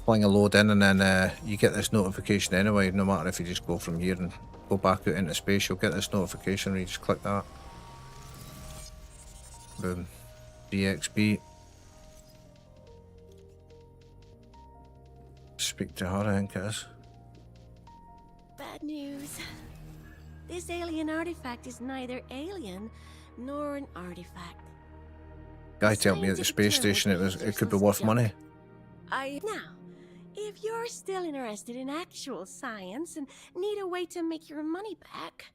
fling a load in, and then you get this notification anyway, no matter if you just go from here and go back out into space, you'll get this notification where you just click that. Boom. DXB. Speak to her, I think it is. Bad news. This alien artifact is neither alien nor an artifact. Guy told me at the space station it could be worth money. Now, if you're still interested in actual science and need a way to make your money back,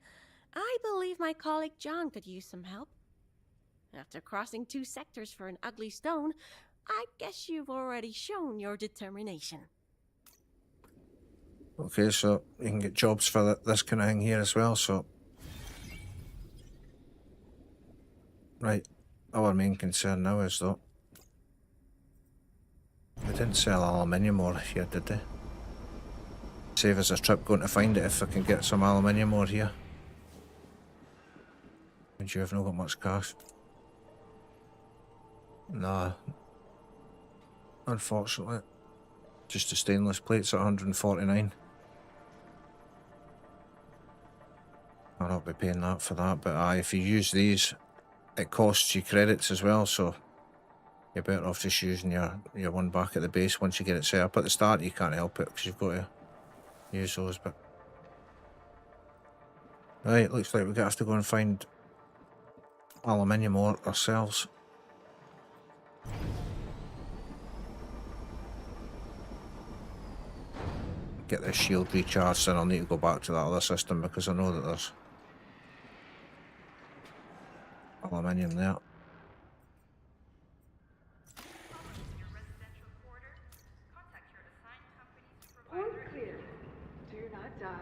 I believe my colleague John could use some help. After crossing 2 sectors for an ugly stone, I guess you've already shown your determination. Okay, so you can get jobs for this kind of thing here as well, so... Right, our main concern now is though... They didn't sell aluminium ore here, did they? Save us a trip going to find it if I can get some aluminium ore here. Would you have not got much cash? Nah. Unfortunately. Just the stainless plates at 149. I'll not be paying that for that, but if you use these, it costs you credits as well, so you're better off just using your one back at the base once you get it set up. At the start you can't help it because you've got to use those, but... Right, looks like we're going to have to go and find aluminium ore ourselves. Get this shield recharged, and I'll need to go back to that other system because I know that there's aluminium there. Point clear. Do not die.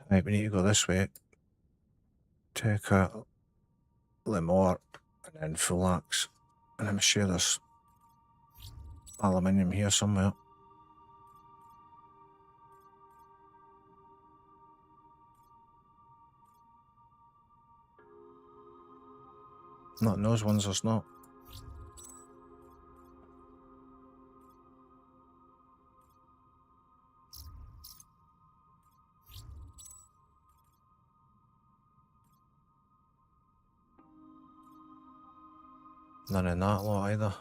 Right, we need to go this way. Take out Lemore and then full axe. And I'm sure there's aluminium here somewhere. Not in those ones, there's not. None in that lot either.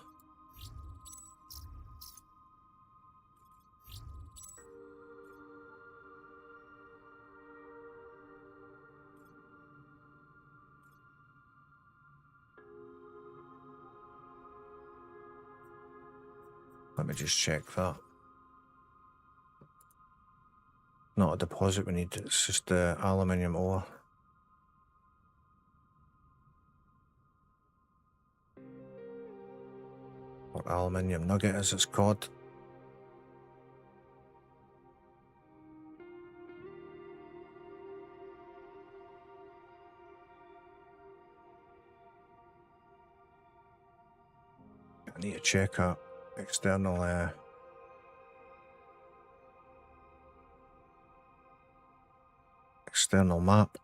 Let me just check that. Not a deposit we need, it's just the aluminium ore. Or aluminium nugget as it's called. I need to check out external external map.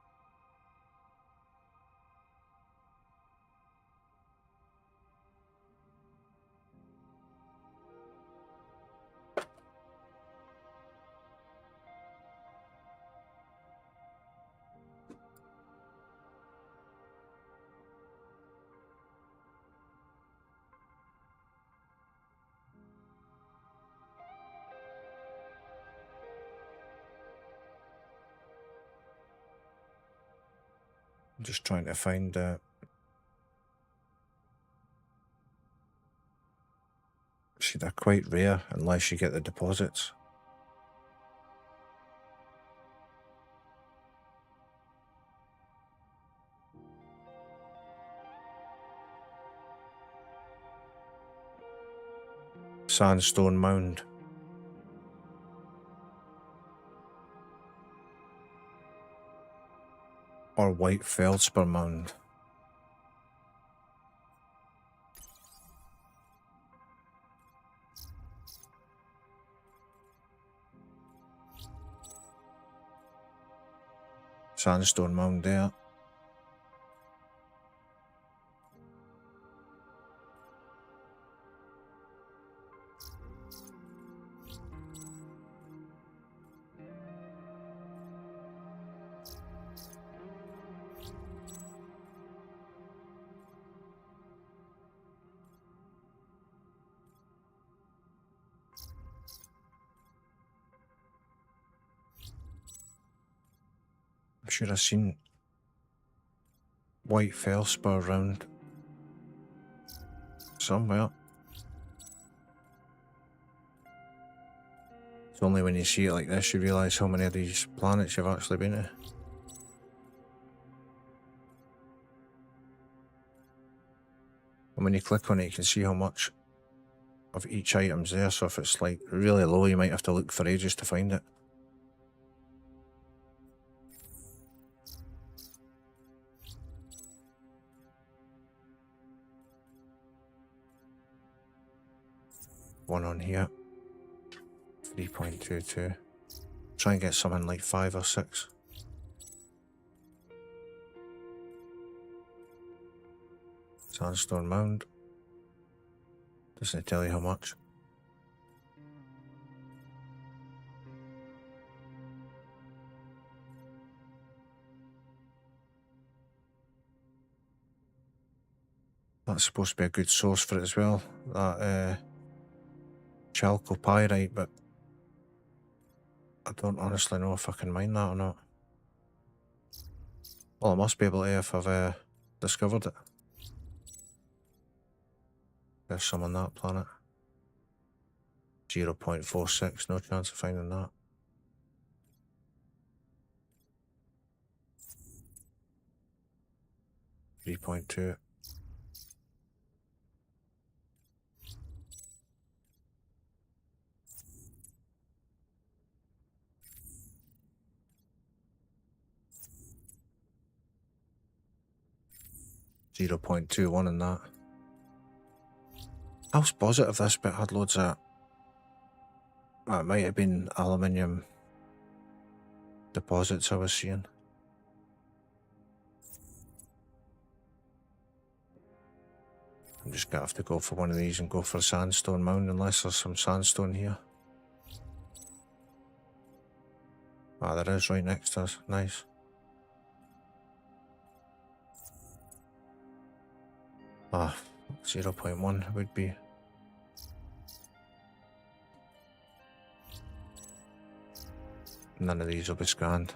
I'm just trying to find see, they're quite rare unless you get the deposits. Sandstone mound. Or white feldspar mound. Sandstone mound there. I'm sure I've seen white feldspar around somewhere. It's only when you see it like this you realise how many of these planets you've actually been to. And when you click on it you can see how much of each item's there, so if it's like really low you might have to look for ages to find it. One on here. 3.22. Try and get something like 5 or 6. Sandstone mound. Doesn't tell you how much. That's supposed to be a good source for it as well. That chalcopyrite, but I don't honestly know if I can mine that or not. Well, I must be able to if I've discovered it. There's some on that planet. 0.46, no chance of finding that. .2. 0.21 in that. I was positive this bit had loads of... It might have been aluminium deposits I was seeing. I'm just gonna have to go for one of these and go for a sandstone mound unless there's some sandstone here. Ah, there is right next to us. Nice. Ah, 0.1 would be. None of these will be scanned.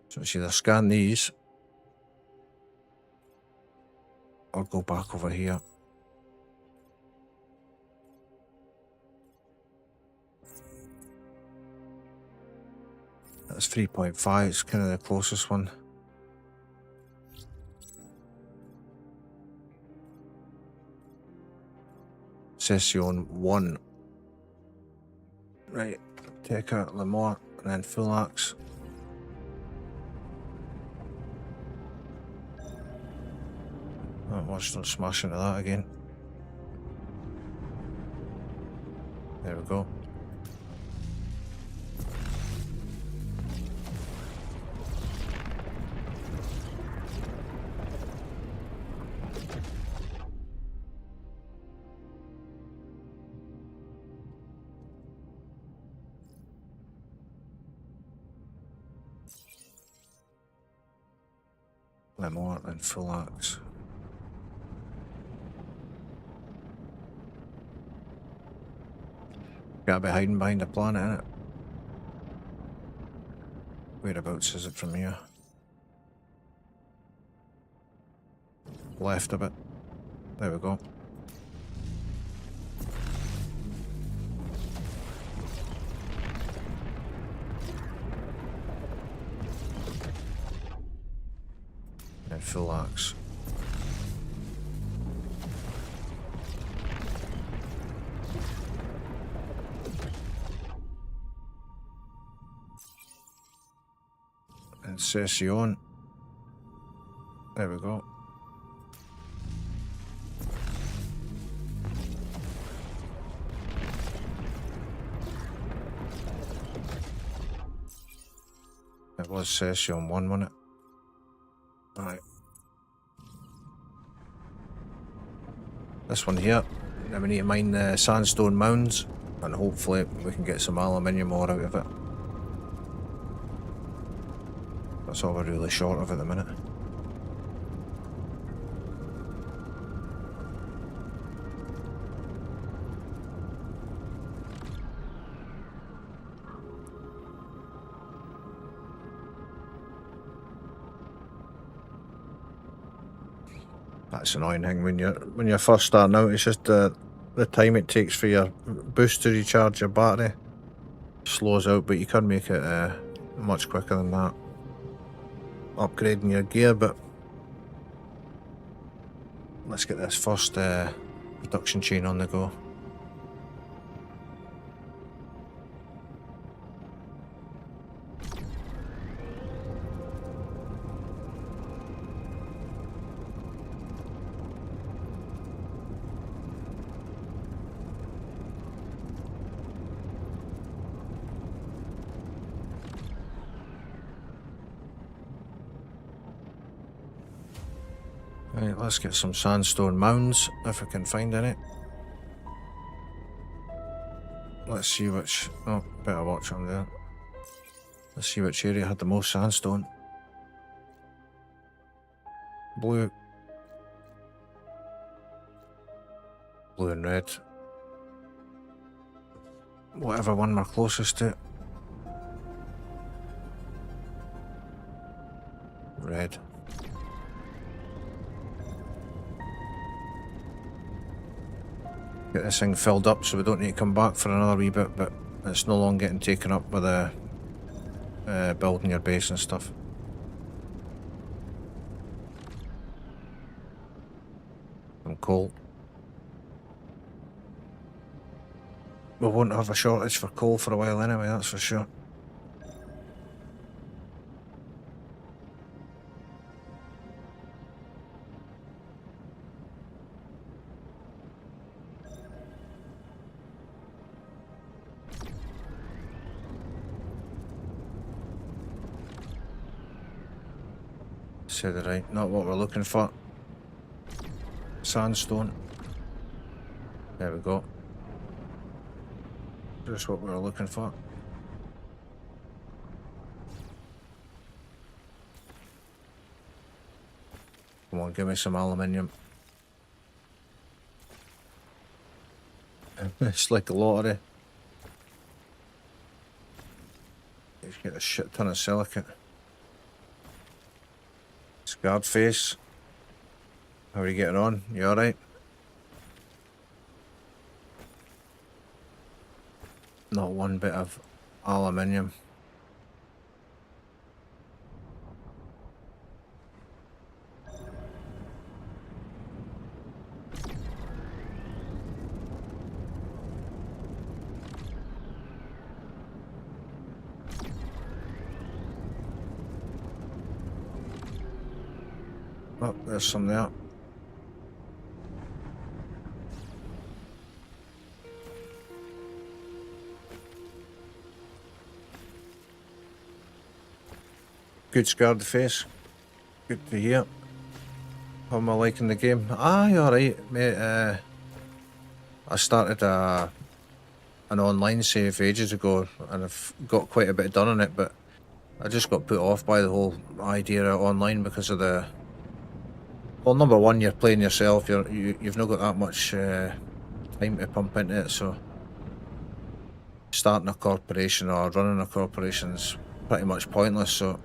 So it's either scan these or go back over here. That's 3.5, it's kind of the closest one. Session 1. Right, take out Lemort and then full axe. Oh, watch, don't smash into that again. There we go. Lemort and full axe. Gotta be hiding behind the planet, innit? Whereabouts is it from here? Left a bit. There we go. And full axe. And session. There we go. It was session 1, wasn't it? Alright. This one here. Now we need to mine the sandstone mounds and hopefully we can get some aluminium ore out of it. That's all we're really short of at the minute. That's an annoying thing when you're first starting out. It's just the time it takes for your boost to recharge your battery slows out, but you can make it much quicker than that. Upgrading your gear, but let's get this first production chain on the go. Right, let's get some sandstone mounds, if we can find any. Let's see which... Oh, better watch on there. Let's see which area had the most sandstone. Blue. Blue and red. Whatever one we're closest to. Red. Get this thing filled up so we don't need to come back for another wee bit, but it's no longer getting taken up with building your base and stuff. Some coal. We won't have a shortage for coal for a while anyway, that's for sure. Said it right, not what we're looking for. Sandstone. There we go. Just what we were looking for. Come on, give me some aluminium. It's like a lottery. You get a shit ton of silicate. Scarred face. How are you getting on? You alright? Not one bit of aluminium. Oh, there's some there. Good scarred face. Good to hear. How am I liking the game? Aye, alright, mate. I started an online save ages ago and I've got quite a bit done on it, but I just got put off by the whole idea of online because of the... Well, number one, you're playing yourself. You've not got that much time to pump into it, so starting a corporation or running a corporation is pretty much pointless. So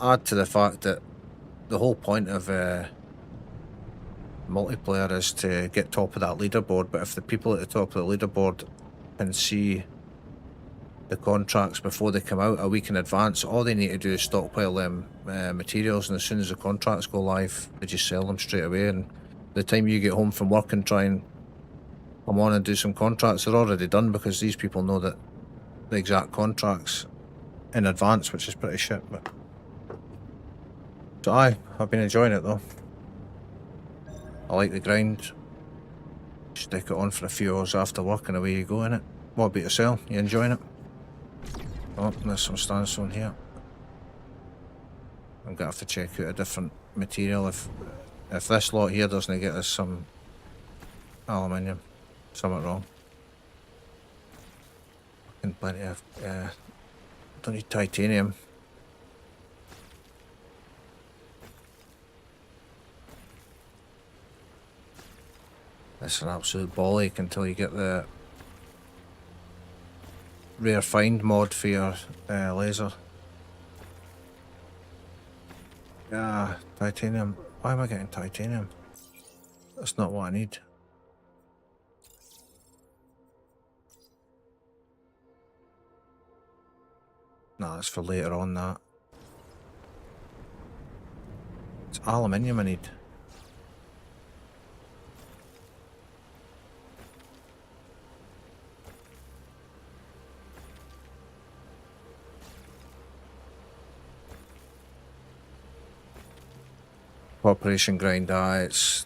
add to the fact that the whole point of multiplayer is to get top of that leaderboard, but if the people at the top of the leaderboard can see the contracts before they come out a week in advance, all they need to do is stockpile them materials, and as soon as the contracts go live they just sell them straight away, and the time you get home from work and try and come on and do some contracts, they're already done because these people know that the exact contracts in advance, which is pretty shit. But so I've been enjoying it though. I like the grind. Stick it on for a few hours after work and away you go, innit? What about yourself? You enjoying it? Oh, there's some sandstone here. I'm gonna have to check out a different material if this lot here doesn't get us some aluminium. Something wrong. And plenty of don't need titanium. It's an absolute ball ache until you get the rare find mod for your laser. Yeah, titanium. Why am I getting titanium? That's not what I need. No, that's for later on that. It's aluminium I need. Corporation grind, it's,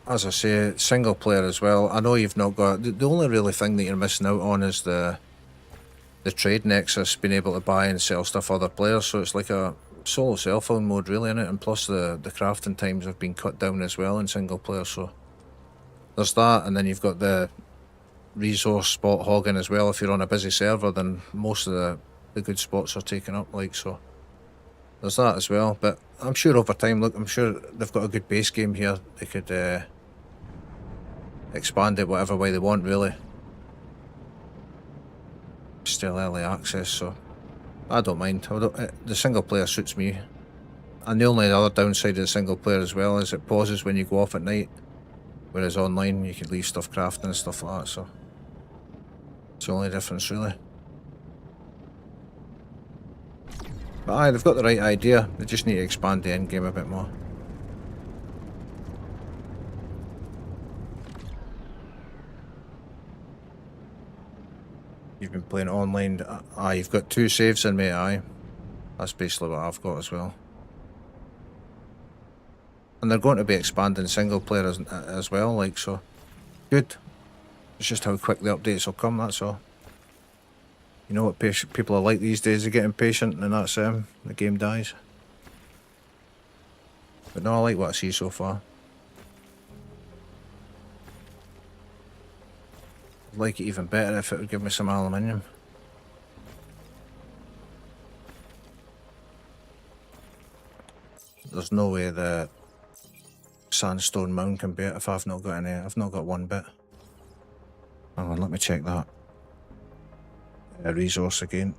as I say, single player as well. I know you've not got, the only really thing that you're missing out on is the trade nexus, being able to buy and sell stuff for other players, so it's like a solo cell phone mode really, innit? And plus the crafting times have been cut down as well in single player, so there's that. And then you've got the resource spot hogging as well. If you're on a busy server, then most of the good spots are taken up, like, so there's that as well. But I'm sure over time, look, I'm sure they've got a good base game here. They could expand it whatever way they want, really. Still early access, so I don't mind. The single player suits me. And the only other downside of the single player as well is it pauses when you go off at night, whereas online you could leave stuff crafting and stuff like that, so it's the only difference really. But aye, they've got the right idea, they just need to expand the end game a bit more. been playing online. Aye, you've got 2 saves in, mate, aye. That's basically what I've got as well. And they're going to be expanding single player as well, like, so. Good. It's just how quick the updates will come, that's all. You know what people are like these days, they're getting patient and that's the game dies. But no, I like what I see so far. I'd like it even better if it would give me some aluminium. There's no way the sandstone mound can beat it if I've not got any. I've not got 1 bit. Hang on, let me check that. A resource again.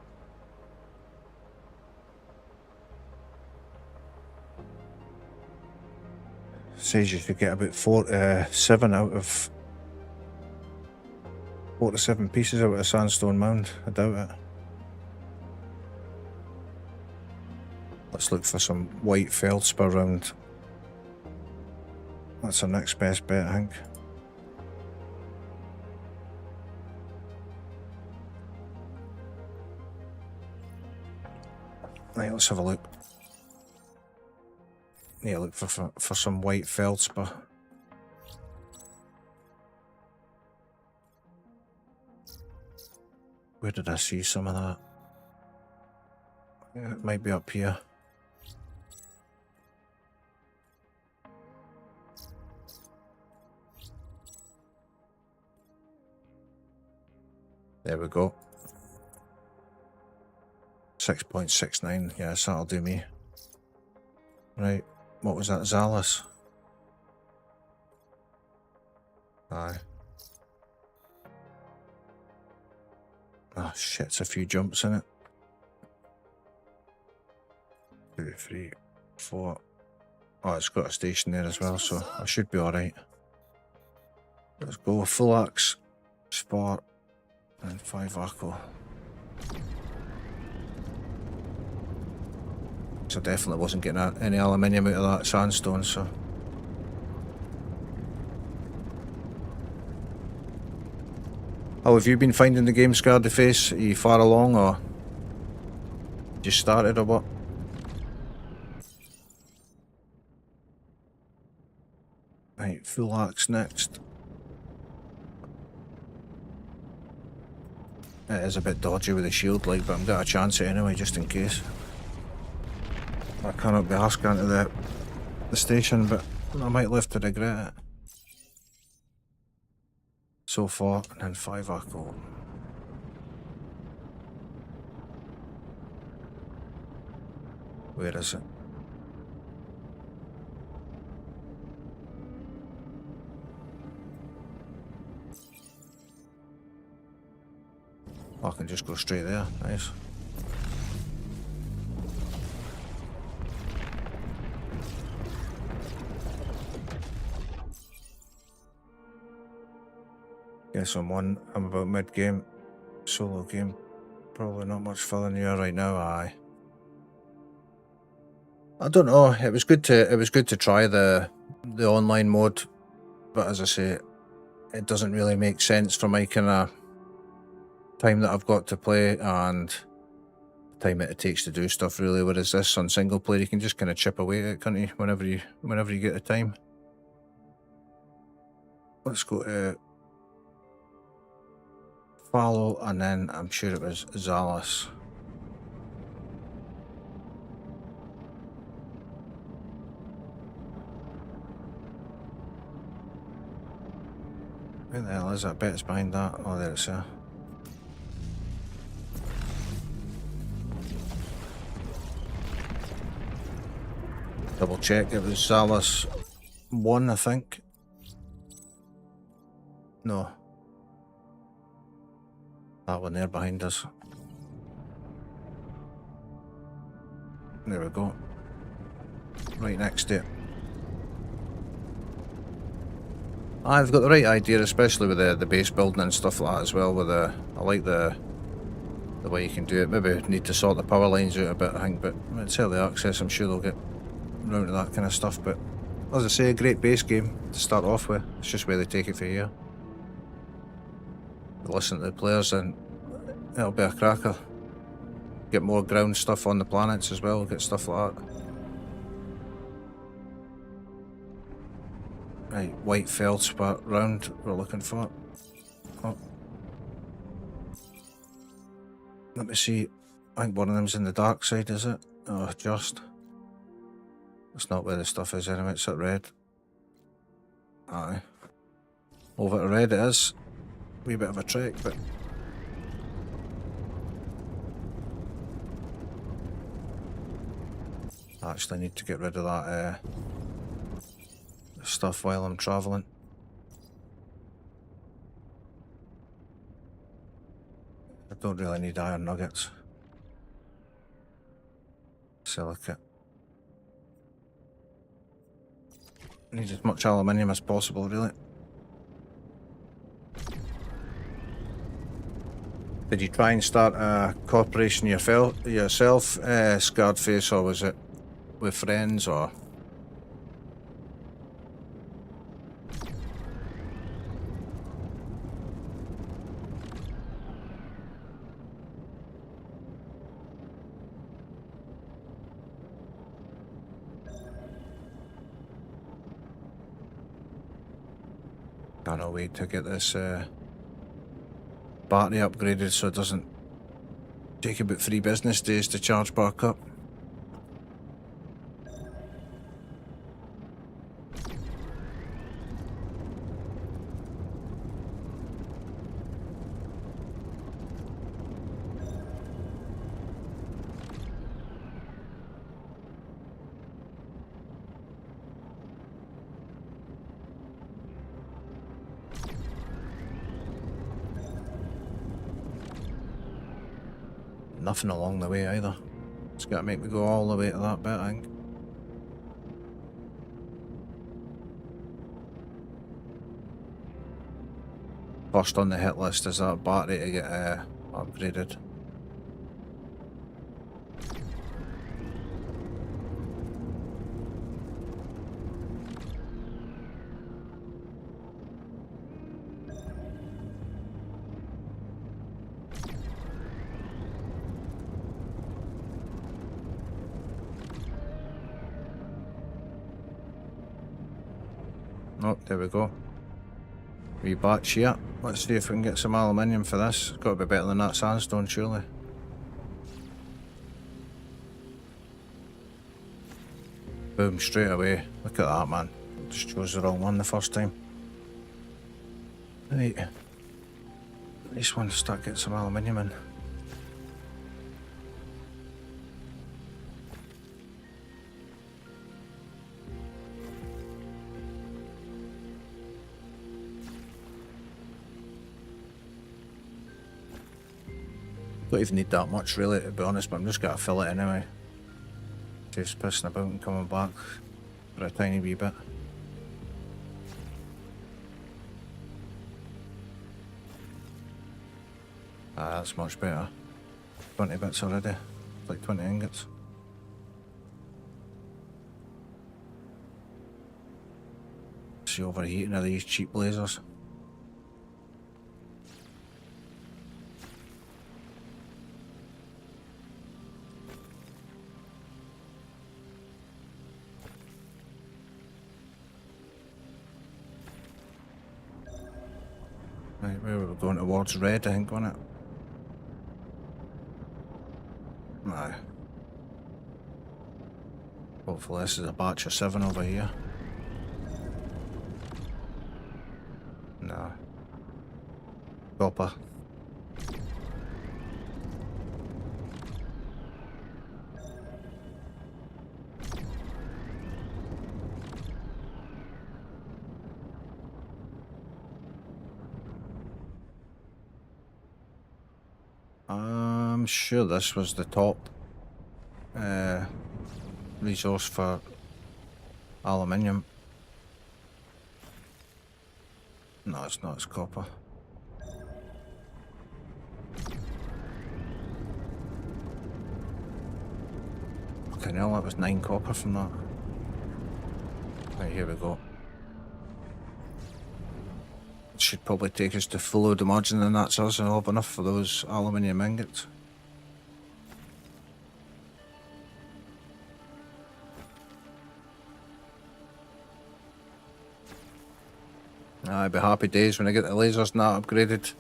Says you should get about 7 out of 4 to 7 pieces out of a sandstone mound. I doubt it. Let's look for some white feldspar round. That's our next best bet, I think. Right, let's have a look. Yeah, look for some white feldspar. Where did I see some of that? Yeah, it might be up here. There we go. 6.69. Yes, that'll do me. Right. What was that? Zalis? Aye. Ah, shit, it's a few jumps in it. 2, 3, 4. Oh, it's got a station there as well, so I should be alright. Let's go. Full axe, spar, and 5 arco. So definitely wasn't getting any aluminium out of that sandstone, so. How have you been finding the game, Scardy Face? Are you far along or just started or what? Right, full axe next. It is a bit dodgy with the shield, like, but I'm gonna chance it anyway, just in case. I cannot be asked going to the station, but I might live to regret it. So far, and then 5 arco. Where is it? Oh, I can just go straight there. Nice. Guess I'm about mid-game. Solo game. Probably not much further than you are right now, aye. I don't know, it was good to try the online mode, but as I say, it doesn't really make sense for my kind of time that I've got to play and the time it takes to do stuff really, whereas this on single player you can just kind of chip away at it, can't you, whenever you get the time. Let's go to Fallow, and then I'm sure it was Zalis. Where the hell is that? I bet it's behind that. Oh, there it's there. Double check, it was Zalis 1, I think. No. That one there behind us. There we go. Right next to it. I've got the right idea, especially with the base building and stuff like that as well. With I like the way you can do it. Maybe need to sort the power lines out a bit, I think, but it's early access. I'm sure they'll get round to that kind of stuff. But as I say, a great base game to start off with. It's just where they take it from here. Listen to the players, and It'll be a cracker. Get more ground stuff on the planets as well, get stuff like that. Right, white feldspar round we're looking for. Oh. Let me see. I think one of them's in the dark side, is it? Oh, just. It's not where the stuff is anyway, it's at red. Aye. Over to red it is. Wee bit of a trek, but... I actually need to get rid of that stuff while I'm travelling. I don't really need iron nuggets. Silicate. Need as much aluminium as possible, really. Did you try and start a corporation yourself, Scarred Face, or was it with friends, or? Can't wait to get this battery upgraded so it doesn't take about 3 business days to charge back up. Nothing along the way either. It's got to make me go all the way to that bit, I think. First on the hit list is that battery to get upgraded. Oh, there we go. Wee batch here. Let's see if we can get some aluminium for this. It's got to be better than that sandstone, surely. Boom, straight away. Look at that, man. Just chose the wrong one the first time. Right. This one, start getting some aluminium in. Don't even need that much really, to be honest, but I'm just gonna fill it anyway. Just pissing about and coming back for a tiny wee bit. Ah, that's much better. 20 bits already. It's like 20 ingots. See overheating of these cheap lasers. Right, where were we going? Towards red, I think, wasn't it? Aye. Hopefully this is a batch of 7 over here. No. Copper. I'm sure this was the top resource for aluminium. No, it's not, it's copper. Okay, now that was 9 copper from that. Right, here we go. should probably take us to full load imagine, and that's us and have enough for those aluminium ingots. I'd be happy days when I get the lasers and that upgraded.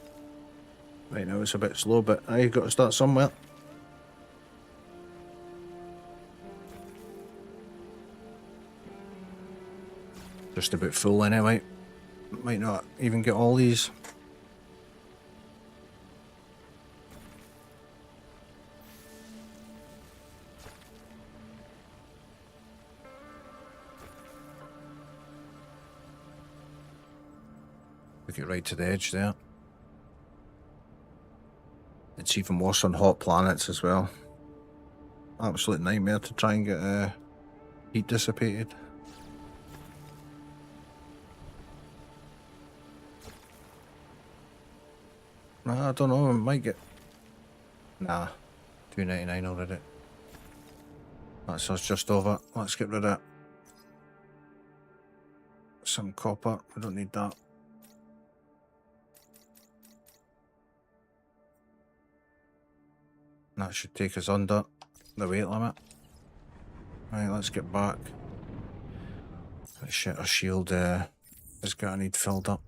Right now it's a bit slow, but I got to start somewhere. Just about full anyway. Might not even get all these. We get right to the edge there. It's even worse on hot planets as well. Absolute nightmare to try and get heat dissipated. I don't know, I might get... Nah, $2.99 already. That's us just over. Let's get rid of some copper. We don't need that. That should take us under the weight limit. Right, let's get back. Shit, our shield is gonna need filled up.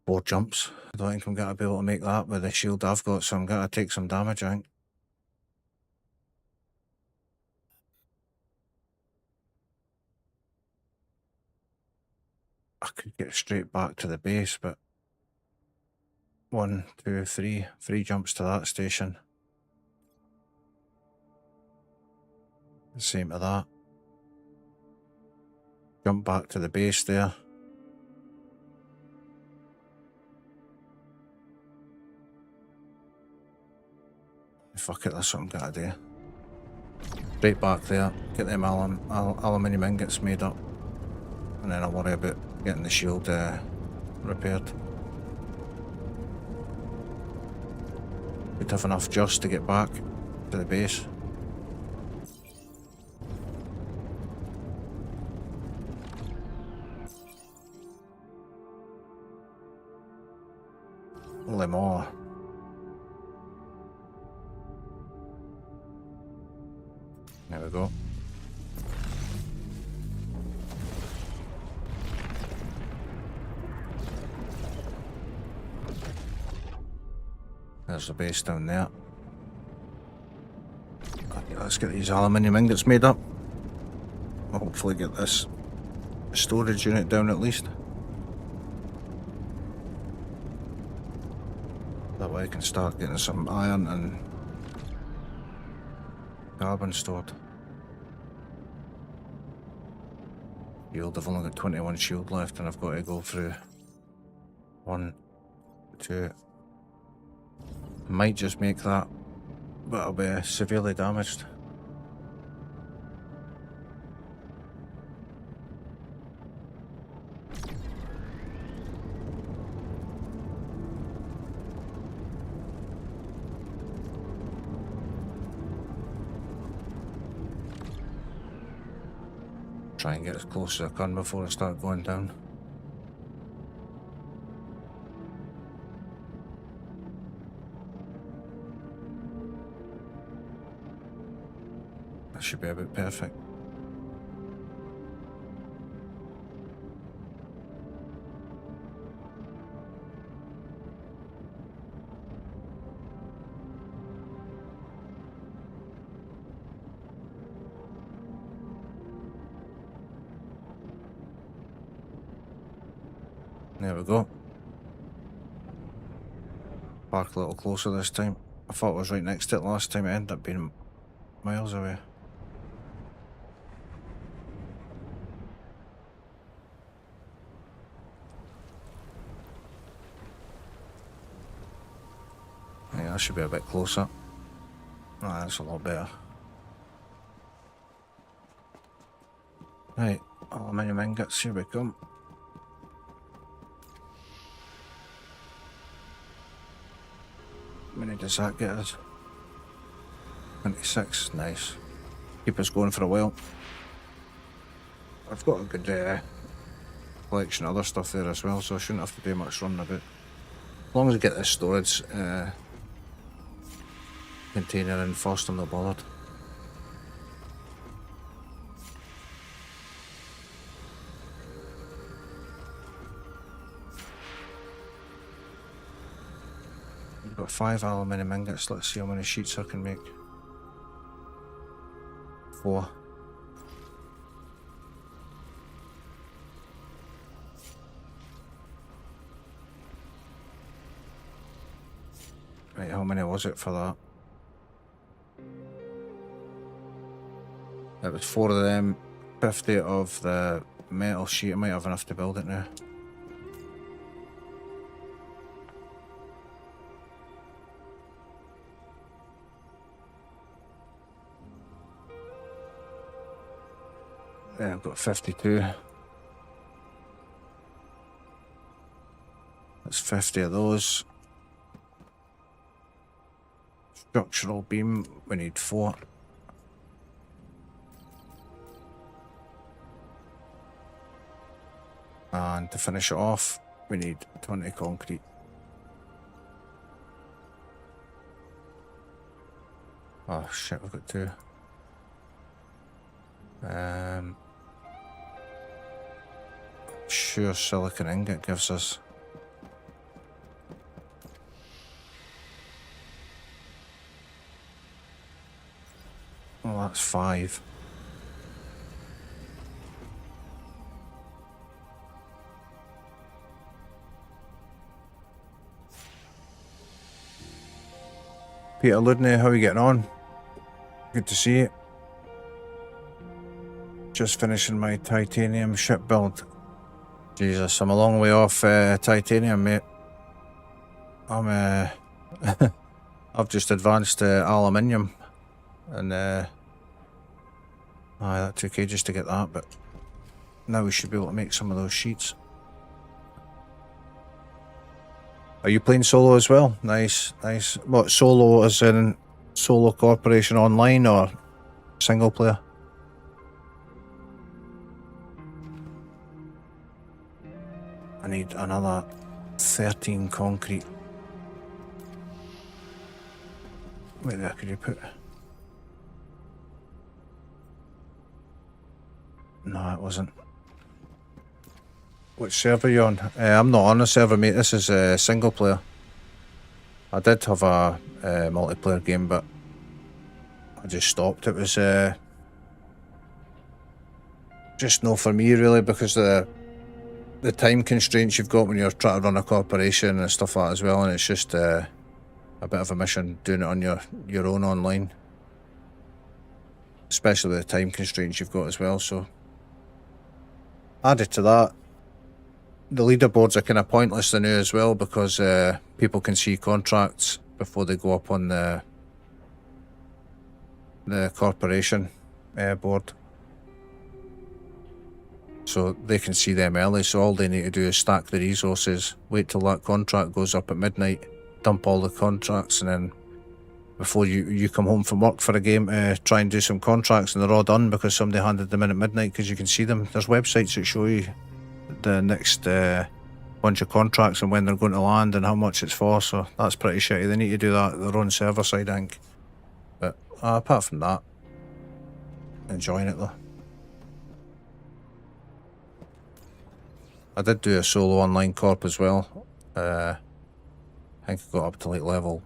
4 jumps. I don't think I'm gonna be able to make that with the shield I've got, so I'm gonna take some damage, I think. I could get straight back to the base, but 1, 2, 3 jumps to that station. The same to that. Jump back to the base there. Fuck it, that's what I'm gonna do. Straight back there, get them aluminium ingots made up, and then I'll worry about getting the shield repaired. We'd have enough just to get back to the base. Holy more. There we go. There's the base down there. Okay, let's get these aluminium ingots made up. I'll hopefully get this storage unit down at least. That way I can start getting some iron and carbon stored. Shield, I've only got 21 shield left and I've got to go through 1, 2. Might just make that, but I'll be severely damaged. Try and get as close as I can before I start going down. That should be about perfect. There we go. Park a little closer this time. I thought I was right next to it last time, it ended up being miles away. Yeah, that should be a bit closer. Ah, that's a lot better. Right, aluminium ingots, here we come. How many does that get us? 26, nice. Keep us going for a while. I've got a good collection of other stuff there as well, so I shouldn't have to do much running about. As long as I get this storage container in first, I'm not bothered. I've got 5 aluminium ingots. Let's see how many sheets I can make. 4. Right, how many was it for that? It was 4 of them, 50 of the metal sheet. I might have enough to build it now. Yeah, I've got 52. That's 50 of those. Structural beam, we need 4. And to finish it off, we need 20 concrete. Oh shit, we've got 2. Sure, silicon ingot gives us. Well, that's 5. Peter Ludney, how are you getting on? Good to see you. Just finishing my titanium ship build. Jesus, I'm a long way off titanium, mate. I'm I've just advanced to aluminium, and that took ages to get that, but now we should be able to make some of those sheets. Are you playing solo as well? Nice, nice. What, solo as in solo corporation online or single player? I need another 13 concrete. Where there could you put? No, it wasn't. Which server are you on? I'm not on a server, mate. This is single player. I did have a multiplayer game, but I just stopped. It was just no for me, really, because the time constraints you've got when you're trying to run a corporation and stuff like that as well, and it's just a bit of a mission doing it on your own online, especially with the time constraints you've got as well. So added to that, the leaderboards are kind of pointless now as well, because people can see contracts before they go up on the corporation board. So they can see them early, so all they need to do is stack the resources, wait till that contract goes up at midnight, dump all the contracts, and then before you come home from work for a game, try and do some contracts, and they're all done because somebody handed them in at midnight, because you can see them. There's websites that show you the next bunch of contracts and when they're going to land and how much it's for, so that's pretty shitty. They need to do that at their own server side, I think. But apart from that, enjoying it though. I did do a solo online corp as well. I think I got up to like level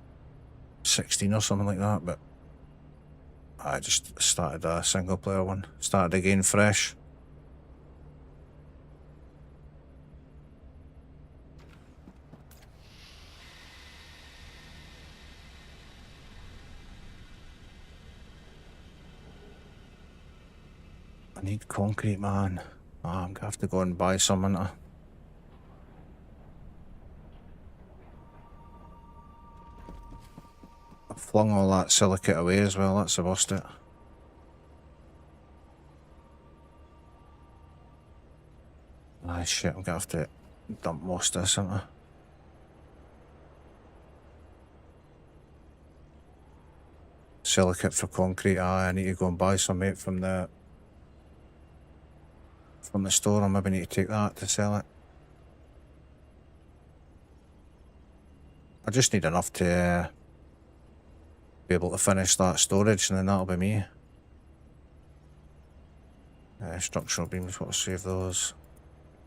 16 or something like that, but I just started a single player one. Started again fresh. I need concrete, man. I'm gonna have to go and buy some, aren't I? I flung all that silicate away as well, that's the worst it. Ah shit, I'm gonna have to dump most of this, aren't I? Silicate for concrete, I need to go and buy some, mate, from from the store. I maybe need to take that to sell it. I just need enough to be able to finish that storage, and then that'll be me. Structural beams, what will save those?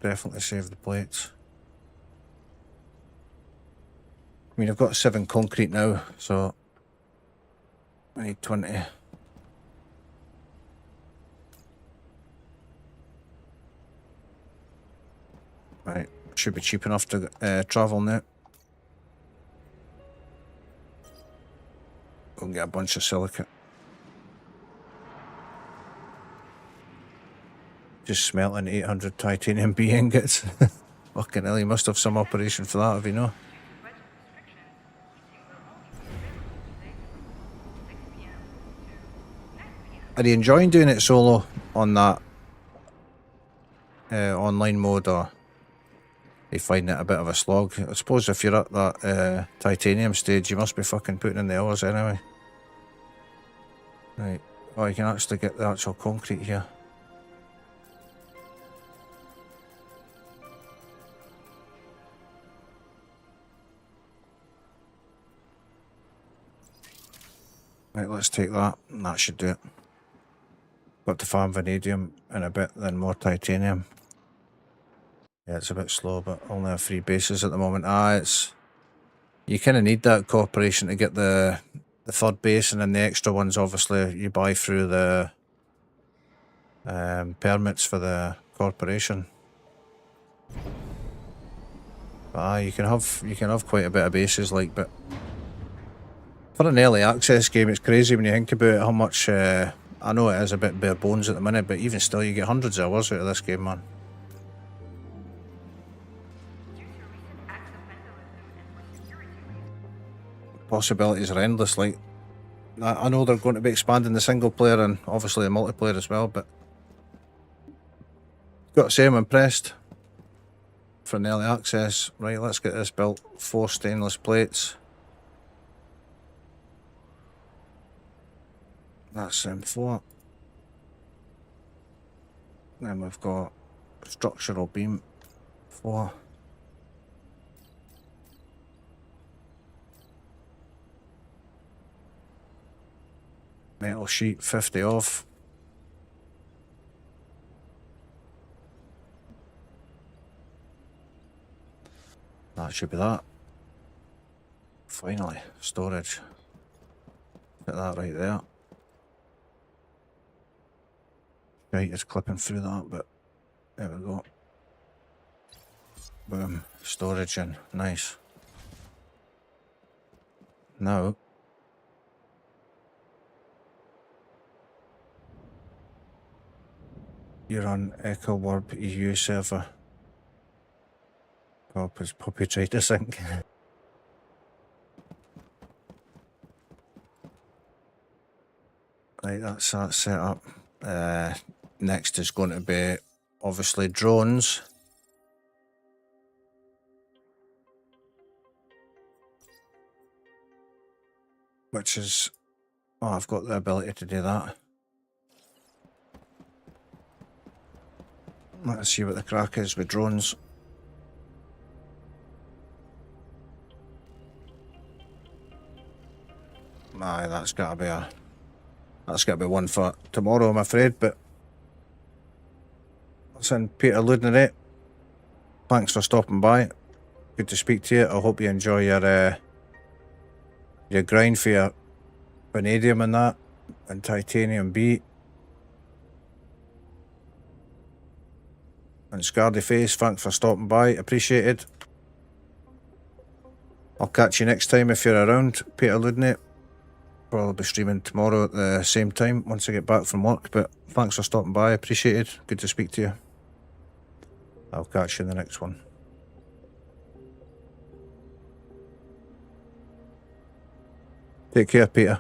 Definitely save the plates. I mean, I've got 7 concrete now, so I need 20. Right, should be cheap enough to travel now. Go and get a bunch of silicate. Just smelting 800 titanium B ingots. Fucking hell, you must have some operation for that, have you know? Are you enjoying doing it solo on that online mode, or you find it a bit of a slog? I suppose if you're at that titanium stage, you must be fucking putting in the hours anyway. Right, oh, you can actually get the actual concrete here. Right, let's take that, and that should do it. Got to farm vanadium in a bit, then more titanium. Yeah, it's a bit slow, but only have 3 bases at the moment. It's... You kind of need that cooperation to get the 3rd base, and then the extra ones, obviously, you buy through the permits for the corporation. But you can have quite a bit of bases, like, but for an early access game, it's crazy when you think about it, how much... I know it is a bit bare bones at the minute, but even still, you get hundreds of hours out of this game, man. Possibilities are endless. Like, I know they're going to be expanding the single player and obviously the multiplayer as well, but got to say I'm impressed for an early access. Right, let's get this built. 4 stainless plates. That's 4. Then we've got structural beam 4. Metal sheet 50 off. That should be that. Finally, storage. Get that right there. Right, it's clipping through that, but there we go. Boom, storage in, nice. Now, you're on Echo Warp EU server. Puppy tried to sync. Right, that's that set up. Next is going to be obviously drones. Which is, oh, I've got the ability to do that. Let's see what the crack is with drones. Aye, that's gotta be one for tomorrow, I'm afraid, but listen, Peter Ludneret, thanks for stopping by. Good to speak to you. I hope you enjoy your grind for your vanadium and that, and titanium B. And Scardy Face, thanks for stopping by, appreciated. I'll catch you next time if you're around, Peter Ludneret. Probably be streaming tomorrow at the same time once I get back from work, but thanks for stopping by, appreciated. Good to speak to you. I'll catch you in the next one. Take care, Peter.